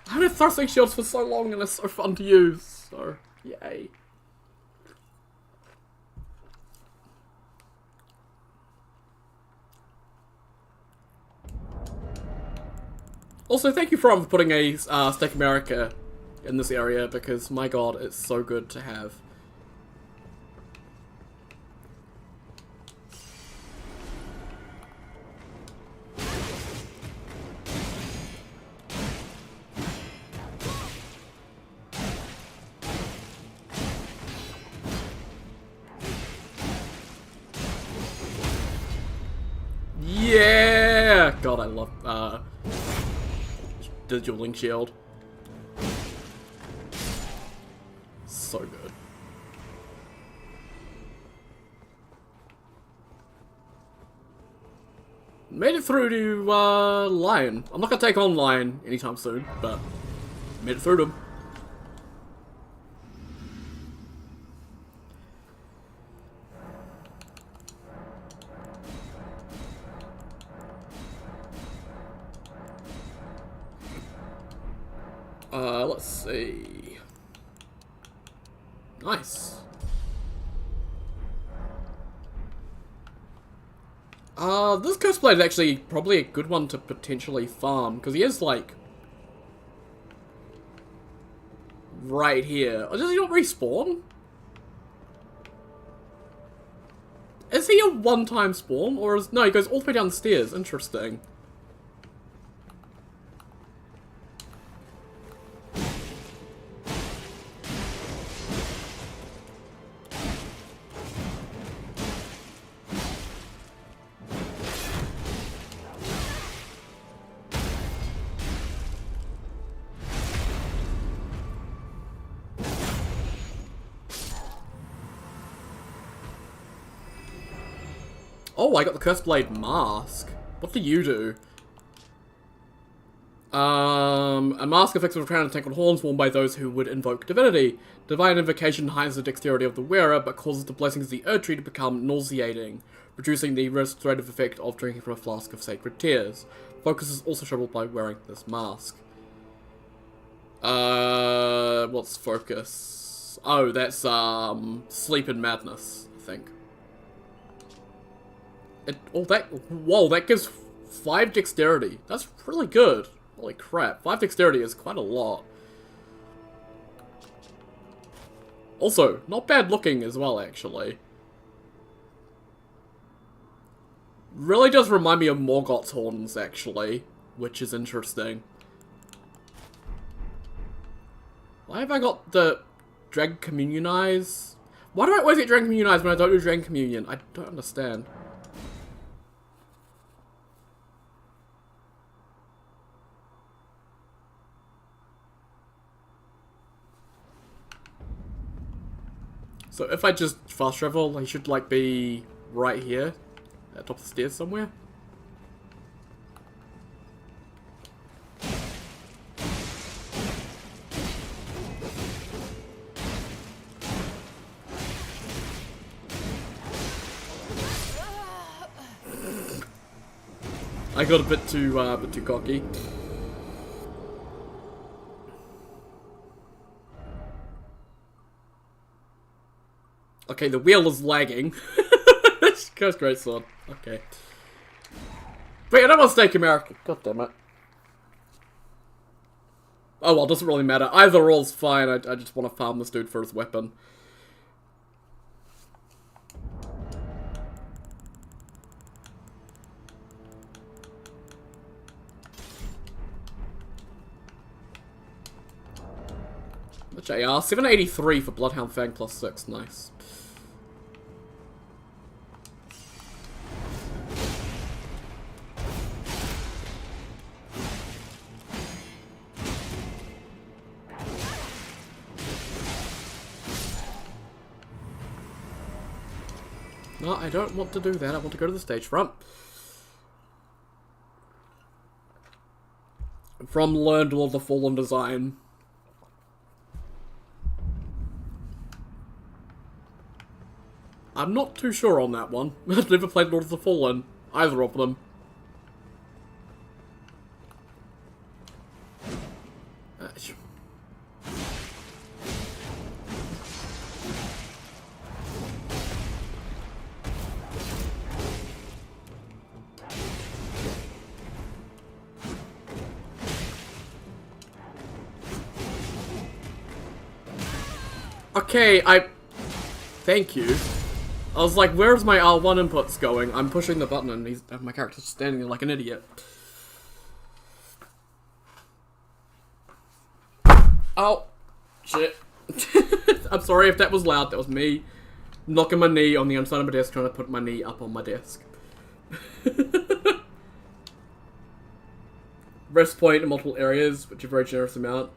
I haven't had thrusting shields for so long and they're so fun to use. So, yay. Also, thank you for putting a Steak America in this area, because, my god, it's so good to have. Yeah! God, I love, the dueling shield. So good. Made it through to, Lion. I'm not gonna take on Lion anytime soon, but made it through to him. Let's see. Nice. This Cursed Blade is actually probably a good one to potentially farm, because he is, like, right here. Oh, does he not respawn? Is he a one-time spawn, or is... No, he goes all the way down the stairs. Interesting. Oh, I got the Cursed Blade mask. What do you do? A mask affects with a crown and tangled horns worn by those who would invoke divinity. Divine invocation hides the dexterity of the wearer, but causes the blessings of the Erd Tree to become nauseating. reducing the restorative effect of drinking from a flask of sacred tears. Focus is also troubled by wearing this mask. What's focus? Oh, that's, sleep and madness, I think. Whoa, that gives 5 dexterity. That's really good. Holy crap, 5 dexterity is quite a lot. Also, not bad looking as well, actually. Really does remind me of Morgoth's horns, actually, which is interesting. Why have I got the Dragon Communion eyes? Why do I always get Dragon Communion eyes when I don't do Dragon Communion? I don't understand. So if I just fast travel, I should like be right here, at the top of the stairs somewhere. I got a bit too cocky. Okay, the wheel is lagging. Curse greatsword. Okay. Wait, I don't want to stay American. God damn it. Oh well, doesn't really matter. Either or's fine. I just want to farm this dude for his weapon. Which AR? 783 for Bloodhound Fang plus 6. Nice. No, I don't want to do that. I want to go to the stage front. From Learned Lord of the Fallen design. I'm not too sure on that one. I've never played Lord of the Fallen. Either of them. Okay, thank you. I was like, where's my R1 inputs going? I'm pushing the button and my character's standing there like an idiot. Oh, shit. I'm sorry if that was loud, that was me knocking my knee on the inside of my desk, trying to put my knee up on my desk. Rest point in multiple areas, which is a very generous amount.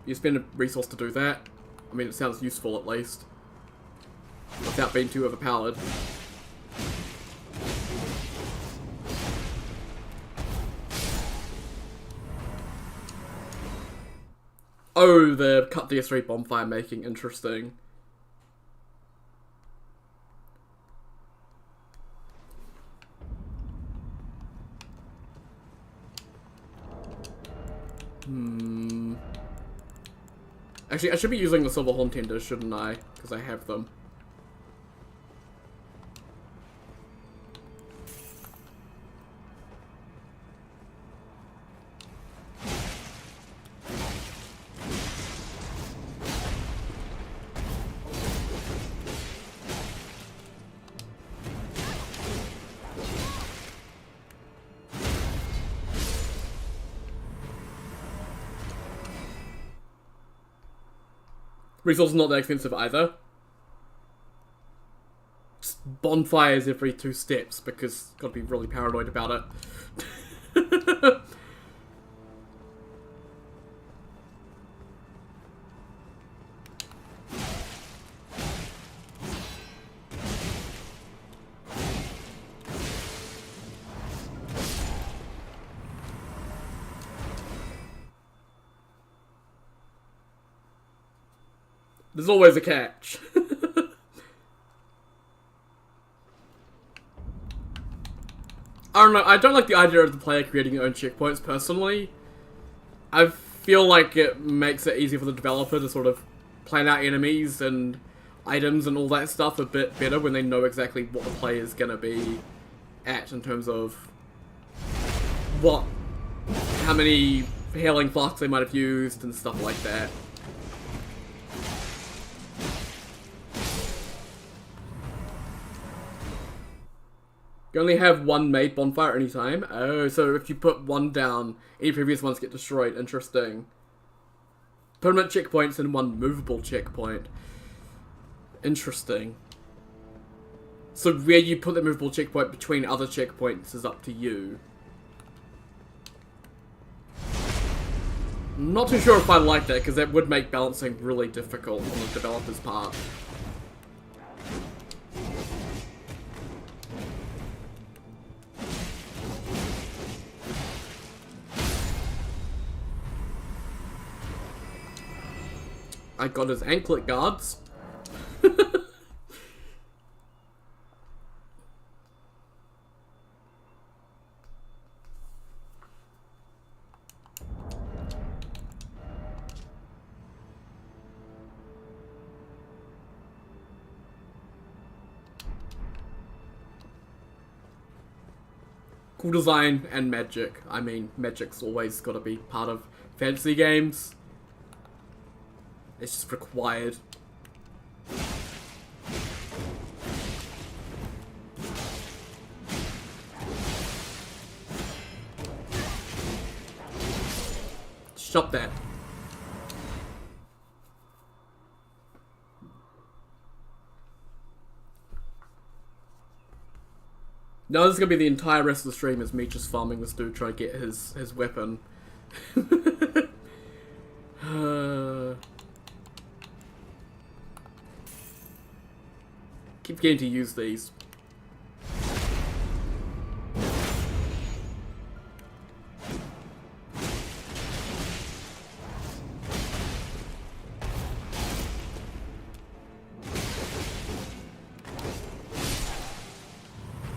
You spend a resource to do that. I mean, it sounds useful at least. Without being too overpowered. Oh, the cut DS3 bonfire making. Interesting. Actually, I should be using the silver horn tenders, shouldn't I? Because I have them. Resources not that expensive either. Just bonfires every 2 steps because gotta be really paranoid about it. There's always a catch. I don't know, I don't like the idea of the player creating their own checkpoints, personally. I feel like it makes it easier for the developer to sort of plan out enemies and items and all that stuff a bit better when they know exactly what the player is gonna be at in terms of how many healing flasks they might have used and stuff like that. You only have one made bonfire any time. Oh, so if you put one down, any previous ones get destroyed. Interesting. Permanent checkpoints and one movable checkpoint. Interesting. So where you put the movable checkpoint between other checkpoints is up to you. I'm not too sure if I like that, because that would make balancing really difficult on the developer's part. I got his anklet guards. Cool design and magic. I mean, magic's always got to be part of fantasy games. It's just required. Stop that. No, this is gonna be the entire rest of the stream is me just farming this dude trying to get his weapon. Keep getting to use these.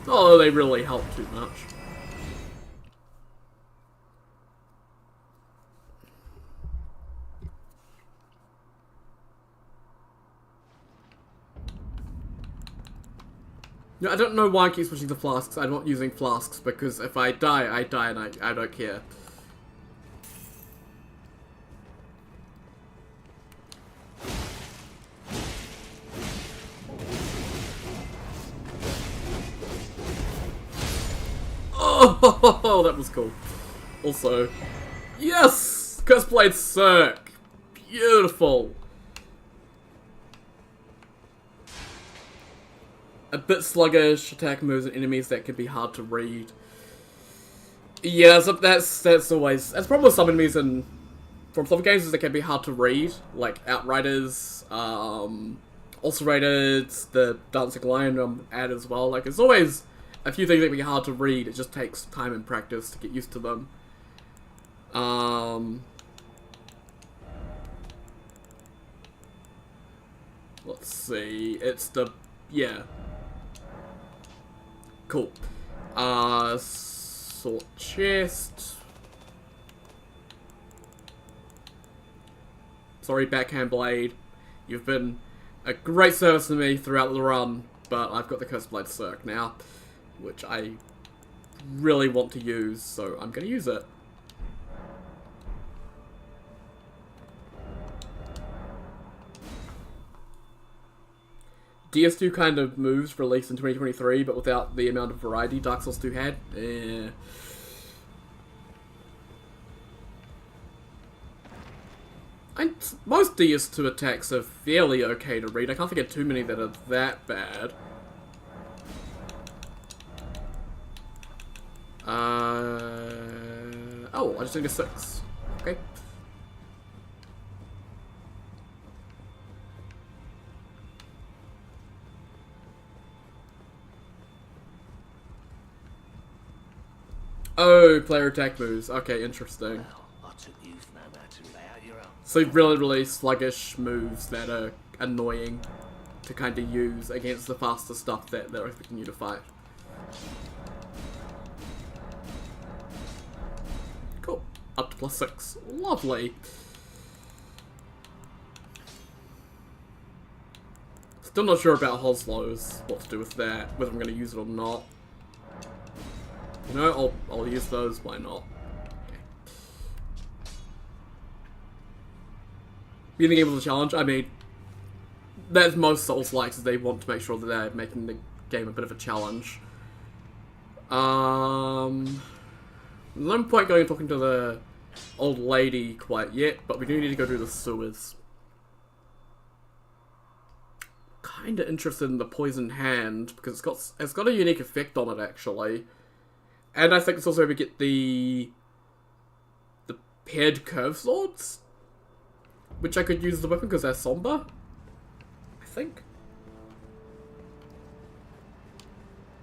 Oh, they really help too much. No, I don't know why I keep switching to flasks. I'm not using flasks because if I die and I don't care. Oh, that was cool. Also, yes! Curse Blade Cirque! Beautiful! A bit sluggish, attack moves and enemies that can be hard to read. Yeah, so that's always... That's probably some enemies from some games is they can be hard to read, like Outriders, Ulcerated, the Dancing Lion I'm at as well. Like, it's always a few things that can be hard to read, it just takes time and practice to get used to them. Let's see, it's the... yeah. Cool. Sort chest. Sorry, Backhand Blade. You've been a great service to me throughout the run, but I've got the Curse Blade Cirque now, which I really want to use, so I'm going to use it. DS2 kind of moves released in 2023, but without the amount of variety Dark Souls 2 had. Most DS2 attacks are fairly okay to read. I can't think of too many that are that bad. Oh, I just need a 6. Okay. Oh, player attack moves. Okay, interesting. Well, I took you no matter to lay out your own. So really, really sluggish moves that are annoying to kind of use against the faster stuff that they're expecting you to fight. +6. Lovely. Still not sure about Hoslow's, what to do with that, whether I'm going to use it or not. You know, I'll use those, why not? Okay. Being able to challenge, I mean, that's most Souls-likes, is they want to make sure that they're making the game a bit of a challenge. No point going and talking to the old lady quite yet, but we do need to go do the sewers. Kinda interested in the poisoned hand, because it's got a unique effect on it, actually. And I think it's also where we get the paired curve swords, which I could use the weapon because they're somber, I think.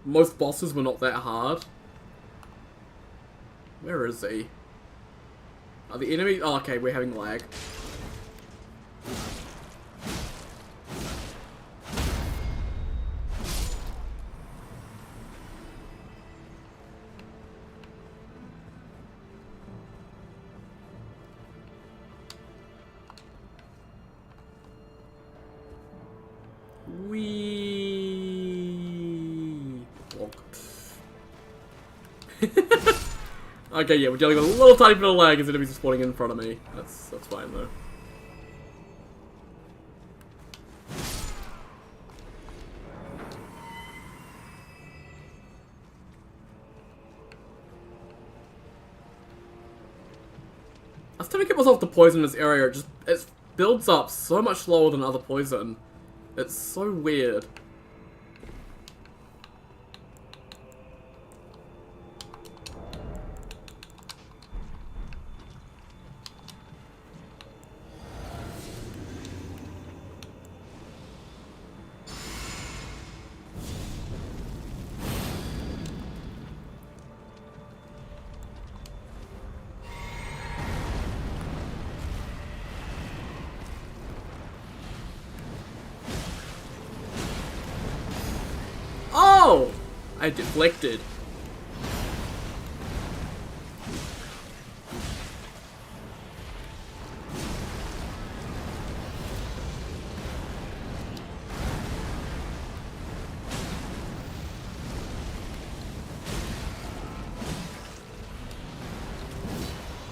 Most bosses were not that hard. Where is he? Are the enemies? Oh, okay, we're having lag. Okay, yeah, we're dealing with a little tiny bit of lag as enemies are spawning in front of me. That's fine though. I was trying to get myself to poison in this area. It builds up so much slower than other poison. It's so weird. Oh! I deflected.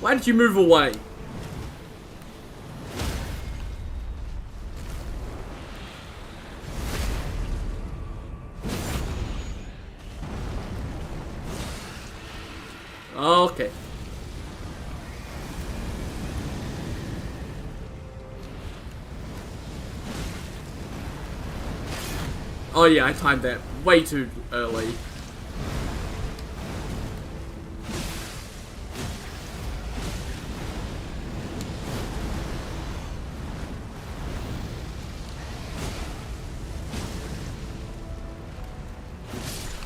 Why did you move away? Okay. Oh yeah, I timed that way too early.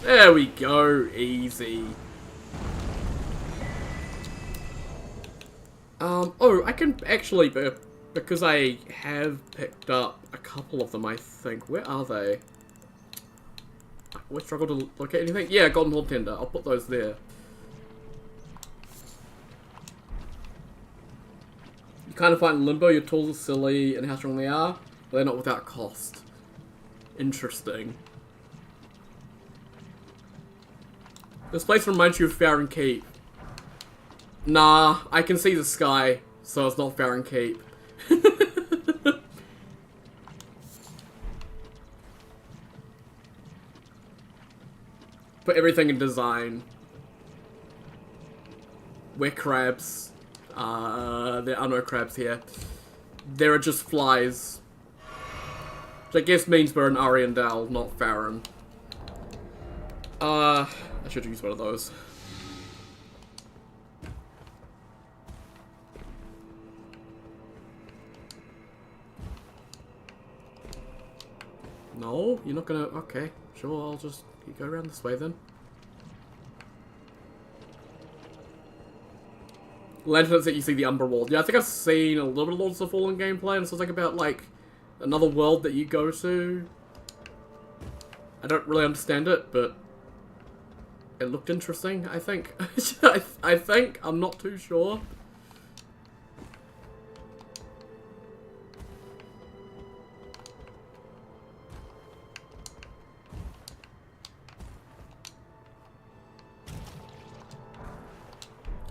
There we go, easy. Oh, I can actually, because I have picked up a couple of them, I think. Where are they? I always struggle to locate anything. Yeah, Golden Horn Tender. I'll put those there. You kind of find in Limbo, your tools are silly and how strong they are, but they're not without cost. Interesting. This place reminds you of Farron Keep. Nah, I can see the sky, so it's not Farron Keep. Put everything in design. We're crabs. There are no crabs here. There are just flies. Which I guess means we're in Ariandel, not Farron. I should use one of those. No, you're not gonna... Okay, sure, I'll just go around this way then. Lanterns that you see the Umber World. Yeah, I think I've seen a little bit of Lords of the Fallen gameplay, and it's like about, like, another world that you go to. I don't really understand it, but it looked interesting, I think. I think, I'm not too sure.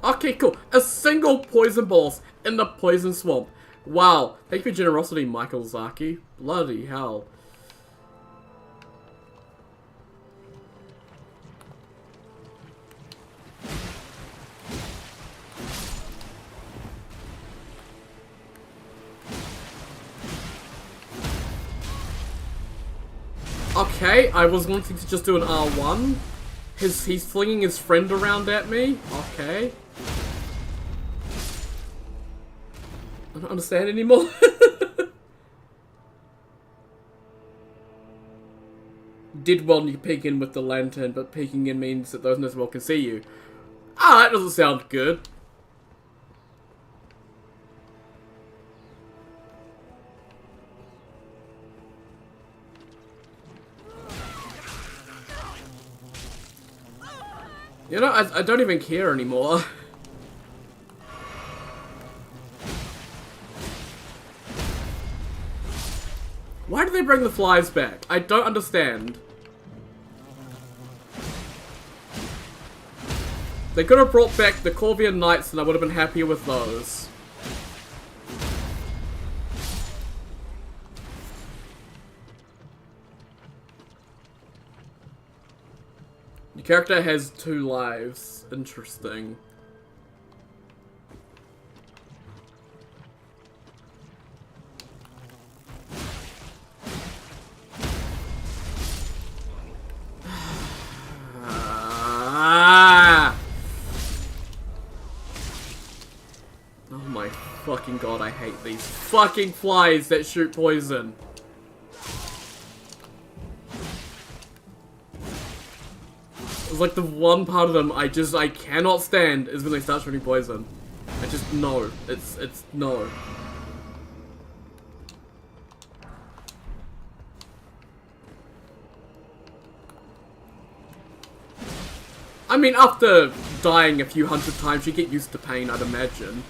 Okay, cool. A single poison boss in the poison swamp. Wow. Thank you for your generosity, Michael Zaki. Bloody hell. Okay, I was wanting to just do an R1. He's flinging his friend around at me. Okay. I don't understand anymore. Did well you peek in with the lantern, but peeking in means that those as well can see you. Ah, that doesn't sound good. You know, I don't even care anymore. Why do they bring the flies back? I don't understand. They could have brought back the Corvian Knights and I would have been happier with those. Your character has 2 lives. Interesting. Oh my fucking god, I hate these fucking flies that shoot poison. It's like the one part of them I cannot stand is when they start shooting poison. I just, no. It's no. I mean, after dying a few hundred times, you get used to pain, I'd imagine.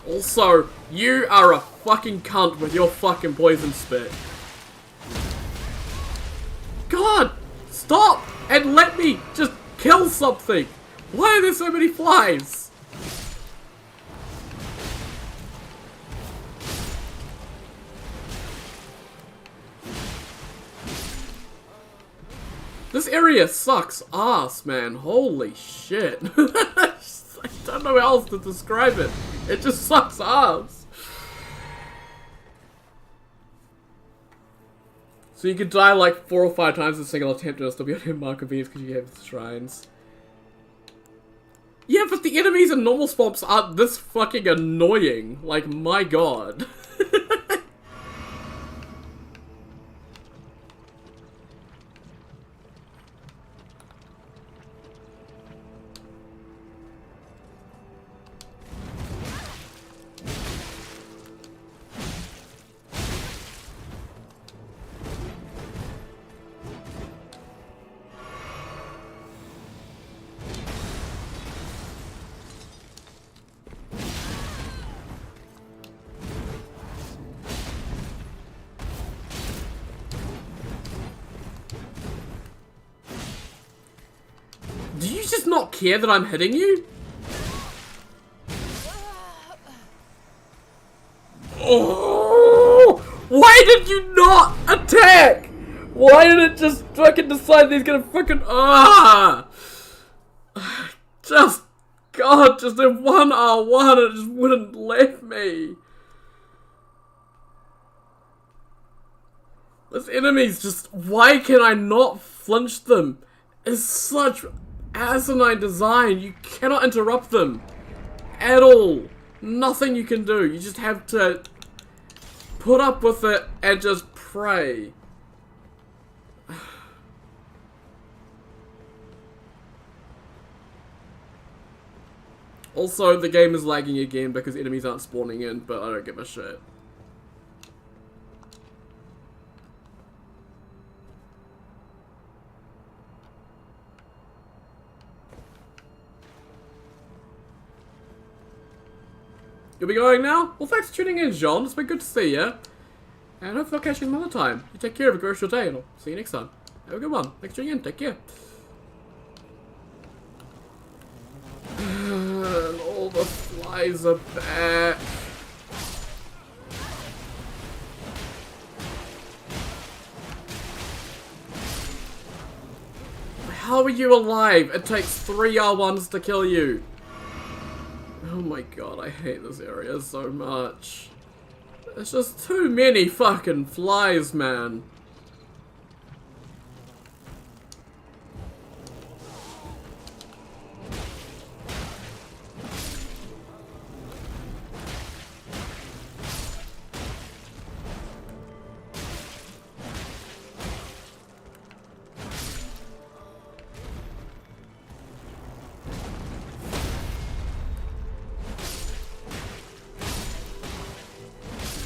Also, you are a fucking cunt with your fucking poison spit. God! Stop! And let me just kill something! Why are there so many flies? This area sucks ass, man. Holy shit. I don't know how else to describe it. It just sucks ass. So you could die like 4 or 5 times in a single attempt and it'll still be on your mark of because you have the shrines. Yeah, but the enemies in normal swamps aren't this fucking annoying. Like, my god. Do you just not care that I'm hitting you? Oh! Why did you not attack? Why did it just fucking decide that he's gonna fucking just God, just in one R1 it just wouldn't let me. This enemy's just, why can I not flinch them? It's such asinine design. You cannot interrupt them at all. Nothing you can do. You just have to put up with it and just pray. Also, the game is lagging again because enemies aren't spawning in, but I don't give a shit. You'll be going now? Well, thanks for tuning in, John. It's been good to see you. And hopefully I'll catch you another time. You take care, have a great day, and I'll see you next time. Have a good one. Thanks for tuning in. Take care. And all the flies are back. How are you alive? It takes 3 R1s to kill you. Oh my god, I hate this area so much. There's just too many fucking flies, man.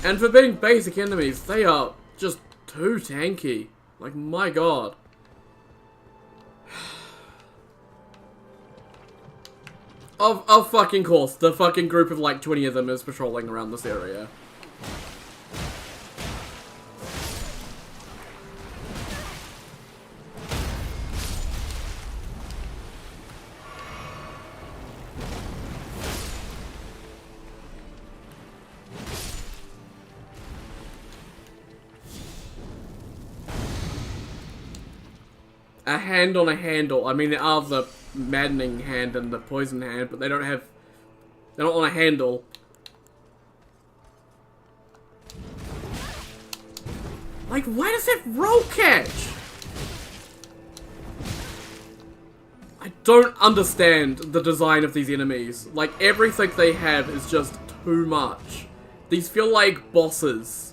And for being basic enemies, they are just too tanky. Like, my god. Of fucking course, the fucking group of like 20 of them is patrolling around this area. A hand on a handle. I mean, there are the maddening hand and the poison hand, but they don't have... They're not on a handle. Like, why does it roll catch? I don't understand the design of these enemies. Like, everything they have is just too much. These feel like bosses.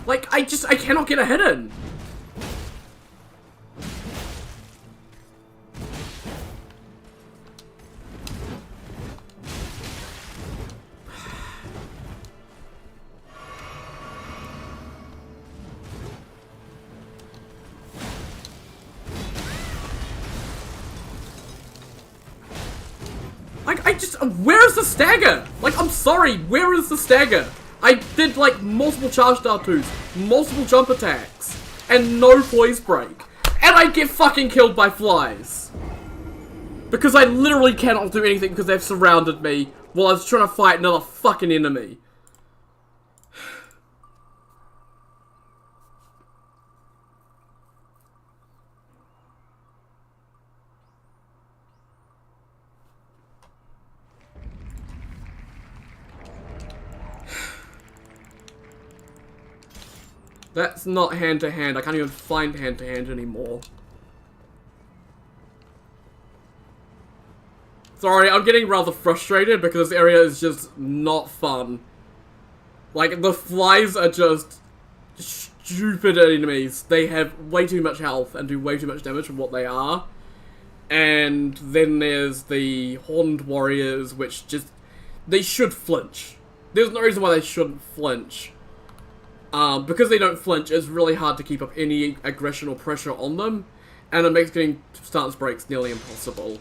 Like, I cannot get a hit in. Like, where is the stagger? Like, I'm sorry, where is the stagger? I did like multiple charge R2s, multiple jump attacks, and no poise break. And I get fucking killed by flies. Because I literally cannot do anything because they've surrounded me while I was trying to fight another fucking enemy. That's not hand-to-hand. I can't even find hand-to-hand anymore. Sorry, I'm getting rather frustrated because this area is just not fun. Like, the flies are just stupid enemies. They have way too much health and do way too much damage from what they are. And then there's the Horned Warriors, which just... They should flinch. There's no reason why they shouldn't flinch. Because they don't flinch, it's really hard to keep up any aggression or pressure on them, and it makes getting stance breaks nearly impossible.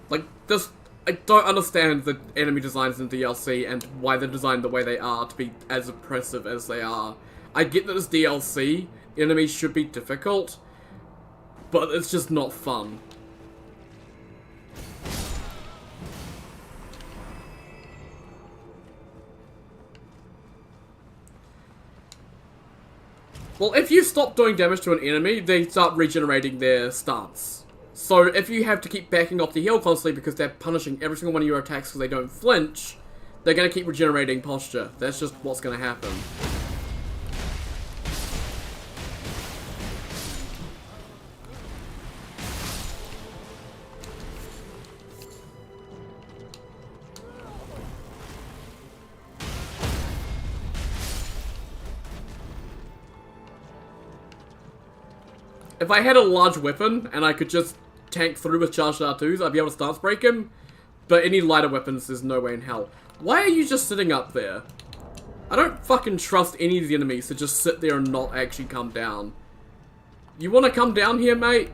Like, this, I don't understand the enemy designs in DLC and why they're designed the way they are to be as oppressive as they are. I get that it's DLC, enemies should be difficult, but it's just not fun. Well, if you stop doing damage to an enemy, they start regenerating their stance. So if you have to keep backing off the heal constantly because they're punishing every single one of your attacks because they don't flinch, they're going to keep regenerating posture. That's just what's going to happen. If I had a large weapon and I could just tank through with charged R2s, I'd be able to stance break him. But any lighter weapons, there's no way in hell. Why are you just sitting up there? I don't fucking trust any of the enemies to just sit there and not actually come down. You wanna come down here, mate?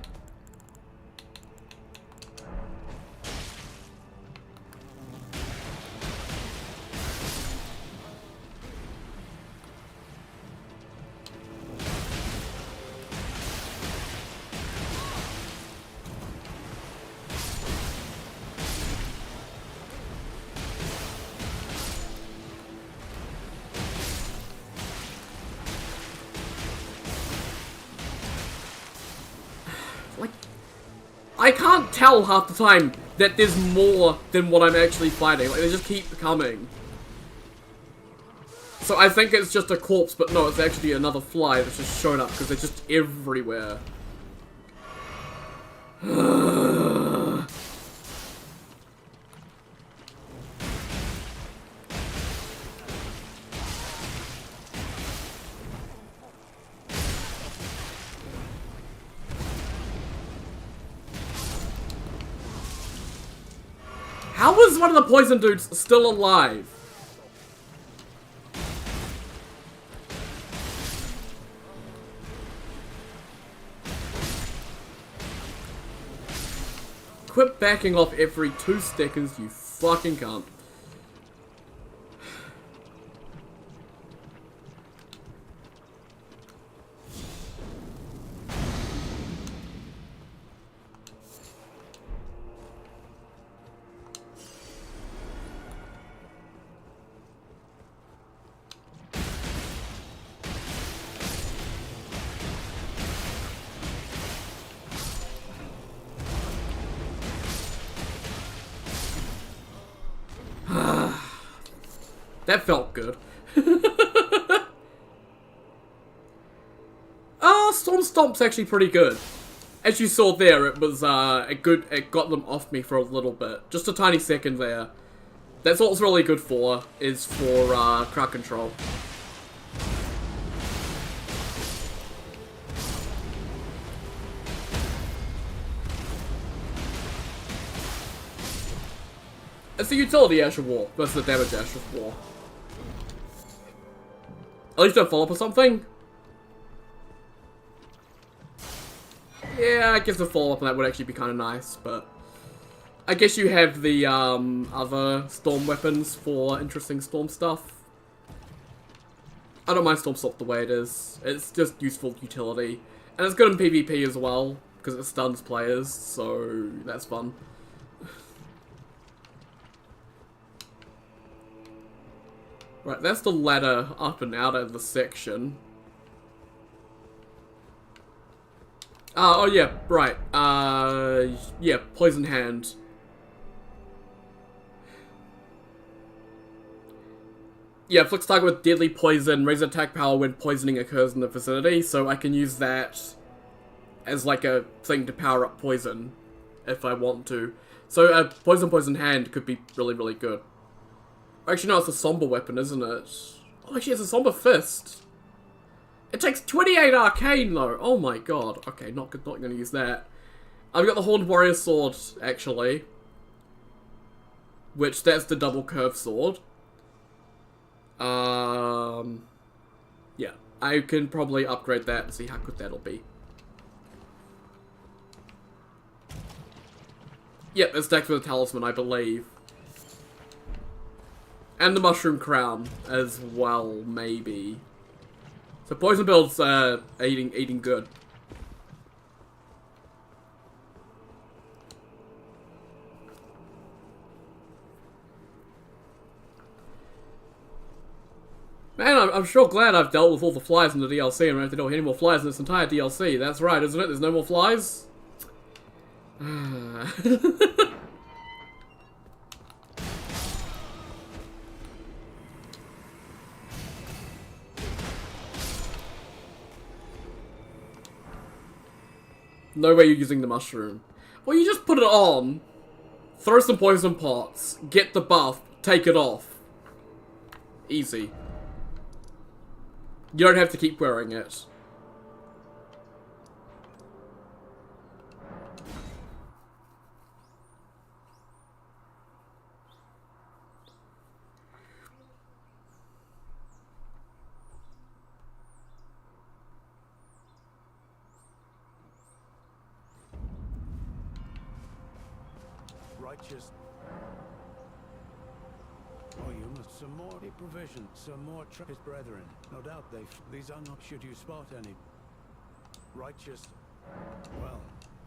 I can't tell half the time that there's more than what I'm actually fighting. Like, they just keep coming. So I think it's just a corpse, but no, it's actually another fly that's just shown up because they're just everywhere. How is one of the poison dudes still alive? Quit backing off every 2 seconds, you fucking cunt. That felt good. Storm Stomp's actually pretty good. As you saw there, it was it got them off me for a little bit. Just a tiny second there. That's what it's really good for, is for crowd control. It's the utility Ash of War versus the damage Ash of War. At least don't follow up or something. Yeah, I guess the follow-up on that would actually be kind of nice, but I guess you have the other storm weapons for interesting storm stuff. I don't mind Storm Stop the way it is. It's just useful utility. And it's good in PvP as well, because it stuns players, so that's fun. Right, that's the ladder up and out of the section. Oh yeah, right. Yeah, Poison Hand. Yeah, afflicts target with deadly poison, raises attack power when poisoning occurs in the vicinity, so I can use that as like a thing to power up poison, if I want to. So a Poison Hand could be really, really good. Actually, no, it's a somber weapon, isn't it? Oh, actually, it's a somber fist. It takes 28 arcane, though. Oh my god. Okay, not gonna use that. I've got the Horned Warrior Sword, actually. Which, that's the double curve sword. Yeah. I can probably upgrade that and see how good that'll be. Yep, it's decked with a talisman, I believe. And the Mushroom Crown as well, maybe. So poison builds eating good. Man, I'm sure glad I've dealt with all the flies in the DLC and I don't have to deal with any more flies in this entire DLC. That's right, isn't it? There's no more flies? No way you're using the mushroom. Well, you just put it on, throw some poison pots, get the buff, take it off. Easy. You don't have to keep wearing it. Righteous. Oh, you must some more provision, some more his brethren. No doubt these are not. Should you spot any righteous? Well,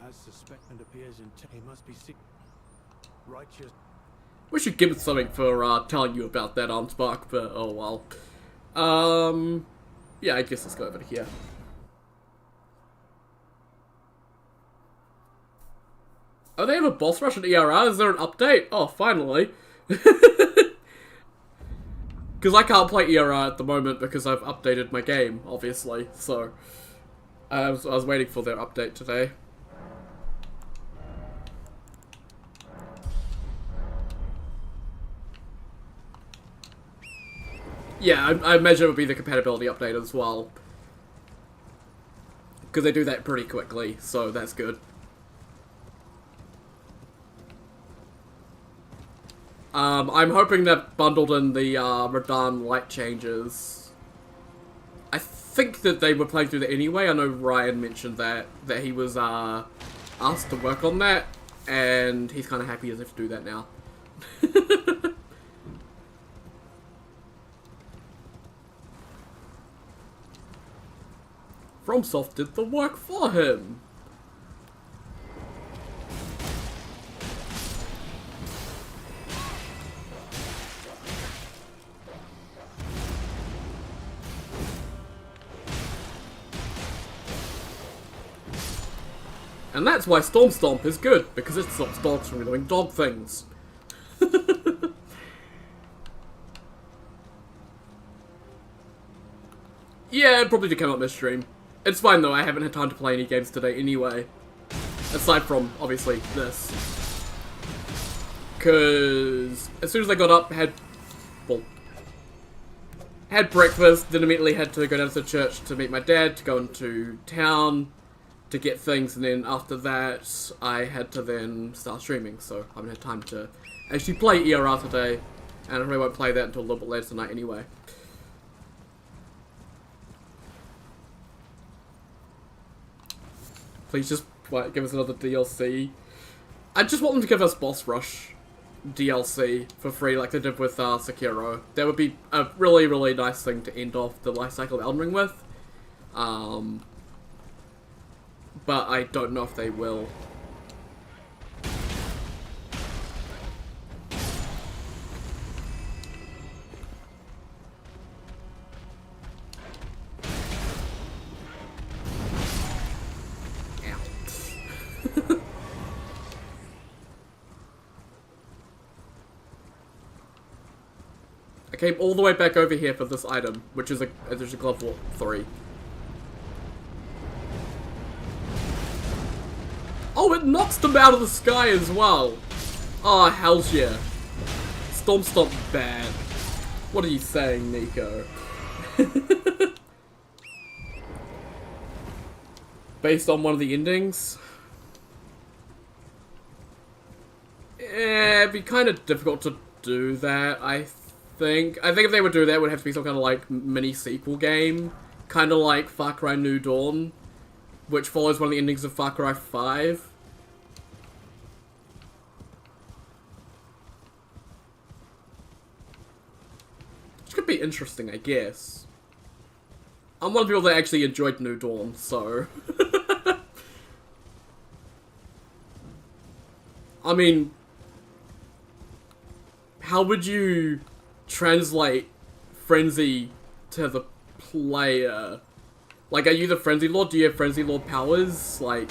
as suspected appears in he must be righteous. We should give it something for telling you about that on Spark, but oh well. Yeah, I guess let's go over to here. Oh, they have a boss rush in ERR? Is there an update? Oh, finally. Because I can't play ERR at the moment because I've updated my game, obviously. So, I was waiting for their update today. Yeah, I imagine it would be the compatibility update as well. Because they do that pretty quickly, so that's good. I'm hoping that bundled in the Radahn light changes. I think that they were playing through that anyway. I know Ryan mentioned that he was asked to work on that, and he's kind of happy as if to do that now. FromSoft did the work for him. And that's why Storm Stomp is good, because it stops dogs from doing dog things. Yeah, it probably did come up this stream. It's fine though, I haven't had time to play any games today anyway. Aside from, obviously, this. Because as soon as I got up, had breakfast, then immediately had to go down to the church to meet my dad, to go into town, to get things, and then after that, I had to then start streaming, so I haven't had time to actually play ERR today, and I probably won't play that until a little bit later tonight anyway. Please just give us another DLC. I just want them to give us Boss Rush DLC for free like they did with Sekiro. That would be a really, really nice thing to end off the life cycle of Elden Ring with. But I don't know if they will. I came all the way back over here for this item, which is there's a glove 3. Oh, it knocks them out of the sky as well. Oh, hells yeah. Storm Stomp bad. What are you saying, Nico? Based on one of the endings? It'd be kind of difficult to do that, I think if they would do that, it would have to be some kind of like mini sequel game. Kind of like Far Cry New Dawn, which follows one of the endings of Far Cry 5. Which could be interesting, I guess. I'm one of the people that actually enjoyed New Dawn, so... I mean... How would you translate Frenzy to the player? Like, are you the Frenzy Lord? Do you have Frenzy Lord powers? Like...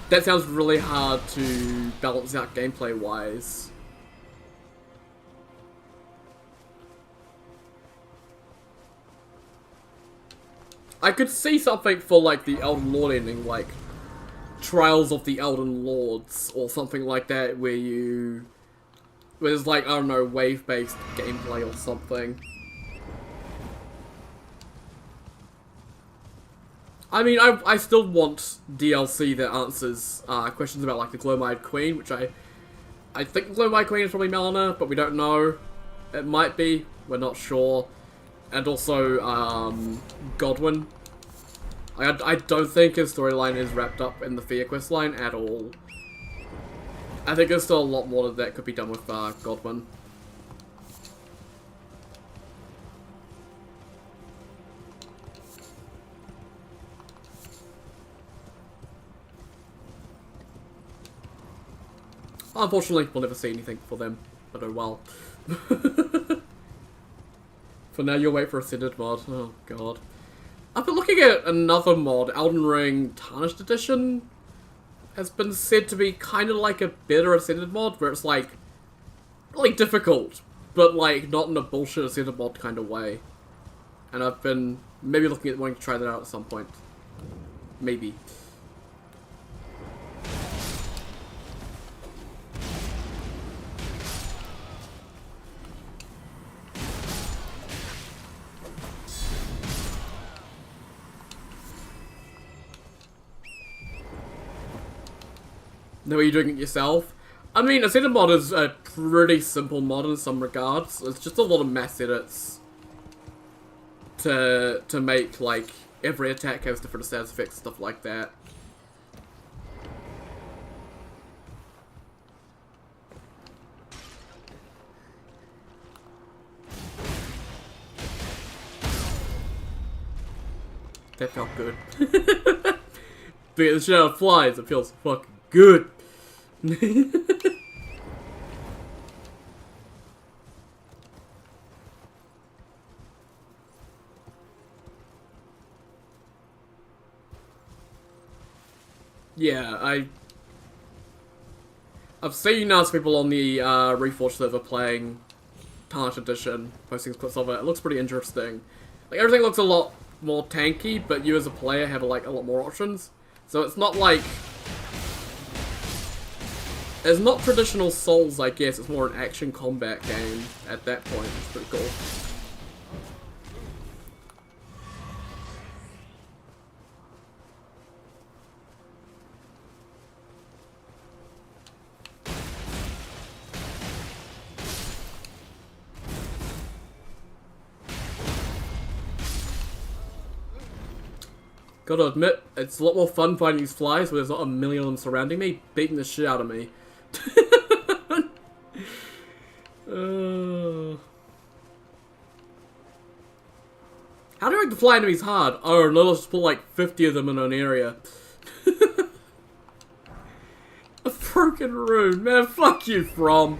That sounds really hard to balance out gameplay-wise. I could see something for, like, the Elden Lord ending, like Trials of the Elden Lords, or something like that, where there's, like, I don't know, wave-based gameplay or something. I mean, I still want DLC that answers questions about, like, the Glow-Eyed Queen, which I think the Glow-Eyed Queen is probably Melina, but we don't know. It might be, we're not sure. And also, Godwin. I don't think his storyline is wrapped up in the Fear Quest line at all. I think there's still a lot more that could be done with Godwin. Unfortunately, we'll never see anything for them, but oh well. For now, you'll wait for Ascended mod. Oh god. I've been looking at another mod, Elden Ring Tarnished Edition. Has been said to be kind of like a better Ascended mod, where it's like really difficult, but like not in a bullshit Ascended mod kind of way. And I've been maybe looking at wanting to try that out at some point. Maybe. Now are you doing it yourself? I mean, Ascended mod is a pretty simple mod in some regards. It's just a lot of mass edits to make, like, every attack has different status effects, stuff like that. That felt good. Being the shit out of flies, it feels fucking good. Yeah, I've seen some people on the Reforged server playing Tarnished Edition, posting clips of it. It looks pretty interesting. Like, everything looks a lot more tanky, but you as a player have like a lot more options. So it's not like... It's not traditional Souls, I guess. It's more an action combat game at that point. It's pretty cool. Gotta admit, it's a lot more fun finding these flies where there's not a million of them surrounding me, beating the shit out of me. How do you make the fly enemies hard? Oh, no, let's just put like 50 of them in an area. A broken rune, man, fuck you, From.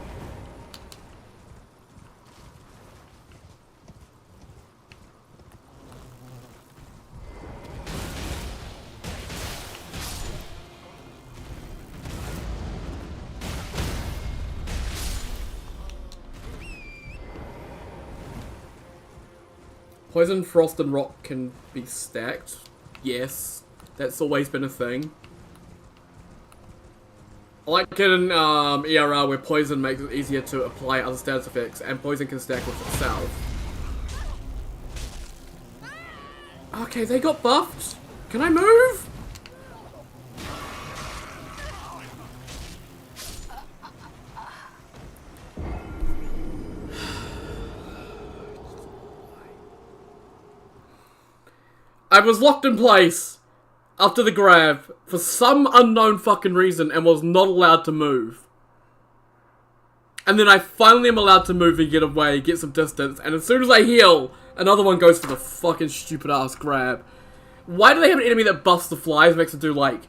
Poison, Frost, and Rock can be stacked. Yes, that's always been a thing. I like it in ERR where Poison makes it easier to apply other status effects, and Poison can stack with itself. Okay, they got buffed. Can I move? I was locked in place after the grab for some unknown fucking reason and was not allowed to move. And then I finally am allowed to move and get away, get some distance, and as soon as I heal, another one goes for the fucking stupid ass grab. Why do they have an enemy that buffs the flies, makes it do like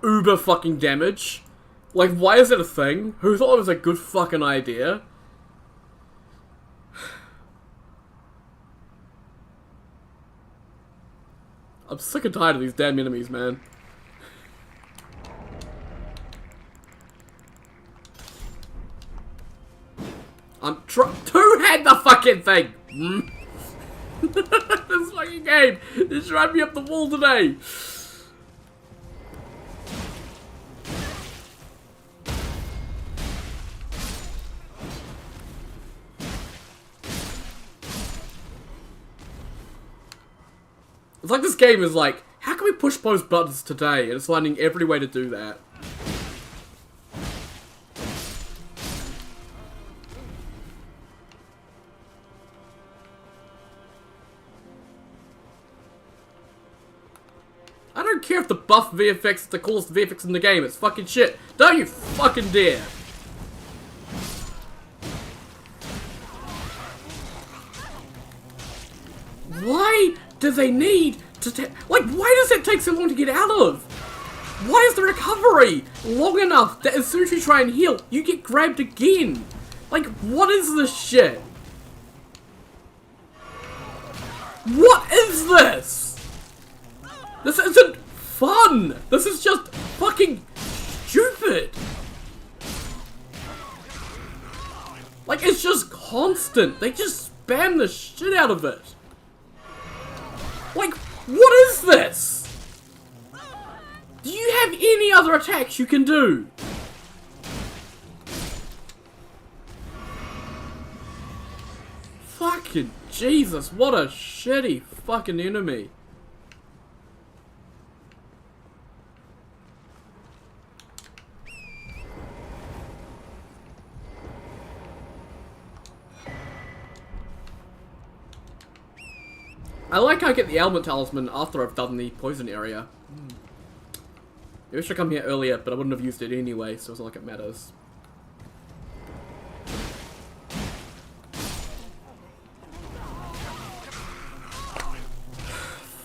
uber fucking damage? Like, why is it a thing? Who thought it was a good fucking idea? I'm sick and tired of these damn enemies, man. I'm two-hand the fucking thing! This fucking game is driving me up the wall today! It's like this game is like, how can we push both buttons today? And it's finding every way to do that. I don't care if the buff VFX, the coolest VFX in the game. It's fucking shit. Don't you fucking dare. Why do they need to like, why does it take so long to get out of? Why is the recovery long enough that as soon as you try and heal, you get grabbed again? Like, what is this shit? What is this? This isn't fun. This is just fucking stupid. Like, it's just constant. They just spam the shit out of it. Like, what is this? Do you have any other attacks you can do? Fucking Jesus, what a shitty fucking enemy. I like how I get the ailment talisman after I've done the poison area. I wish I'd come here earlier, but I wouldn't have used it anyway, so it's not like it matters.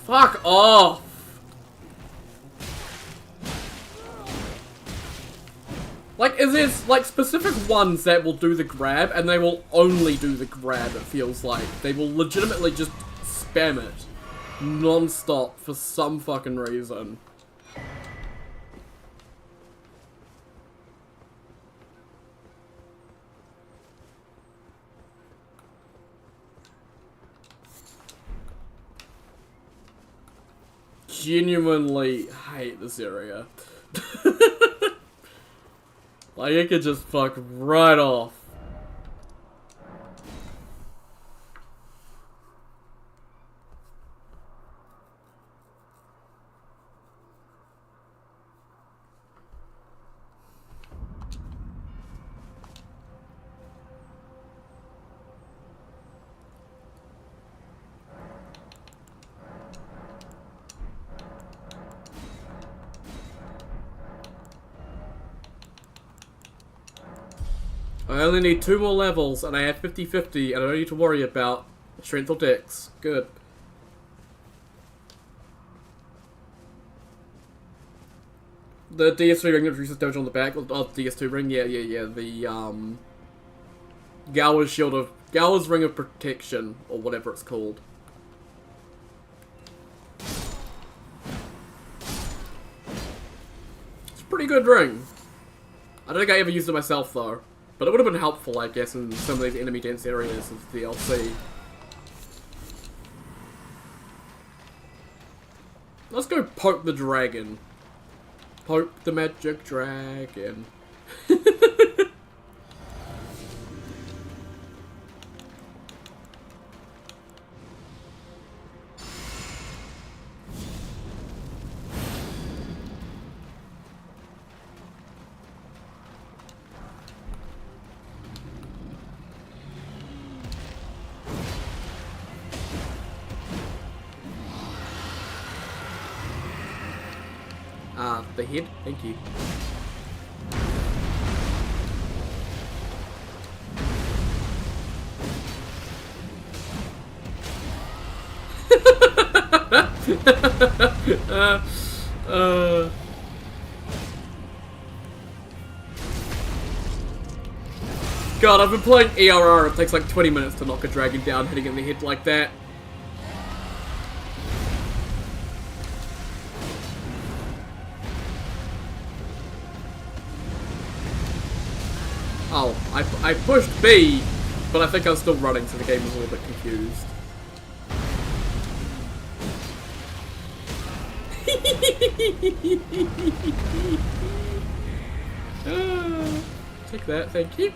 Fuck off! Like, is there, like, specific ones that will do the grab, and they will only do the grab, it feels like. They will legitimately just spam it non-stop for some fucking reason. Genuinely hate this area. Like, it could just fuck right off. I only need 2 more levels, and I have 50-50, and I don't need to worry about strength or dex. Good. The DS3 ring introduces damage on the back. Oh, DS2 ring? Yeah. The, Gawa's Ring of Protection, or whatever it's called. It's a pretty good ring. I don't think I ever used it myself, though. But it would have been helpful, I guess, in some of these enemy dense areas of the DLC. Let's go poke the dragon. Poke the magic dragon. The head? Thank you. God, I've been playing ERR. It takes like 20 minutes to knock a dragon down, hitting it in the head like that. Oh, I pushed B, but I think I was still running, so the game was a little bit confused. Take that, thank you.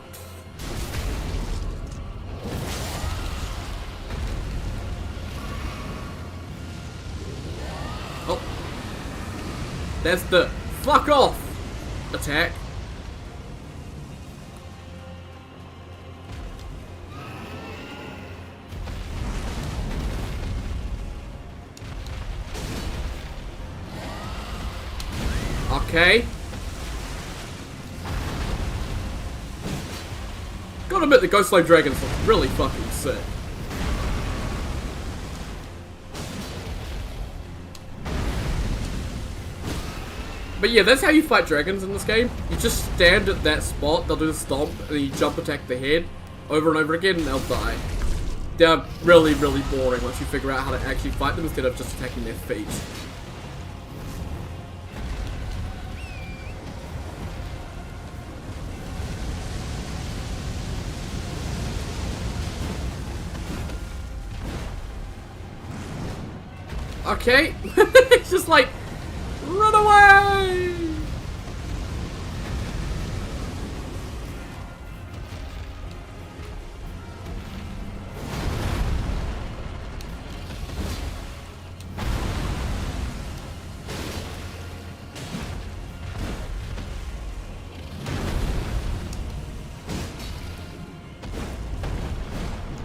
Oh. That's the fuck off attack. Okay. Gotta admit, the Ghost Slave Dragons look really fucking sick. But yeah, that's how you fight dragons in this game. You just stand at that spot, they'll do the stomp, and then you jump attack the head over and over again, and they'll die. They're really, really boring once you figure out how to actually fight them instead of just attacking their feet. Okay, it's just like, run away!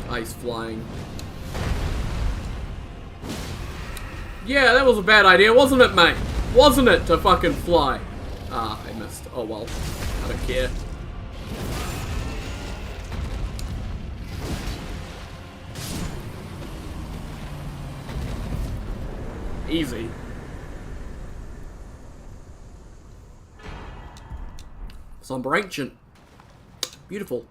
Ice flying. Yeah, that was a bad idea, wasn't it, mate? Wasn't it, to fucking fly? Ah, I missed. Oh well. I don't care. Easy. Somber Ancient. Beautiful.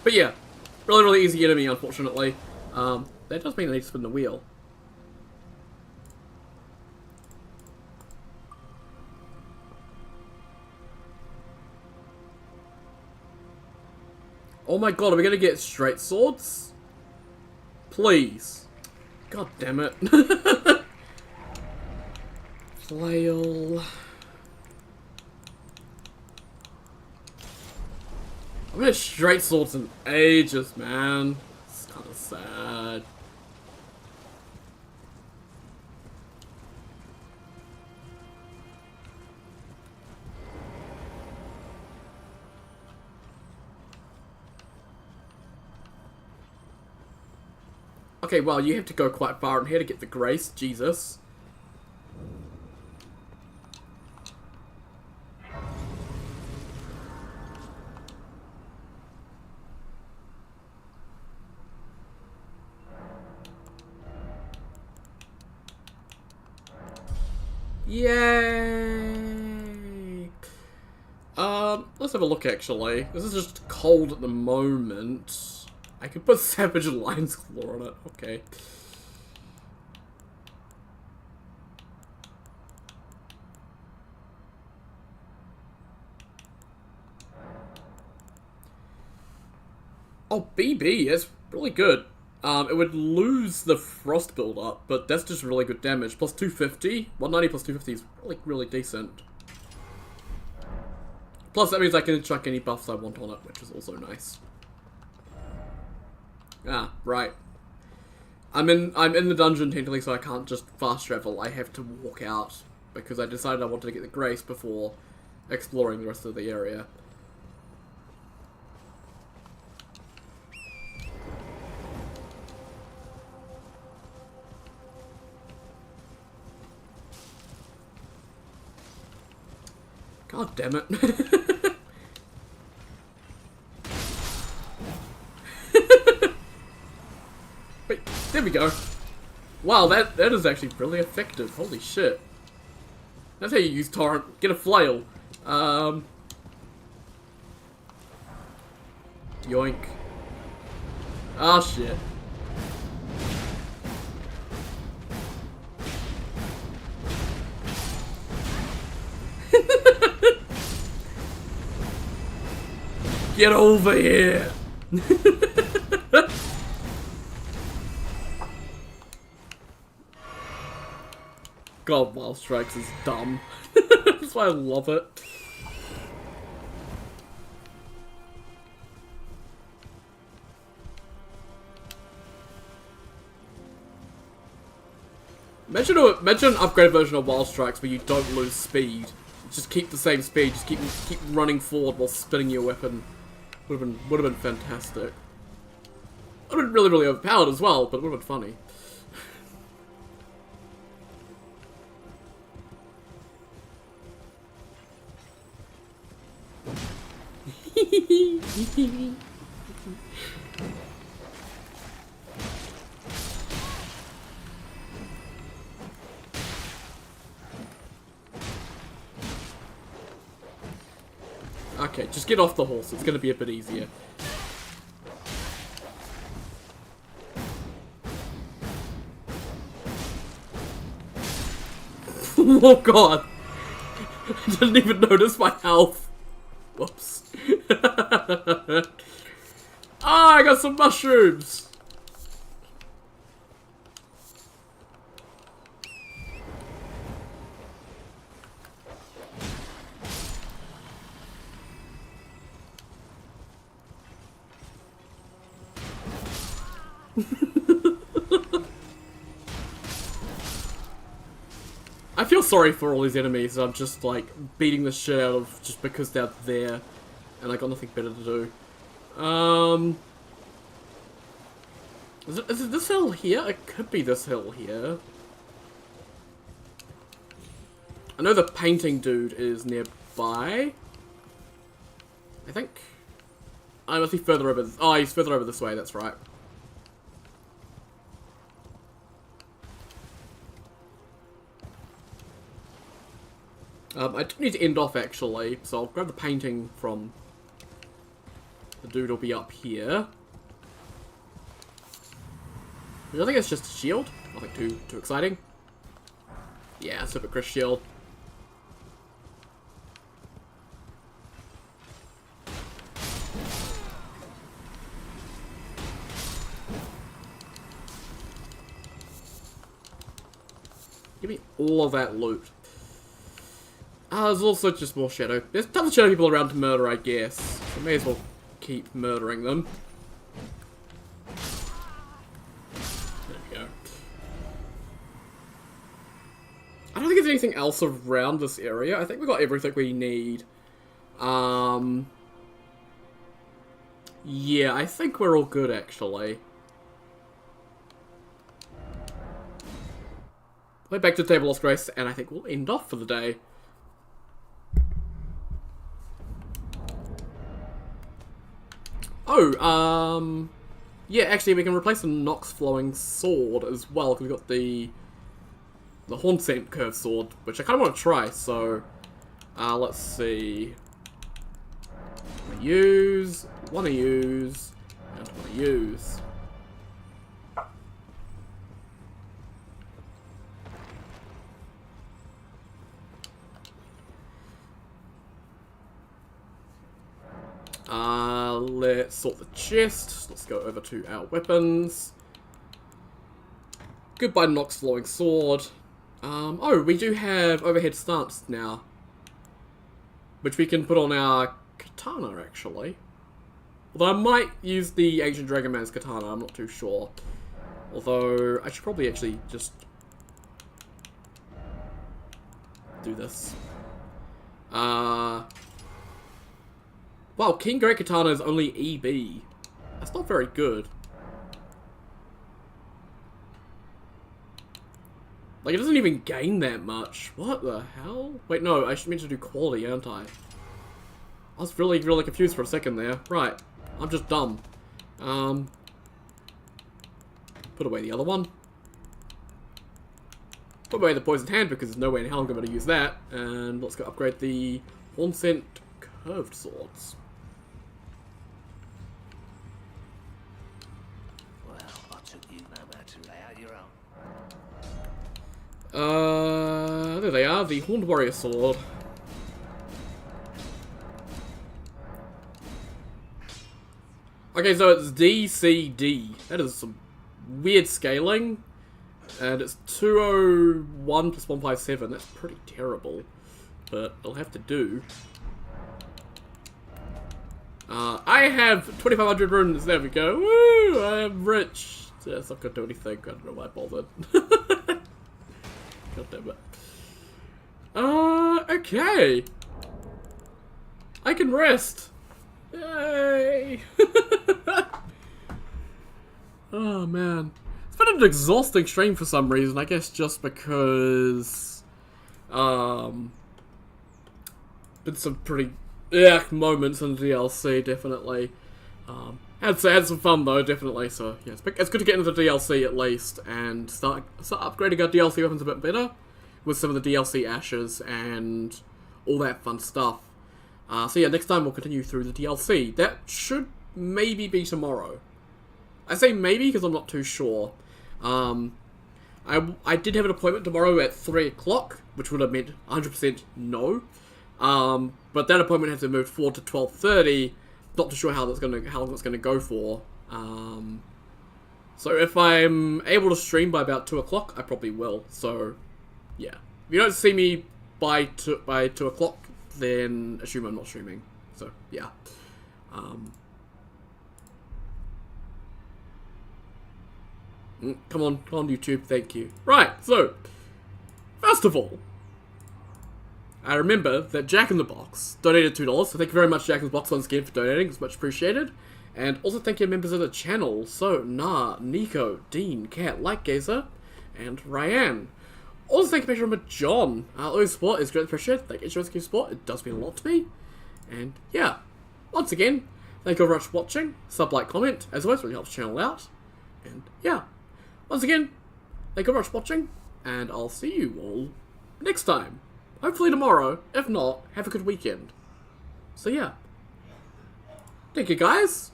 But yeah, really, really easy enemy, unfortunately. That does mean I need to spin the wheel. Oh my god, are we gonna get straight swords? Please. God damn it. Flail. I haven't had straight swords in ages, man. It's kind of sad. Okay, well, you have to go quite far in here to get the grace. Jesus. Yay! Let's have a look, actually. This is just cold at the moment. I could put Savage Lion's Claw on it. Okay. Oh, BB, that's really good. It would lose the frost build-up, but that's just really good damage. Plus 250? 190 plus 250 is really, really decent. Plus, that means I can chuck any buffs I want on it, which is also nice. Ah, right. I'm in the dungeon technically, so I can't just fast travel. I have to walk out because I decided I wanted to get the grace before exploring the rest of the area. God damn it. Wait, there we go. Wow, that is actually really effective. Holy shit. That's how you use torrent. Get a flail. Yoink. Ah, shit. Get over here! God, Wild Strikes is dumb. That's why I love it. Imagine an upgraded version of Wild Strikes where you don't lose speed. You just keep the same speed, just keep running forward while spinning your weapon. Would have been fantastic. Would have been really, really overpowered as well, but it would have been funny. Okay, just get off the horse. It's going to be a bit easier. Oh god! I didn't even notice my health. Whoops. Ah, I got some mushrooms! I feel sorry for all these enemies. I'm just like beating the shit out of just because they're there and I got nothing better to do. Is it this hill here? It could be this hill here. I know the painting dude is nearby. I think. I must be further over. Oh, he's further over this way. That's right. I do need to end off actually, so I'll grab the painting from the dude will be up here. I think it's just a shield. Nothing too exciting. Yeah, Super Chris shield. Give me all of that loot. There's also just more shadow. There's tons of shadow people around to murder, I guess. So may as well keep murdering them. There we go. I don't think there's anything else around this area. I think we got everything we need. Yeah, I think we're all good, actually. We're back to the Table of Grace, and I think we'll end off for the day. Oh, yeah, actually, we can replace the Nox Flowing Sword as well, because we've got the Horn Scent Curved Sword, which I kind of want to try, so, let's see. Want to use, and want to use. Let's sort the chest. Let's go over to our weapons. Goodbye, Nox Flowing Sword. Oh, we do have overhead stance now, which we can put on our katana, actually. Although I might use the Ancient Dragon Man's katana, I'm not too sure. Although, I should probably actually just do this. Wow, King Great Katana is only EB. That's not very good. Like, it doesn't even gain that much. What the hell? Wait, no, I meant to do quality, aren't I? I was really confused for a second there. Right, I'm just dumb. Put away the other one. Put away the Poisoned Hand because there's no way in hell I'm going to use that. And let's go upgrade the Horn Scent Curved Swords. There they are, the Horned Warrior Sword. Okay, so it's DCD. That is some weird scaling. And it's 201 plus 157. That's pretty terrible. But it'll have to do. I have 2,500 runes. There we go. Woo! I am rich. That's not gonna do anything. I don't know why I bothered. God damn it. Okay. I can rest. Yay. Oh, man. It's been an exhausting stream for some reason. I guess just because, been some pretty yeah, moments in the DLC, definitely. Had some fun though, definitely. So yeah, it's good to get into the DLC at least and start upgrading our DLC weapons a bit better with some of the DLC ashes and all that fun stuff. So yeah, next time we'll continue through the DLC. That should maybe be tomorrow. I say maybe because I'm not too sure. I did have an appointment tomorrow at 3 o'clock, which would have meant 100% no. But that appointment has been moved forward to 12:30. Not too sure how long it's gonna go for. So if I'm able to stream by about 2 o'clock, I probably will. So yeah, if you don't see me by 2 o'clock, then assume I'm not streaming. So yeah. Come on YouTube, thank you. Right, so first of all, I remember that Jack in the Box donated $2, so thank you very much, Jack in the Box, once again for donating. It's much appreciated. And also thank you to members of the channel, so Nico, Dean, Cat, Lightgazer, and Ryan. Also thank you very much, John. Always support is greatly appreciated. Thank you for support, it does mean a lot to me. And yeah, once again, thank you very much for watching. Sub, like, comment, as always, really helps the channel out. And yeah, once again, thank you very much for watching, and I'll see you all next time. Hopefully tomorrow. If not, have a good weekend. So yeah. Thank you guys.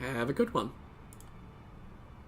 Have a good one.